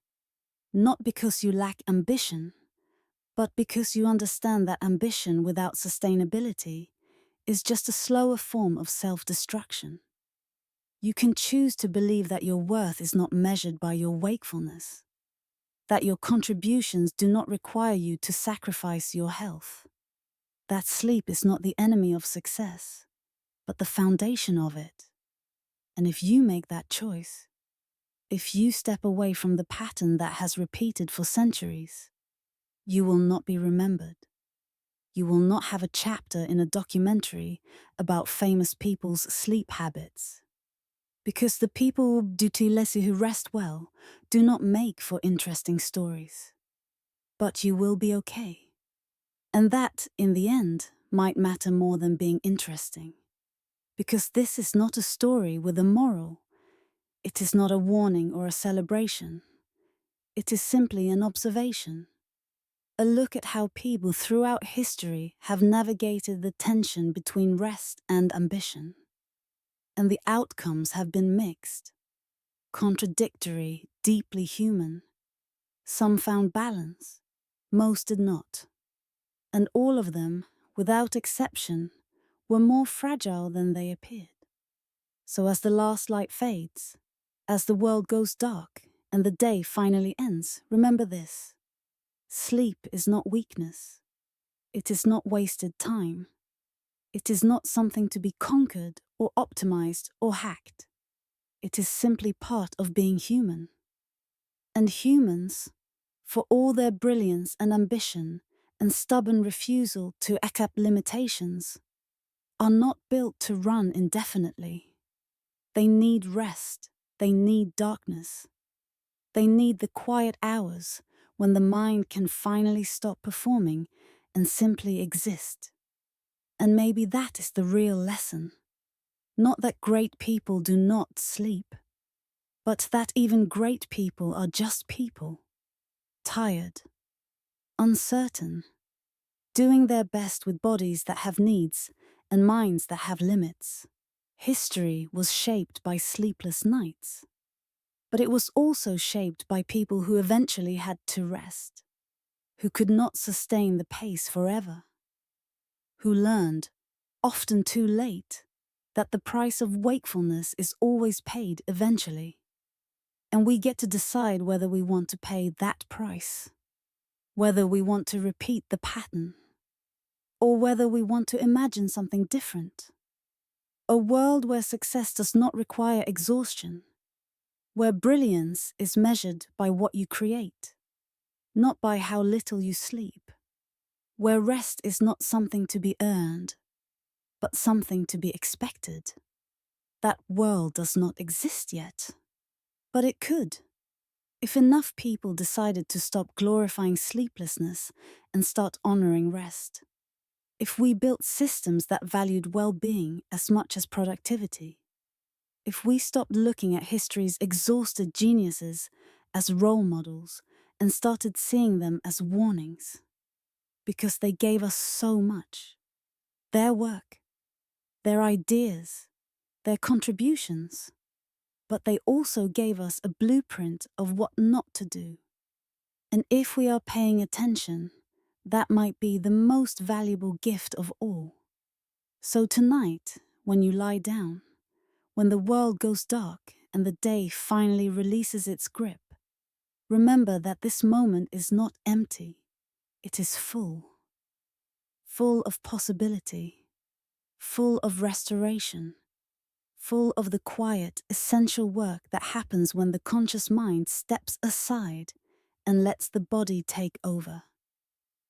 Not because you lack ambition, but because you understand that ambition without sustainability is just a slower form of self-destruction. You can choose to believe that your worth is not measured by your wakefulness, that your contributions do not require you to sacrifice your health, that sleep is not the enemy of success, but the foundation of it. And if you make that choice, if you step away from the pattern that has repeated for centuries, you will not be remembered. You will not have a chapter in a documentary about famous people's sleep habits. Because the people who rest well do not make for interesting stories. But you will be okay. And that, in the end, might matter more than being interesting. Because this is not a story with a moral. It is not a warning or a celebration. It is simply an observation. A look at how people throughout history have navigated the tension between rest and ambition. And the outcomes have been mixed, contradictory, deeply human. Some found balance, most did not. And all of them, without exception, were more fragile than they appeared. So as the last light fades, as the world goes dark and the day finally ends, remember this: sleep is not weakness. It is not wasted time. It is not something to be conquered or optimized or hacked. It is simply part of being human. And humans, for all their brilliance and ambition and stubborn refusal to accept limitations, are not built to run indefinitely. They need rest. They need darkness. They need the quiet hours when the mind can finally stop performing and simply exist. And maybe that is the real lesson. Not that great people do not sleep, but that even great people are just people, tired, uncertain, doing their best with bodies that have needs and minds that have limits. History was shaped by sleepless nights, but it was also shaped by people who eventually had to rest, who could not sustain the pace forever, who learned, often too late, that the price of wakefulness is always paid eventually. And we get to decide whether we want to pay that price, whether we want to repeat the pattern, or whether we want to imagine something different. A world where success does not require exhaustion, where brilliance is measured by what you create, not by how little you sleep, where rest is not something to be earned, but something to be expected. That world does not exist yet, but it could. If enough people decided to stop glorifying sleeplessness and start honoring rest. If we built systems that valued well-being as much as productivity. If we stopped looking at history's exhausted geniuses as role models and started seeing them as warnings. Because they gave us so much. Their work, their ideas, their contributions. But they also gave us a blueprint of what not to do. And if we are paying attention, that might be the most valuable gift of all. So tonight, when you lie down, when the world goes dark and the day finally releases its grip, remember that this moment is not empty, it is full. Full of possibility, full of restoration, full of the quiet, essential work that happens when the conscious mind steps aside and lets the body take over.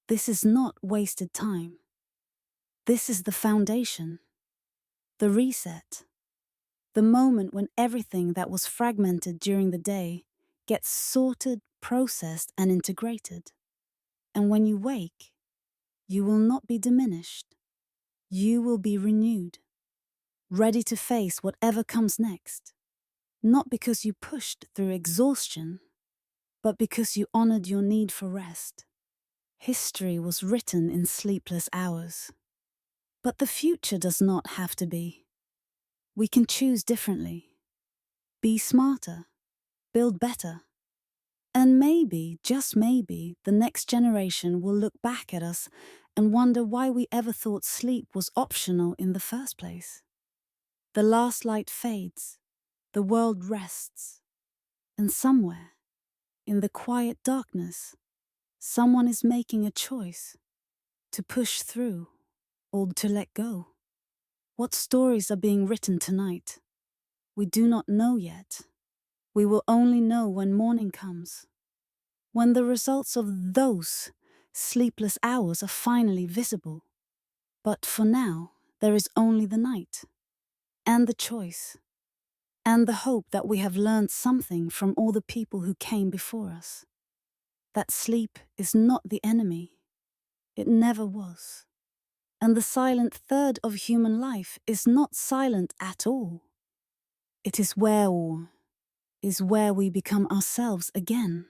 This is not wasted time. This is the foundation, the reset, the moment when everything that was fragmented during the day gets sorted, processed, and integrated. And when you wake, you will not be diminished. You will be renewed. Ready to face whatever comes next, not because you pushed through exhaustion, but because you honored your need for rest. History was written in sleepless hours. But the future does not have to be. We can choose differently. Be smarter. Build better. And maybe, just maybe, the next generation will look back at us and wonder why we ever thought sleep was optional in the first place. The last light fades, the world rests, and somewhere, in the quiet darkness, someone is making a choice to push through or to let go. What stories are being written tonight? We do not know yet. We will only know when morning comes, when the results of those sleepless hours are finally visible. But for now, there is only the night, and the choice, and the hope that we have learned something from all the people who came before us. That sleep is not the enemy. It never was. And the silent third of human life is not silent at all. It is where we become ourselves again.